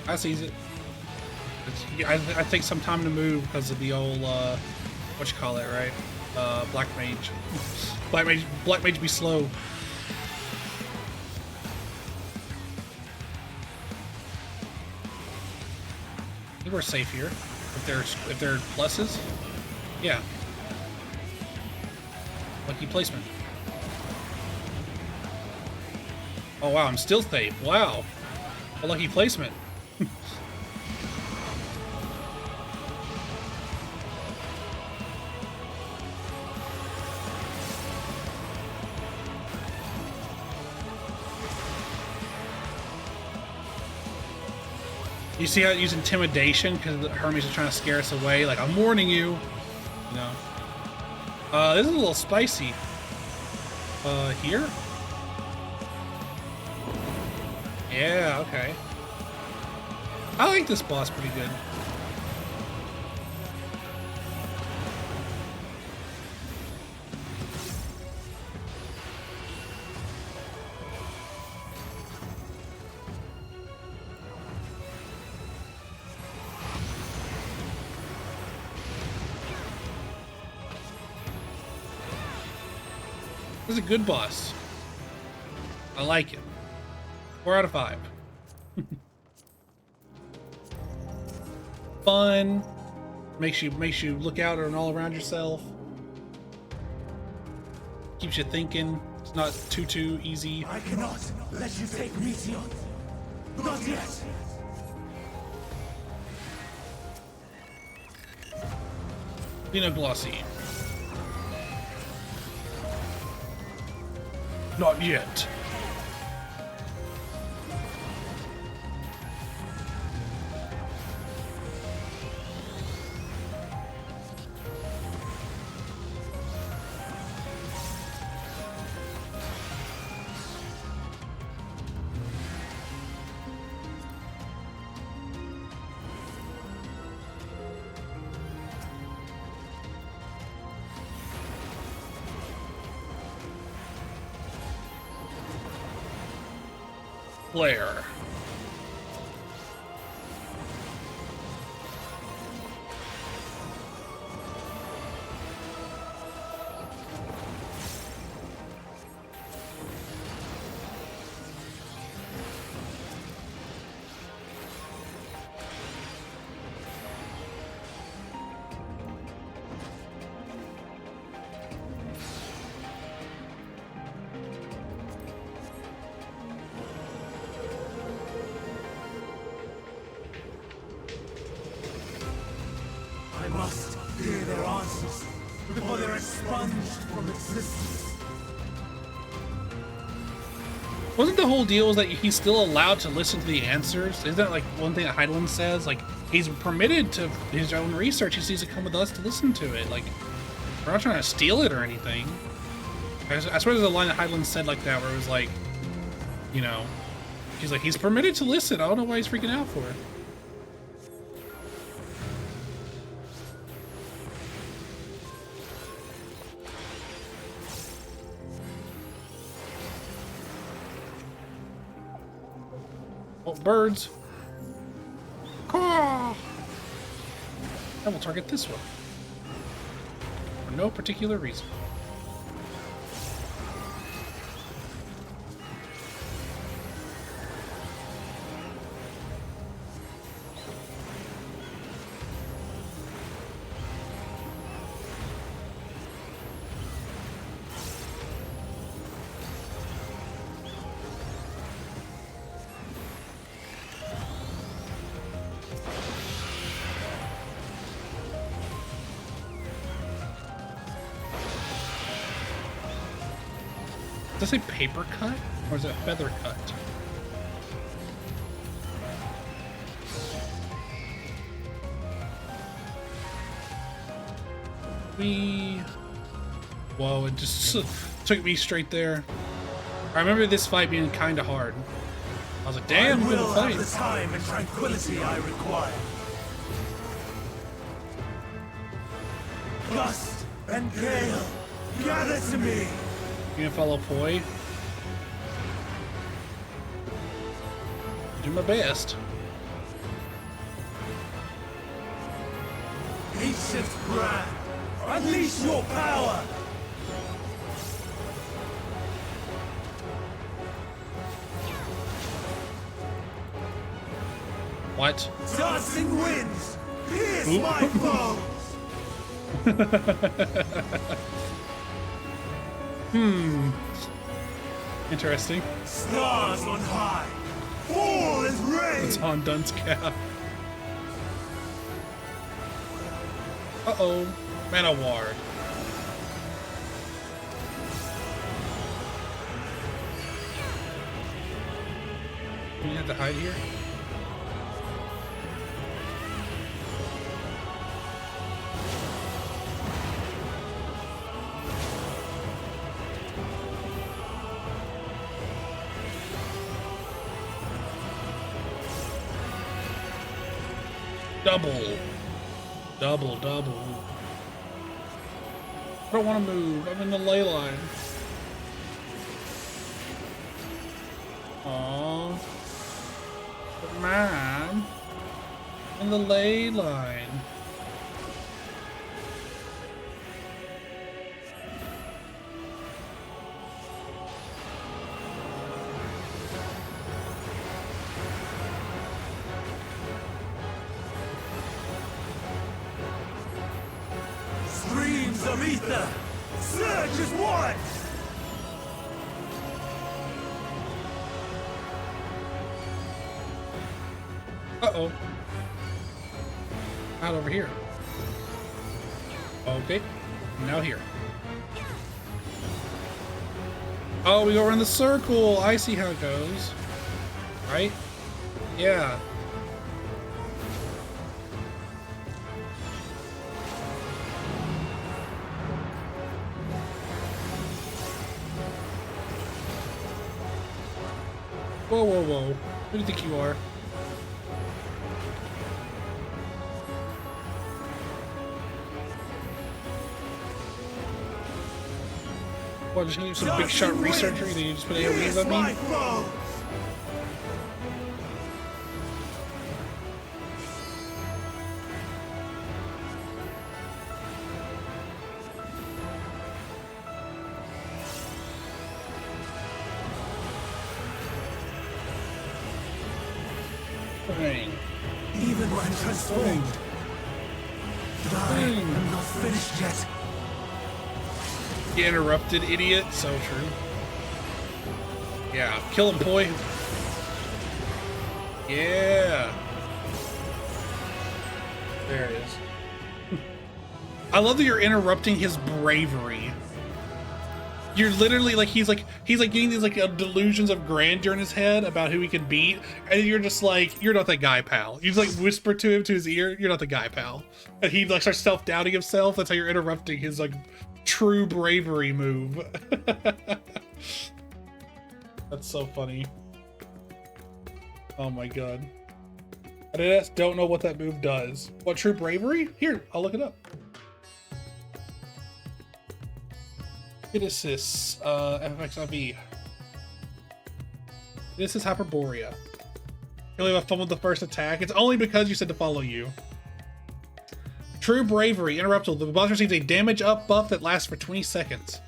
I sees it. I take some time to move because of the old, what you call it, right? Black Mage. Black Mage be slow. I think we're safe here. If they're pluses, yeah. Lucky placement. Oh wow, I'm still safe. Wow, a lucky placement. You see how it used intimidation because the Hermes are trying to scare us away? Like, I'm warning you. You know. This is a little spicy. Here? Yeah, okay. I like this boss pretty good. This is a good boss. I like it. 4 out of 5. Fun. Makes you look out and all around yourself. Keeps you thinking. It's not too easy. I cannot let you take Meteor. Not yet. Glossy. Not yet. Flare. I must hear their answers before they're expunged from existence. Wasn't the whole deal is that he's still allowed to listen to the answers? Isn't that like one thing that Heidelin says? Like, he's permitted to his own research. He needs to come with us to listen to it. Like, we're not trying to steal it or anything. I swear there's a line that Heidelin said like that where it was like, you know, He's like, he's permitted to listen. I don't know why he's freaking out for it. Oh, birds. Caw! I will target this one. For no particular reason. Does it say paper cut? Or is it feather cut? Whoa, it just took me straight there. I remember this fight being kind of hard. I was like, damn, good fight. The time and tranquility I require. Gust and gale, gather to me. You gonna follow Poi? Do my best. Ancient brand, unleash your power. What? Dancing winds, pierce my foes. Interesting. Stars on high, fall as rain. It's on Dun's cap. Uh-oh. Mana Ward. Do you have to hide here? Double. Double, double. I don't want to move. I'm in the ley line. Aww. But man, in the ley line. Streams of ether, surge as one. Uh-oh. Not over here. Okay. Now here. Oh, we go around the circle. I see how it goes. Right? Yeah. Whoa, whoa, whoa. Who do you think you are? What, just gonna do some big shot resurgery? Then you just put AoEs on me? Dang. Even when transformed, but I am not finished yet. You interrupted, idiot. So true. Yeah, kill him, boy. Yeah. There it is. I love that you're interrupting his bravery. You're literally like he's getting these like delusions of grandeur in his head about who he can beat, and you're just like, you're not that guy, pal. You just like whisper to him to his ear, you're not the guy, pal. And he like starts self-doubting himself. That's how you're interrupting his like true bravery move. That's so funny. Oh my god. I just don't know what that move does. What, true bravery? Here, I'll look it up. It assists, FXIV. This is Hyperborea. You only have fun with the first attack. It's only because you said to follow you. True bravery, interruptible. The boss receives a damage up buff that lasts for 20 seconds.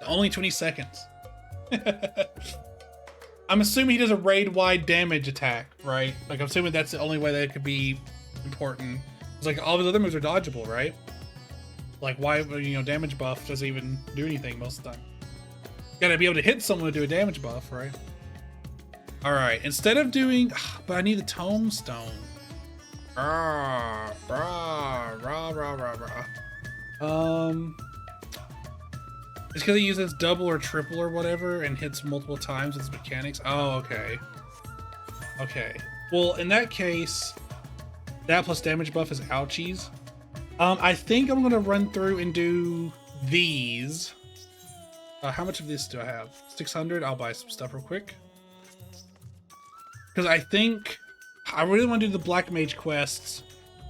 Only 20 seconds. I'm assuming he does a raid-wide damage attack, right? Like, I'm assuming that's the only way that it could be important. It's like all his other moves are dodgeable, right? Like, why, you know, damage buff doesn't even do anything most of the time. You gotta be able to hit someone to do a damage buff, right? Alright, instead of doing... But I need the tombstone. Rah, rah, rah, rah, rah, rah. It's because he uses double or triple or whatever and hits multiple times with his mechanics. Oh, okay. Okay. Well, in that case, that plus damage buff is ouchies. I think I'm gonna run through and do these. How much of this do I have? 600? I'll buy some stuff real quick. Because I think I really want to do the Black Mage quests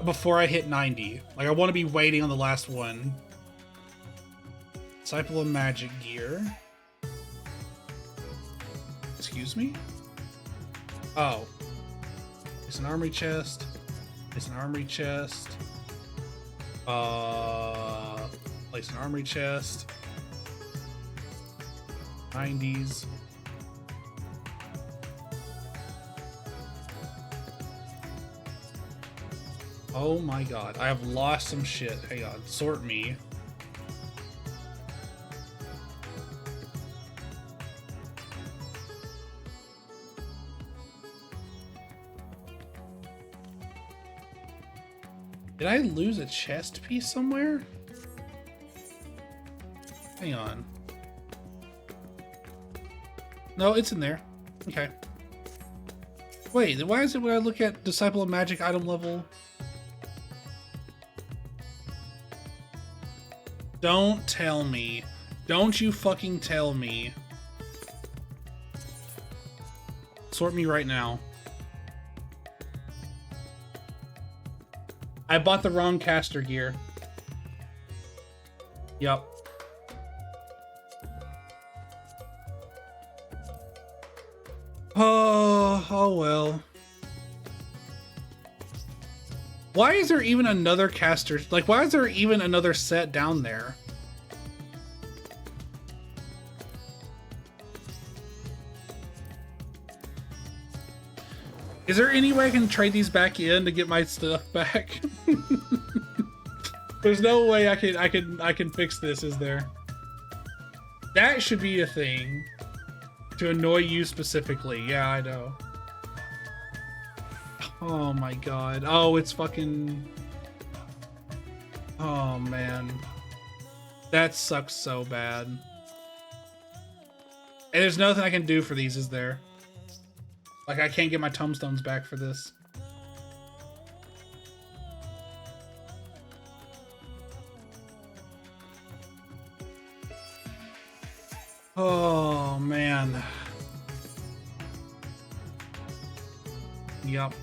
before I hit 90. Like, I want to be waiting on the last one. Disciple of Magic Gear. Excuse me? Oh. It's an armory chest. It's an armory chest. Place an armory chest. 90s. Oh my god, I have lost some shit. Hang on, sort me. Did I lose a chest piece somewhere? Hang on. No, it's in there. Okay. Wait, then why is it when I look at Disciple of Magic item level? Don't tell me. Don't you fucking tell me. Sort me right now. I bought the wrong caster gear. Yep. Oh well. Why is there even another caster? Like, why is there even another set down there? Is there any way I can trade these back in to get my stuff back? There's no way I can fix this, is there? That should be a thing. To annoy you specifically. Yeah, I know. Oh my god. Oh, it's fucking... Oh man. That sucks so bad. And there's nothing I can do for these, is there? Like, I can't get my tombstones back for this. Oh, man. Yup.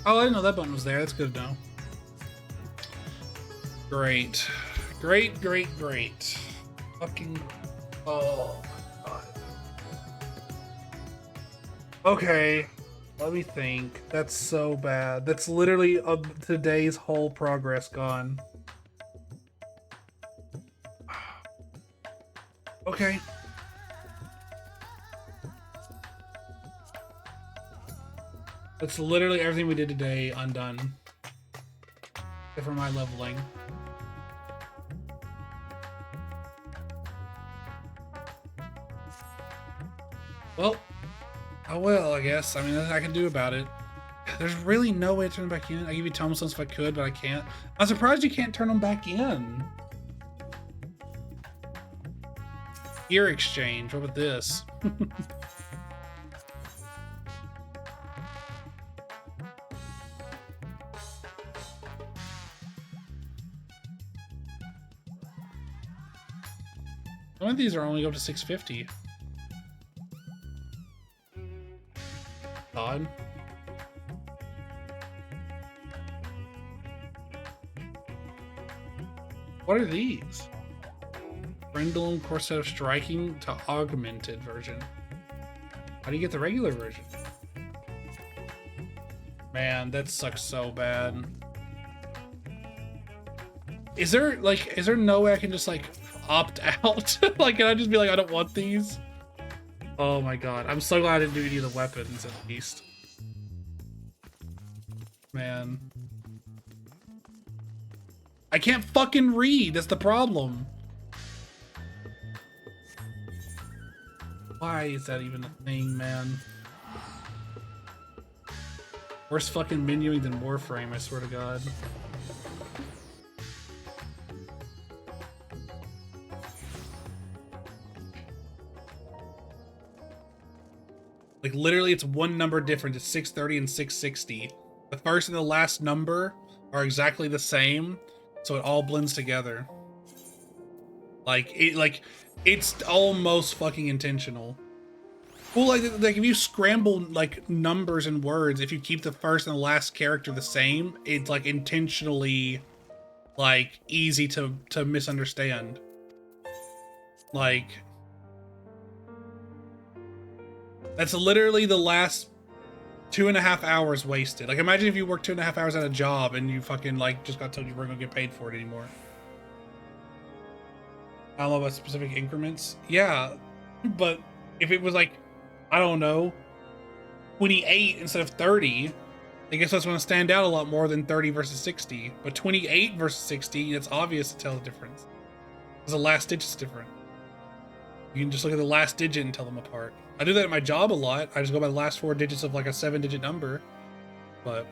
Oh, I didn't know that button was there. That's good to know. Great. Great, great, great. Fucking... Oh, my God. Okay. Let me think. That's so bad. That's literally today's whole progress gone. Okay. That's literally everything we did today undone. Except for my leveling. Well, oh well, I guess. I mean, nothing I can do about it. There's really no way to turn them back in. I give you tombstones if I could, but I can't. I'm surprised you can't turn them back in. Gear exchange. What about this? Some of these are only up to 650. Odd. What are these? Brindle core set of striking to augmented version. How do you get the regular version? Man, that sucks so bad. Is there no way I can just like opt out? Like, can I just be like, I don't want these? Oh my god. I'm so glad I didn't do any of the weapons at least. Man. I can't fucking read. That's the problem. Why is that even a thing, man? Worse fucking menuing than Warframe, I swear to god. Like, literally, it's one number different. It's 630 and 660. The first and the last number are exactly the same, so it all blends together. It's almost fucking intentional. Well, like if you scramble like numbers and words, if you keep the first and the last character the same, it's like intentionally like easy to misunderstand. Like, that's literally the last 2.5 hours wasted. Like, imagine if you worked 2.5 hours at a job and you fucking like just got told you weren't gonna get paid for it anymore. I don't know about specific increments. Yeah, but if it was like, I don't know, 28 instead of 30, I guess that's going to stand out a lot more than 30 versus 60. But 28 versus 60, it's obvious to tell the difference. Because the last digit's different. You can just look at the last digit and tell them apart. I do that at my job a lot. I just go by the last 4 digits of like a 7-digit number. But,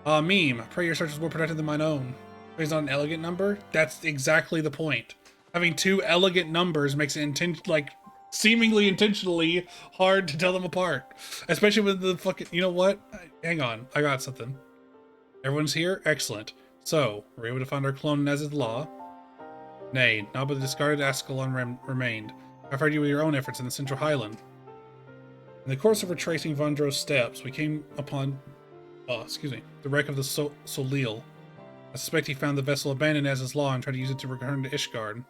meme. I pray your search is more productive than mine own. It's not an elegant number. That's exactly the point. Having 2 elegant numbers makes it seemingly intentionally hard to tell them apart. Especially with the fucking, you know what? Hang on, I got something. Everyone's here? Excellent. So, we're able to find our clone as is law. Nay, not but the discarded Ascalon remained. I've heard you with your own efforts in the Central Highland. In the course of retracing Vondro's steps, we came upon, the wreck of the Solil. I suspect he found the vessel abandoned as his law and tried to use it to return to Ishgard.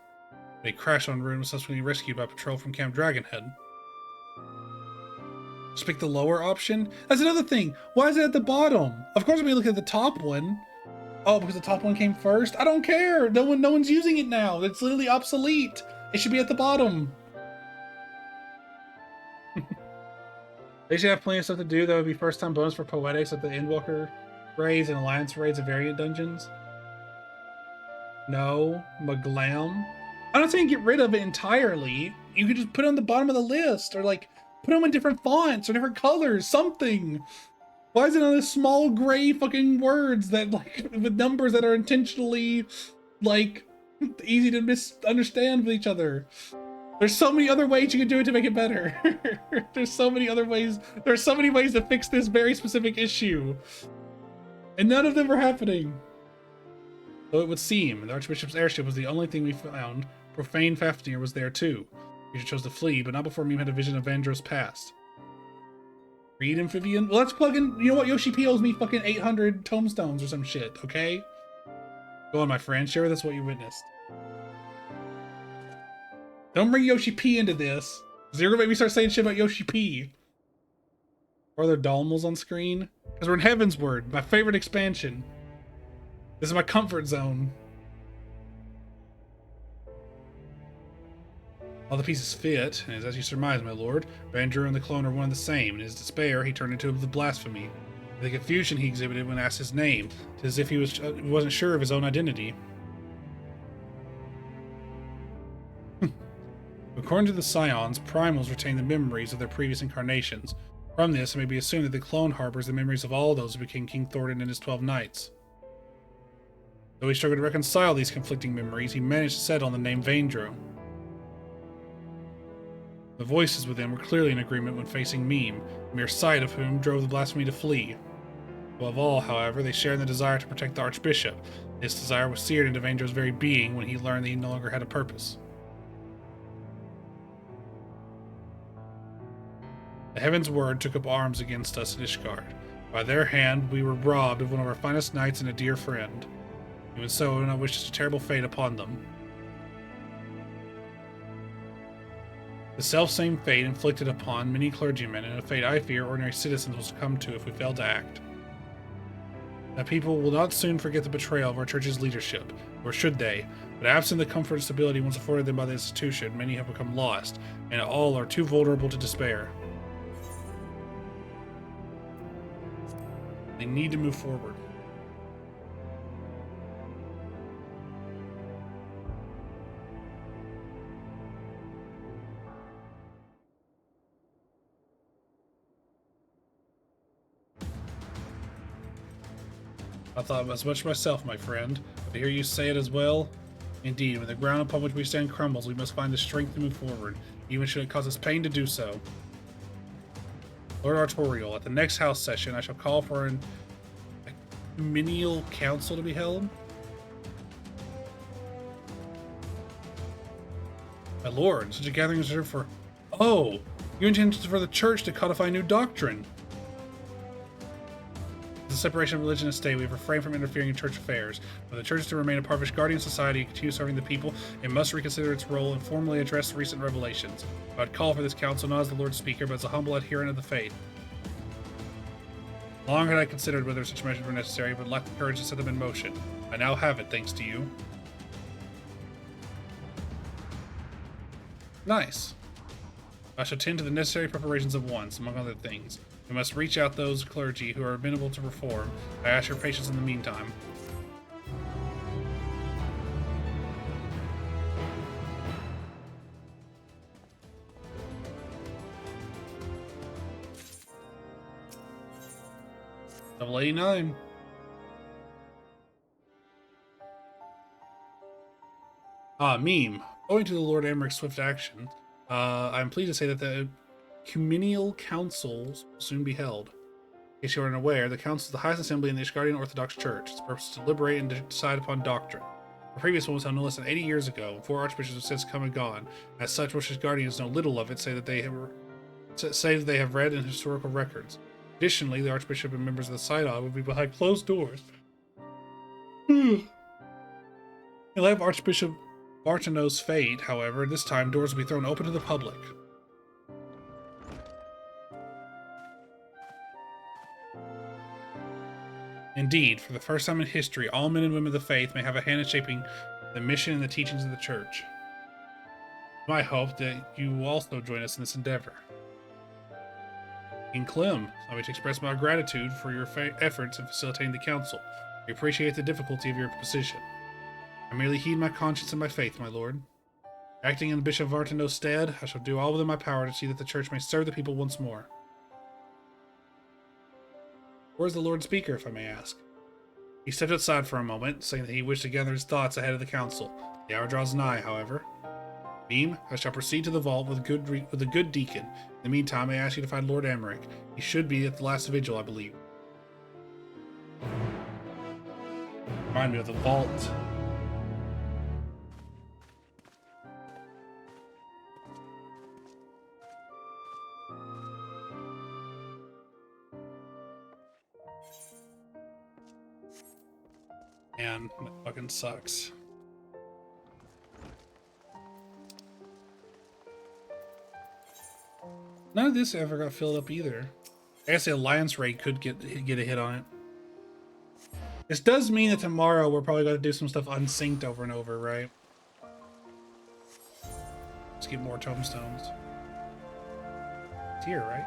They crashed on route and was subsequently rescued by patrol from Camp Dragonhead. Just pick the lower option? That's another thing. Why is it at the bottom? Of course, we look at the top one. Oh, because the top one came first? I don't care. No one's using it now. It's literally obsolete. It should be at the bottom. They should have plenty of stuff to do. That would be first time bonus for Poetics at the Endwalker raids and Alliance raids of variant dungeons. No. Maglam. I'm not saying get rid of it entirely. You could just put it on the bottom of the list, or like put them in different fonts or different colors, something. Why is it on this small gray fucking words that like with numbers that are intentionally like easy to misunderstand with each other? There's so many other ways you can do it to make it better. There's so many other ways. There's so many ways to fix this very specific issue, and none of them are happening. Though it would seem the Archbishop's airship was the only thing we found. Profane Fafnir was there too. He chose to flee, but not before Meme had a vision of Vandro's past. Read Amphibian? Well, let's plug in. You know what? Yoshi P owes me fucking 800 tomestones or some shit, okay? Go on, my friend. Share with us what you witnessed. Don't bring Yoshi P into this, because you're gonna make me start saying shit about Yoshi P. Are there Dalmals on screen? Because we're in Heavensward, my favorite expansion. This is my comfort zone. All the pieces fit, and as you surmise, my lord, Bandrew and the clone are one and the same. In his despair, he turned into the blasphemy. The confusion he exhibited when asked his name, it's as if he wasn't sure of his own identity. According to the Scions, primals retain the memories of their previous incarnations. From this, it may be assumed that the clone harbors the memories of all those who became King Thornton and his 12 knights. Though he struggled to reconcile these conflicting memories, he managed to settle on the name Vandrew. The voices within were clearly in agreement when facing Meme, the mere sight of whom drove the blasphemy to flee. Above all, however, they shared in the desire to protect the Archbishop. This desire was seared into Vandrew's very being when he learned that he no longer had a purpose. The Heaven's Word took up arms against us at Ishgard. By their hand, we were robbed of one of our finest knights and a dear friend. Even so, I do not wish such a terrible fate upon them. The self-same fate inflicted upon many clergymen, and a fate I fear ordinary citizens will succumb to if we fail to act. The people will not soon forget the betrayal of our church's leadership, or should they, but absent the comfort and stability once afforded them by the institution, many have become lost, and all are too vulnerable to despair. They need to move forward. I thought as much myself, my friend, but to hear you say it as well. Indeed, when the ground upon which we stand crumbles, we must find the strength to move forward, even should it cause us pain to do so. Lord Artorial, at the next house session, I shall call for an ecumenial council to be held. My lord, such a gathering is reserved for... Oh! You intend for the church to codify new doctrine! The separation of religion and state, we have refrained from interfering in church affairs. For the church is to remain a part of its guardian society and continue serving the people, it must reconsider its role and formally address recent revelations. I would call for this council not as the Lord's speaker, but as a humble adherent of the faith. Long had I considered whether such measures were necessary, but lacked the courage to set them in motion. I now have it, thanks to you. Nice. I shall tend to the necessary preparations at once, among other things. We must reach out those clergy who are amenable to reform. I ask your patience in the meantime. Level 89. Meme. Owing to the Lord Emeric's swift action, I am pleased to say that the ecumenial councils will soon be held. In case you are unaware, the council is the highest assembly in the Ishgardian Orthodox Church. Its purpose is to deliberate and decide upon doctrine. The previous one was held no less than 80 years ago. 4 archbishops have since come and gone. As such, most Ishgardians know little of it, say that they have read in historical records. Additionally, the archbishop and members of the synod will be behind closed doors. In light of Archbishop Bartano's fate, however, this time doors will be thrown open to the public. Indeed, for the first time in history, all men and women of the faith may have a hand in shaping the mission and the teachings of the church. It's my hope that you will also join us in this endeavor. King Clem, allow me to express my gratitude for your efforts in facilitating the council. We appreciate the difficulty of your position. I merely heed my conscience and my faith, my lord. Acting in Bishop Vartano's stead, I shall do all within my power to see that the church may serve the people once more. Where's the Lord Speaker, if I may ask? He stepped outside for a moment, saying that he wished to gather his thoughts ahead of the council. The hour draws nigh, however. Beam, I shall proceed to the vault with a good deacon. In the meantime, I ask you to find Lord Emmerich. He should be at the last vigil, I believe. Remind me of the vault. Man, that fucking sucks. None of this ever got filled up either. I guess the Alliance raid could get a hit on it. This does mean that tomorrow we're probably going to do some stuff unsynced over and over, right? Let's get more tombstones. It's here, right?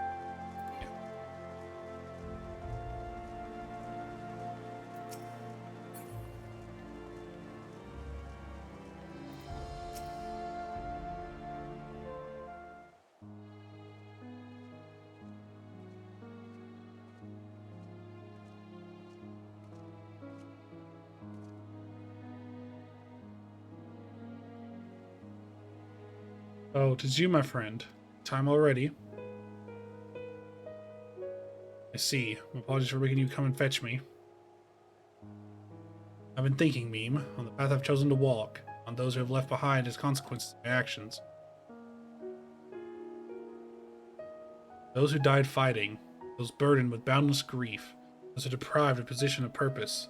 Oh, 'tis you, my friend. Time already. I see. Apologies for making you come and fetch me. I've been thinking, Meme, on the path I've chosen to walk, on those who have left behind as consequences of my actions. Those who died fighting, those burdened with boundless grief, those who deprived of position of purpose.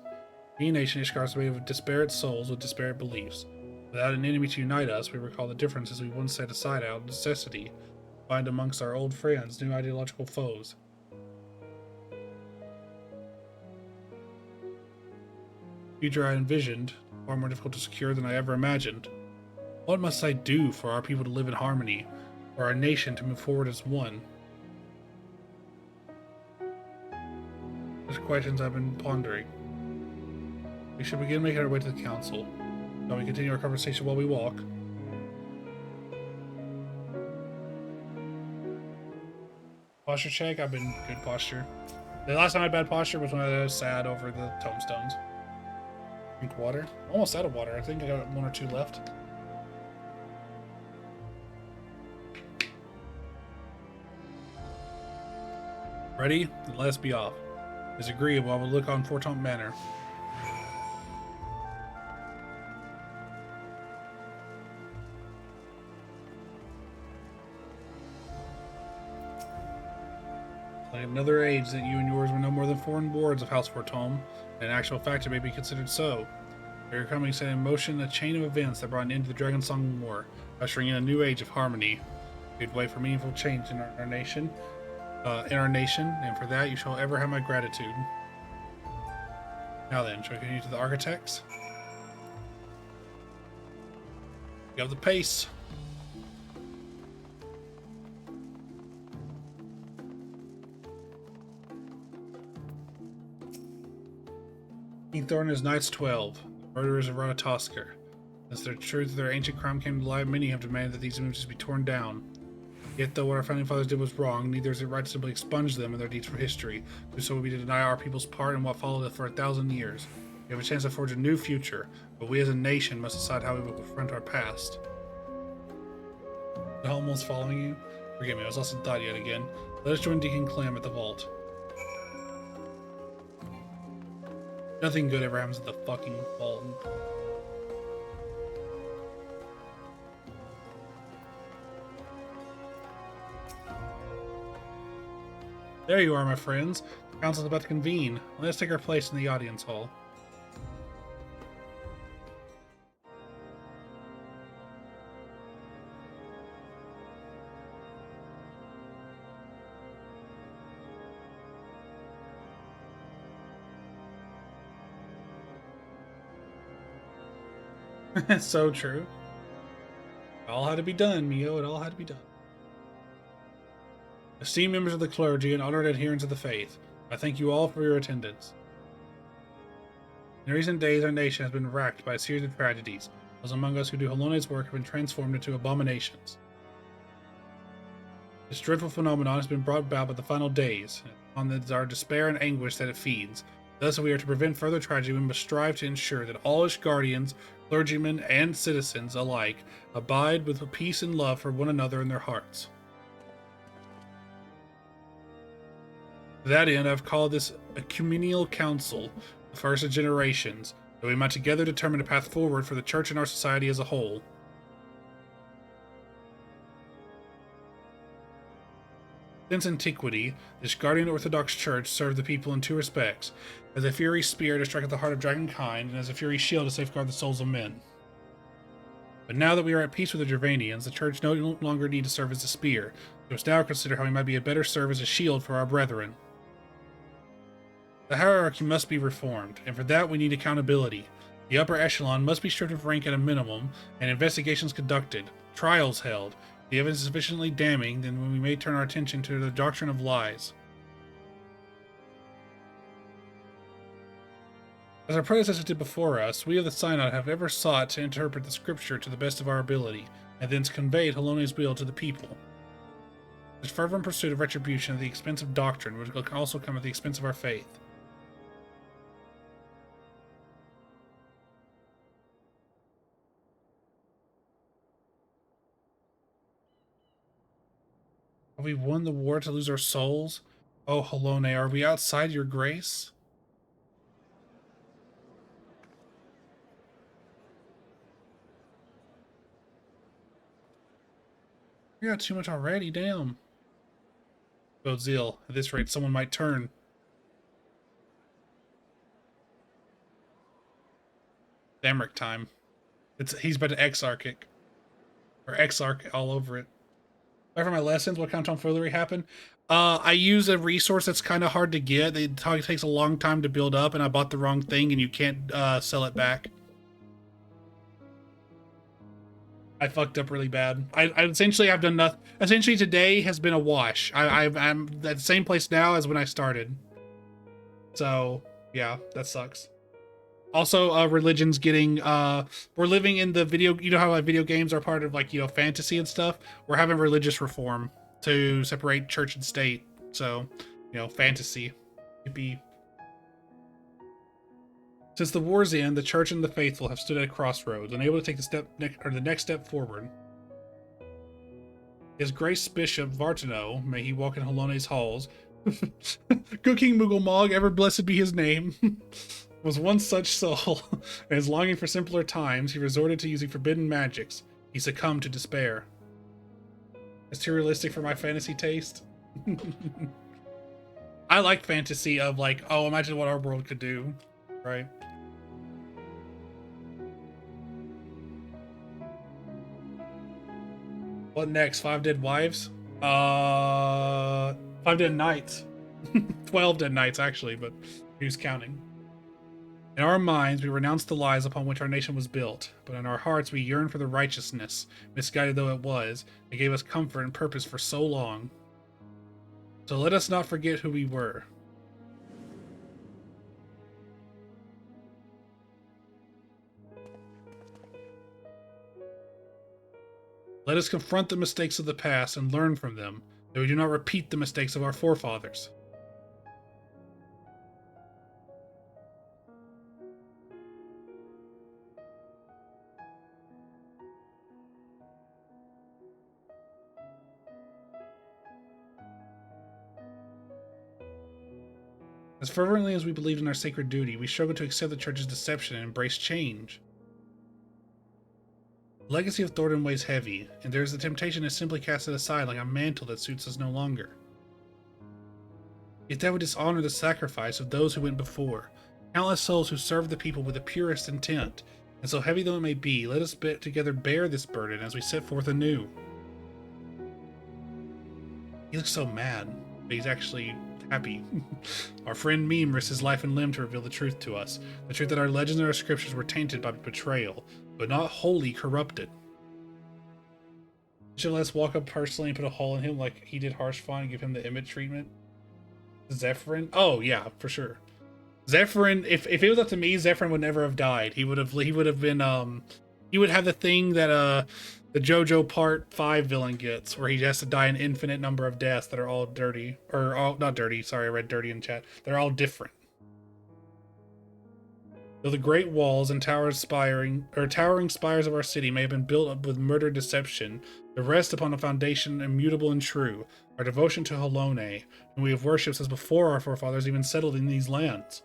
Being a nation, Ishgard is made of disparate souls with disparate beliefs. Without an enemy to unite us, we recall the differences we once set aside out of necessity, to find amongst our old friends new ideological foes. The future I envisioned, far more difficult to secure than I ever imagined. What must I do for our people to live in harmony, for our nation to move forward as one? Those questions I've been pondering. We should begin making our way to the council. Shall we continue our conversation while we walk? Posture check? I've been good posture. The last time I had bad posture was when I was sad over the tombstones. Drink water. Almost out of water. I think I got 1 or 2 left. Ready? Then let us be off. As agreeable, I will look on Fortaunt Manor. Like another age that you and yours were no more than foreign wards of House Fortaunt, and in actual fact it may be considered so. Your coming set in motion a chain of events that brought an end to the Dragonsong War, ushering in a new age of harmony. You'd wait for meaningful change in our nation, and for that you shall ever have my gratitude. Now then, shall we continue to the architects? Go the pace. King Thorn and his Knights 12, the murderers of Ratatoskr. Since the truth of their ancient crime came to light, many have demanded that these images be torn down. Yet, though what our founding fathers did was wrong, neither is it right to simply expunge them and their deeds from history. To do so would be to deny our people's part in what followed for 1,000 years. We have a chance to forge a new future, but we as a nation must decide how we will confront our past. The almost following you? Forgive me, I was lost in thought yet again. Let us join Deacon Clem at the vault. Nothing good ever happens at the fucking vault. There you are, my friends. The council is about to convene. Let us take our place in the audience hall. So true. It all had to be done, Mio. It all had to be done. Esteemed members of the clergy and honored adherents of the faith, I thank you all for your attendance. In recent days, our nation has been racked by a series of tragedies. Those among us who do Halone's work have been transformed into abominations. This dreadful phenomenon has been brought about by the final days, and on our despair and anguish that it feeds. Thus, if we are to prevent further tragedy, we must strive to ensure that all Ishgardians, clergymen, and citizens alike abide with peace and love for one another in their hearts. To that end, I've called this ecumenial council, the first of generations, that we might together determine a path forward for the church and our society as a whole. Since antiquity, the Ishgardian Orthodox Church served the people in 2 respects: as a fiery spear to strike at the heart of dragonkind, and as a fiery shield to safeguard the souls of men. But now that we are at peace with the Dravanians, the Church no longer need to serve as a spear. We must now consider how we might be a better serve as a shield for our brethren. The hierarchy must be reformed, and for that we need accountability. The upper echelon must be stripped of rank at a minimum, and investigations conducted, trials held. If the evidence is sufficiently damning, then we may turn our attention to the doctrine of lies. As our predecessors did before us, we of the Synod have ever sought to interpret the scripture to the best of our ability, and thence conveyed Halone's will to the people. This fervent pursuit of retribution at the expense of doctrine would also come at the expense of our faith. Have we won the war to lose our souls? Oh, Halone, are we outside your grace? We got too much already, damn. Build zeal. At this rate, someone might turn. Damric time. He's about to Exarch it. Or Exarch all over it. Right, for my lessons, what kind of tomfoolery happened? I use a resource that's kind of hard to get. It takes a long time to build up, and I bought the wrong thing, and you can't sell it back. I fucked up really bad. I essentially have done nothing. Essentially, today has been a wash. I'm at the same place now as when I started. So yeah, that sucks. Also, religion's getting, we're living in the video, you know how like video games are part of like, you know, fantasy and stuff? We're having religious reform to separate church and state. So, you know, fantasy. Yippee. Since the war's end, the church and the faithful have stood at a crossroads, unable to take the next step forward. His Grace Bishop Vartano, may he walk in Halone's halls. Good King Mughal ever blessed be his name. Was one such soul, and his longing for simpler times, he resorted to using forbidden magics. He succumbed to despair. It's too realistic for my fantasy taste. I like fantasy of like, oh, imagine what our world could do, right? What next? 5 Dead Wives? 5 Dead Nights. 12 Dead Nights, actually, but who's counting? In our minds, we renounce the lies upon which our nation was built, but in our hearts we yearn for the righteousness, misguided though it was, that gave us comfort and purpose for so long. So let us not forget who we were. Let us confront the mistakes of the past and learn from them, that we do not repeat the mistakes of our forefathers. As fervently as we believed in our sacred duty, we struggled to accept the Church's deception and embrace change. The legacy of Thornton weighs heavy, and there is the temptation to simply cast it aside like a mantle that suits us no longer. Yet that would dishonor the sacrifice of those who went before, countless souls who served the people with the purest intent, and so heavy though it may be, let us together bear this burden as we set forth anew. He looks so mad, but he's actually happy. Our friend Meme risked his life and limb to reveal the truth to us, the truth that our legends and our scriptures were tainted by betrayal, but not wholly corrupted. Should let us walk up personally and put a hole in him like he did Harshfon and give him the image treatment? Zephyrin? Oh yeah, for sure. Zephyrin, if it was up to me, Zephyrin would never have died. He would have been he would have the thing that the JoJo Part 5 villain gets, where he has to die an infinite number of deaths that are all dirty. Or all not dirty, sorry, I read dirty in chat. They're all different. Though the great walls and towering spires of our city may have been built up with murder and deception, they rest upon a foundation immutable and true, our devotion to Halone, whom we have worshipped since before our forefathers even settled in these lands.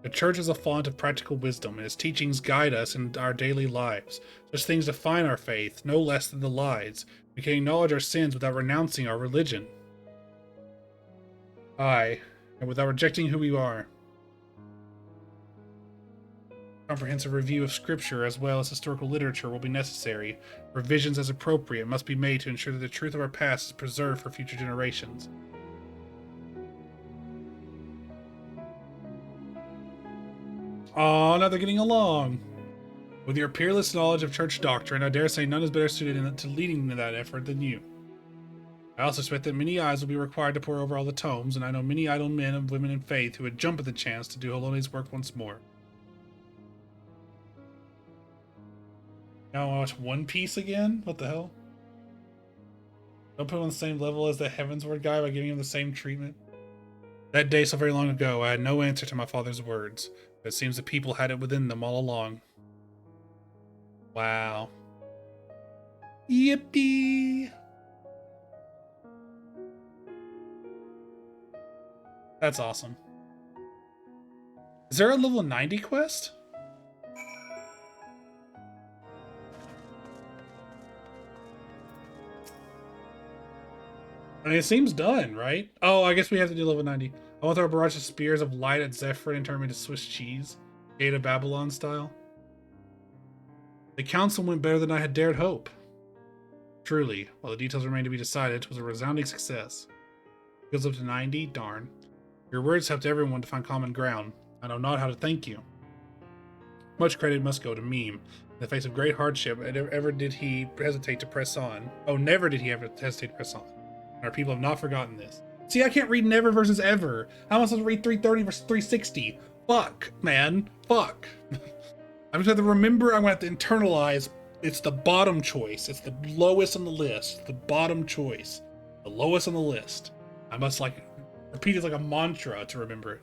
The Church is a font of practical wisdom, and its teachings guide us in our daily lives. Such things define our faith, no less than the lies. We can acknowledge our sins without renouncing our religion. Aye, and without rejecting who we are. Comprehensive review of scripture as well as historical literature will be necessary. Revisions as appropriate must be made to ensure that the truth of our past is preserved for future generations. Oh, now they're getting along. With your peerless knowledge of church doctrine, I dare say none is better suited to leading in that effort than you. I also suspect that many eyes will be required to pore over all the tomes, and I know many idle men and women in faith who would jump at the chance to do Halone's work once more. Now I watch One Piece again? What the hell? Don't put him on the same level as the Heavensward guy by giving him the same treatment. That day so very long ago, I had no answer to my father's words, but it seems the people had it within them all along. Wow. Yippee! That's awesome. Is there a level 90 quest? I mean, it seems done, right? Oh, I guess we have to do level 90. I want to throw a barrage of spears of light at Zephyrin and turn him into Swiss cheese. Gate of Babylon style. The council went better than I had dared hope. Truly, while the details remain to be decided, it was a resounding success. It goes up to 90? Darn. Your words helped everyone to find common ground. I know not how to thank you. Much credit must go to Meme. In the face of great hardship, ever did he hesitate to press on. Oh, never did he ever hesitate to press on. And our people have not forgotten this. See, I can't read never versus ever. How am I supposed to read 330 versus 360? Fuck, man. Fuck. I'm just going to remember, I'm going to have to internalize. It's the bottom choice. It's the lowest on the list. The bottom choice. The lowest on the list. I must, like, repeat it like a mantra to remember it.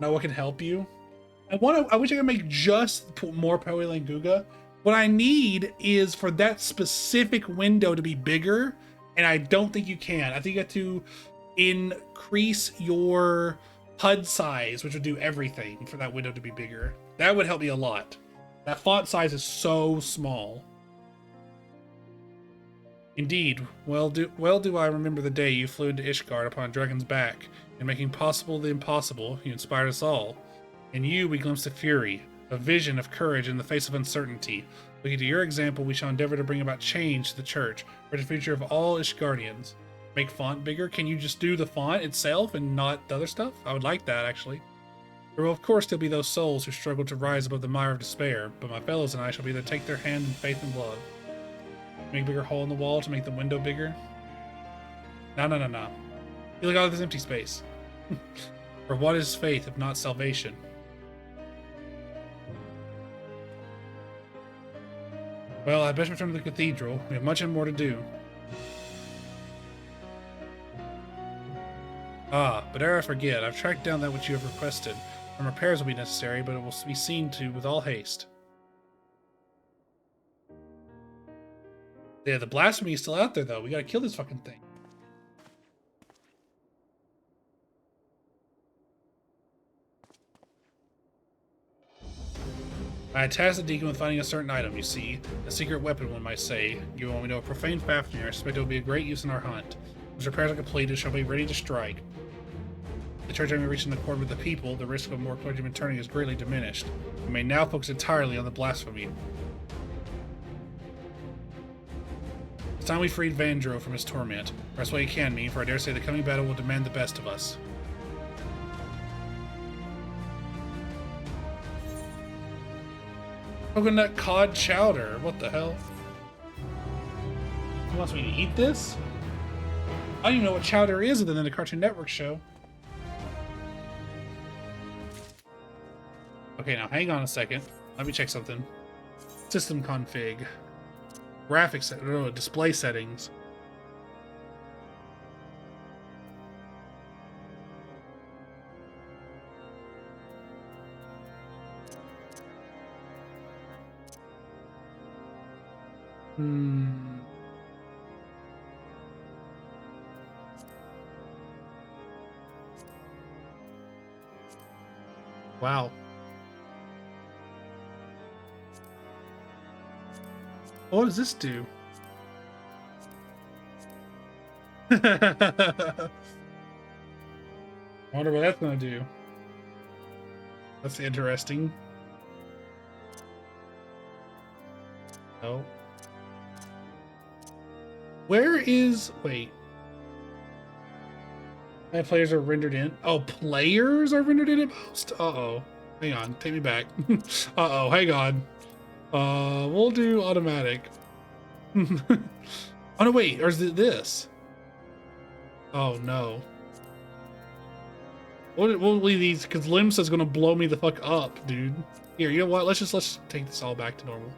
Now what can help you? I wish I could make just more Poe Guga. What I need is for that specific window to be bigger, and I don't think you can. I think you have to increase your HUD size, which would do everything for that window to be bigger. That would help me a lot. That font size is so small. Indeed, well do I remember the day you flew into Ishgard upon a dragon's back, and making possible the impossible, you inspired us all. In you we glimpsed a fury, a vision of courage in the face of uncertainty. Looking to your example, we shall endeavor to bring about change to the church, for the future of all Ishgardians. Make font bigger? Can you just do the font itself and not the other stuff? I would like that, actually. There will of course still be those souls who struggle to rise above the mire of despair, but my fellows and I shall be there to take their hand in faith and love. Make a bigger hole in the wall to make the window bigger? No. You look out of this empty space. For what is faith if not salvation? Well, I'd best return to the cathedral. We have much more to do. Ah, but ere I forget, I've tracked down that which you have requested. Some repairs will be necessary, but it will be seen to with all haste. Yeah, the blasphemy is still out there, though. We gotta kill this fucking thing. I tasked the deacon with finding a certain item, you see. A secret weapon, one might say. You want me to know a profane Fafnir. I suspect it will be of great use in our hunt. Once repairs are completed, shall be ready to strike. The church having reached an accord with the people, the risk of more clergymen turning is greatly diminished. We may now focus entirely on the blasphemy. It's time we freed Vandro from his torment. Press what you can, me, for I dare say the coming battle will demand the best of us. Coconut cod chowder. What the hell? He wants me to eat this? I don't even know what chowder is other than the Cartoon Network show. Okay, now hang on a second. Let me check something. System config. Graphics, no, display settings. Wow. What does this do? I wonder what that's gonna do. That's interesting. Oh. Where is... Wait. Players are rendered in. Oh, players are rendered in at most? Uh-oh. Hang on. Take me back. Uh-oh. Hang on. We'll do automatic. Oh, no, wait. Or is it this? Oh, no. We'll leave these, because Limsa's gonna blow me the fuck up, dude. Here, you know what? Let's take this all back to normal.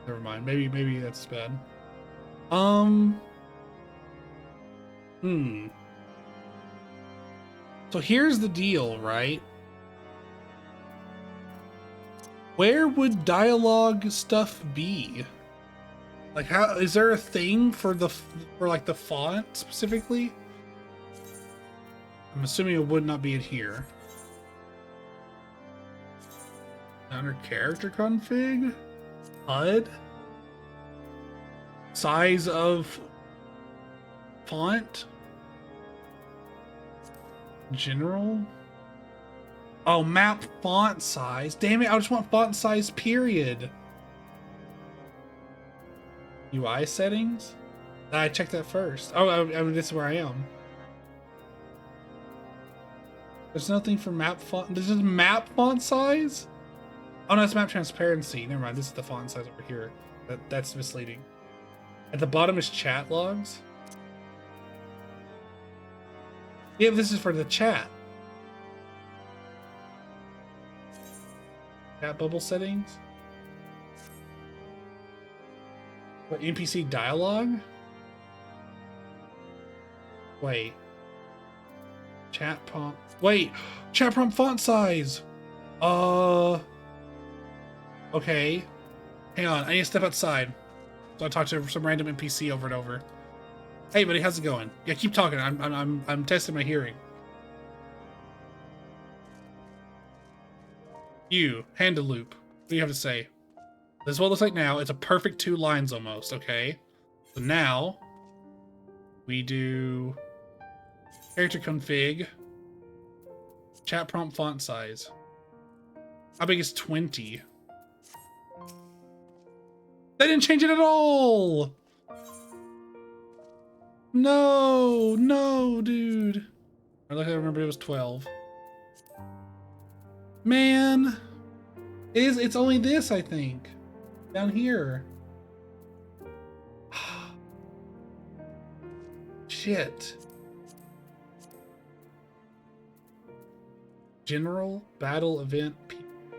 Never mind. Maybe that's bad. So here's the deal, right? Where would dialogue stuff be? Like, how is there a thing for like the font specifically? I'm assuming it would not be in here. Under character config? HUD? Size of Font. General. Oh, map font size. Damn it, I just want font size, period. UI settings? I checked that first. Oh, I mean, this is where I am. There's nothing for map font. This is map font size? Oh no, it's map transparency. Never mind, this is the font size over here. That's misleading. At the bottom is chat logs. Yeah, but this is for the chat. Chat bubble settings. What, NPC dialogue? Wait. Chat prompt. Wait! Chat prompt font size! Okay. Hang on, I need to step outside. So I talk to some random NPC over and over. Hey buddy, how's it going? Yeah, keep talking. I'm testing my hearing. You, hand a loop. What do you have to say? This is what it looks like now. It's a perfect 2 lines almost, okay? So now we do character config, chat prompt font size. How big is 20? They didn't change it at all! No, no, dude. I remember it was 12. Man. It's only this, I think. Down here. Shit. General battle event.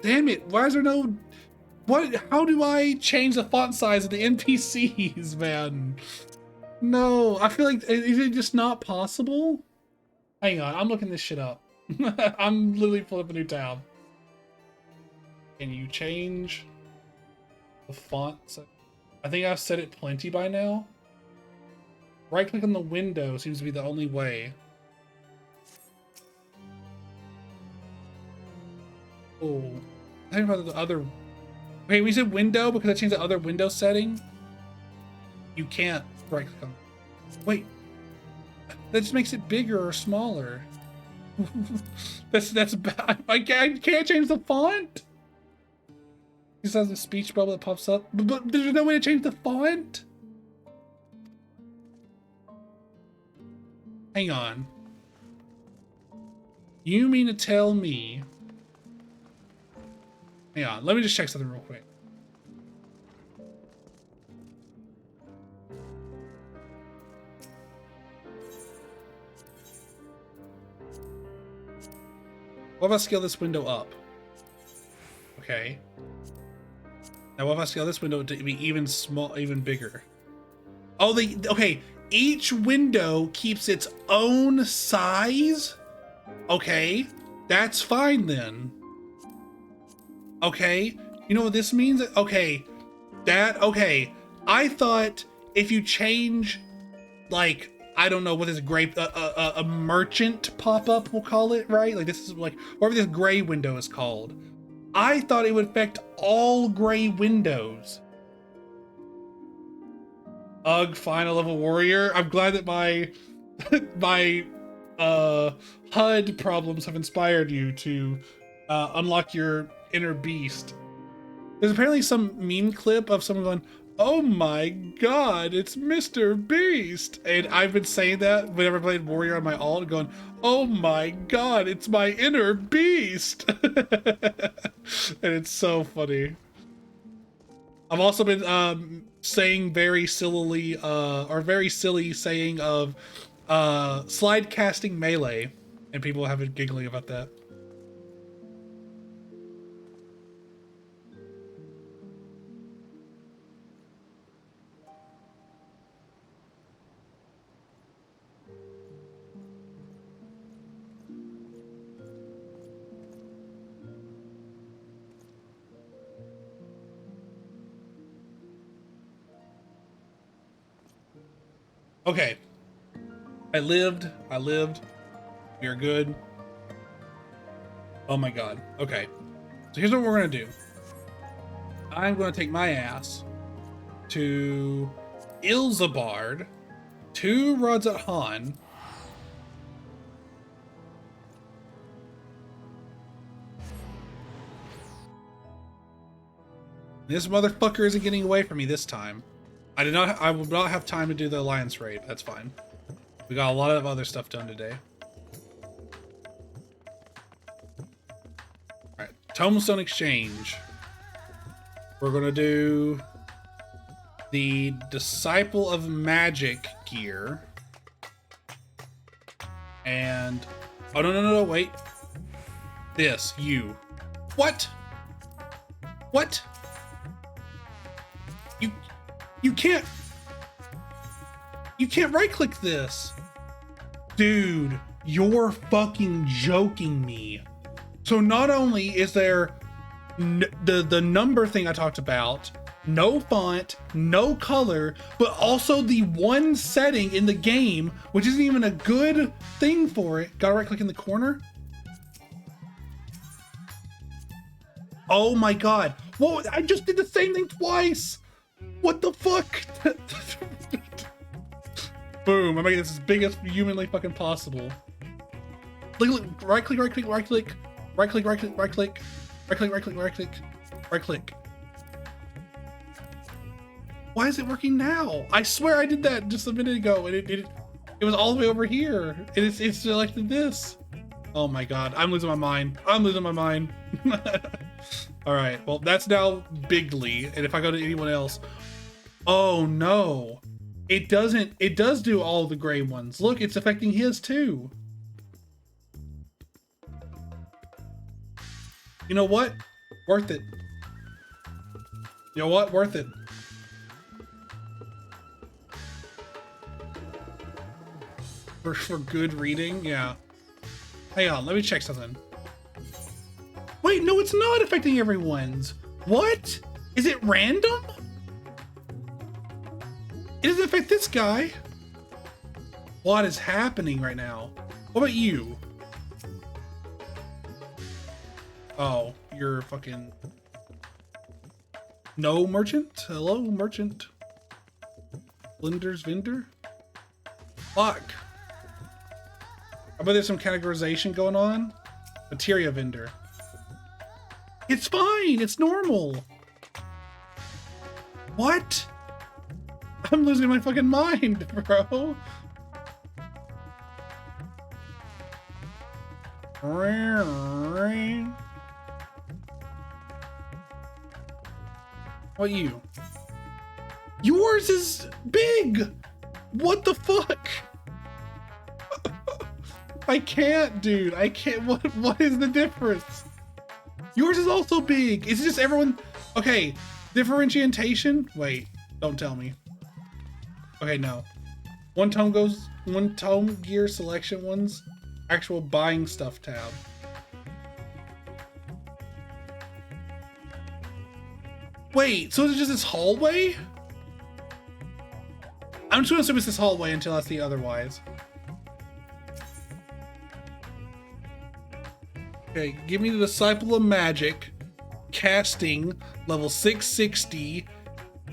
Damn it! Why is there no? What? How do I change the font size of the NPCs, man? No, I feel like is it just not possible? Hang on, I'm looking this shit up. I'm literally pulling up a new tab. Can you change the font? I think I've set it plenty by now. Right click on the window seems to be the only way. Oh, I think about the other. Okay, we said window because I changed the other window setting. You can't right click on. Wait, that just makes it bigger or smaller. that's bad. I can't change the font. This has a speech bubble that pops up, but there's no way to change the font. Hang on. You mean to tell me? Hang on, let me just check something real quick. What if I scale this window up? Okay. Now what if I scale this window to be even even bigger? Oh, okay. Each window keeps its own size? Okay, that's fine then. Okay, you know what this means? Okay, okay. I thought if you change, like, I don't know what this gray, a merchant pop-up, we'll call it, right? Like this is like, whatever this gray window is called. I thought it would affect all gray windows. Ugh, final level warrior. I'm glad that my HUD problems have inspired you to unlock your inner beast. There's apparently some meme clip of someone going, "Oh my god, it's Mr. Beast!" And I've been saying that whenever I played warrior on my alt, going, "Oh my god, it's my inner beast!" And it's so funny. I've also been saying very sillily, or very silly saying of slide casting melee, and people have been giggling about that. Okay. I lived. We are good. Oh my god. Okay. So here's what we're gonna do. I'm gonna take my ass to Ilzabard 2 rods at Han. This motherfucker isn't getting away from me this time. I will not have time to do the Alliance raid. That's fine. We got a lot of other stuff done today. Alright, Tombstone Exchange. We're gonna do the Disciple of Magic gear. And oh no, wait. This, you. What? What? You can't right click this. Dude, you're fucking joking me. So not only is there the number thing I talked about, no font, no color, but also the one setting in the game, which isn't even a good thing for it. Gotta right click in the corner. Oh my God. Whoa, I just did the same thing twice. What the fuck? Boom, I'm making this as big as humanly fucking possible. Look, right click, right click, right click, right click, right click, right click, right click, right click, right click, right click. Why is it working now? I swear I did that just a minute ago and it was all the way over here. And it's selected this. Oh my God, I'm losing my mind. I'm losing my mind. All right, well, that's now Bigly. And if I go to anyone else, oh no, it doesn't. It does do all the gray ones. Look, it's affecting his too. You know what? Worth it. You know what? Worth it. For good reading, yeah. Hang on, let me check something. Wait, no, it's not affecting everyone's. What? Is it random? It doesn't affect this guy. What is happening right now? What about you? Oh, you're fucking... No merchant? Hello, merchant. Blender's vendor? Fuck. I bet there's some categorization going on. Materia vendor. It's fine. It's normal. What? I'm losing my fucking mind, bro. What you? Yours is big. What the fuck? I can't, dude. I can't. What is the difference? Yours is also big. Is it just everyone? Okay, differentiation. Wait, don't tell me. Okay, no. One tome gear selection ones. Actual buying stuff tab. Wait, so is it just this hallway? I'm just gonna assume it's this hallway until I see otherwise. Okay, give me the Disciple of Magic, casting, level 660,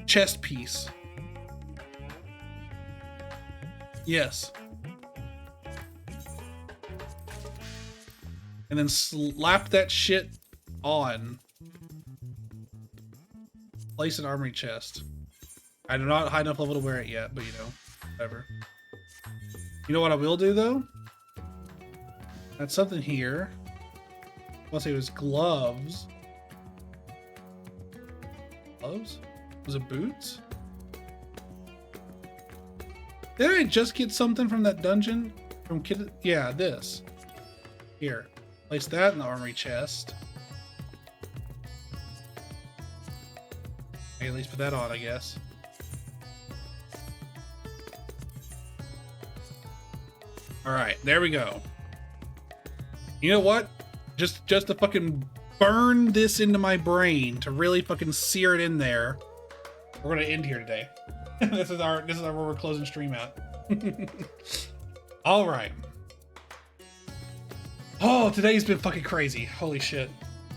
chest piece. Yes. And then slap that shit on. Place an armory chest. I'm not high enough level to wear it yet, but you know, whatever. You know what I will do though? That's something here. I'll say it was gloves. Gloves? Was it boots? Did I just get something from that dungeon? From Kid? Yeah, this. Here. Place that in the armory chest. Okay, at least put that on, I guess. Alright, there we go. You know what? Just to fucking burn this into my brain, to really fucking sear it in there. We're gonna end here today. This is where we're closing stream at. All right. Oh, today's been fucking crazy. Holy shit.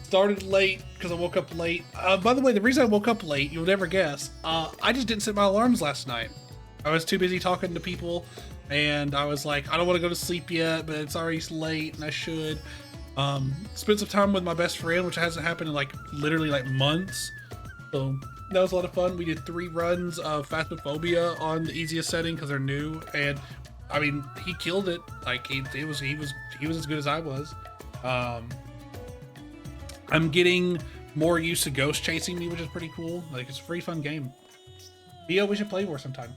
Started late because I woke up late. By the way, the reason I woke up late, you'll never guess. I just didn't set my alarms last night. I was too busy talking to people, and I was like, I don't want to go to sleep yet, but it's already late, and I should. Spent some time with my best friend, which hasn't happened in like literally like months. So that was a lot of fun. We did 3 runs of Phasmophobia on the easiest setting because they're new, and I mean, he killed it. Like he was as good as I was. I'm getting more used to ghost chasing me, which is pretty cool. Like, it's a pretty fun game. Mio, we should play more sometime.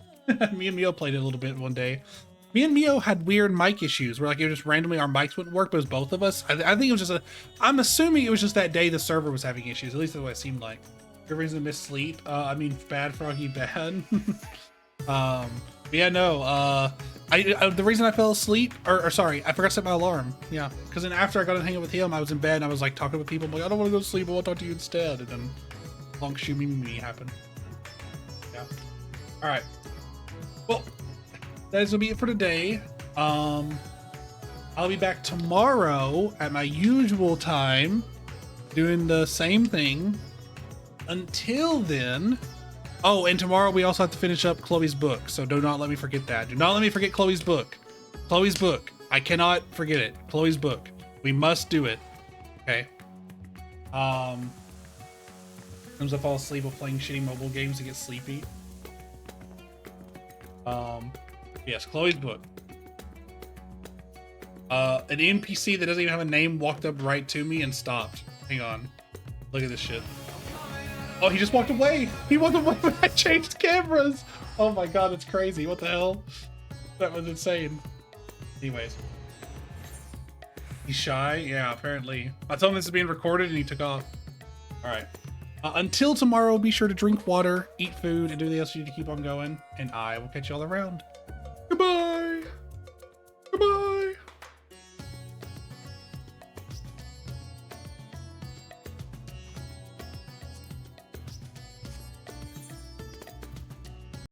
Me and Mio played it a little bit one day. Me and Mio had weird mic issues where like it was just randomly our mics wouldn't work, but it was both of us. I think it was just I'm assuming it was just that day the server was having issues. At least that's what it seemed like. For reason to miss sleep. I mean, bad Froggy bad. But yeah, no. The reason I fell asleep, or sorry, I forgot to set my alarm. Yeah, because then after I got to hang out with him, I was in bed and I was like talking with people. I'm like, I don't want to go to sleep. I want to talk to you instead. And then long shoe me happened. Yeah. All right. Well, that is gonna be it for today. I'll be back tomorrow at my usual time, doing the same thing. Until then. Oh, and tomorrow we also have to finish up Chloe's book, so do not let me forget that. Do not let me forget Chloe's book. Chloe's book. I cannot forget it. Chloe's book. We must do it. Okay. Sometimes I fall asleep while playing shitty mobile games to get sleepy. Yes, Chloe's book. An NPC that doesn't even have a name walked up right to me and stopped. Hang on. Look at this shit. Oh, he just walked away. He walked away when I changed cameras. Oh my god, it's crazy. What the hell? That was insane. Anyways. He's shy? Yeah, apparently. I told him this is being recorded and he took off. Alright. Until tomorrow, be sure to drink water, eat food, and do the else you need to keep on going. And I will catch you all around. Goodbye!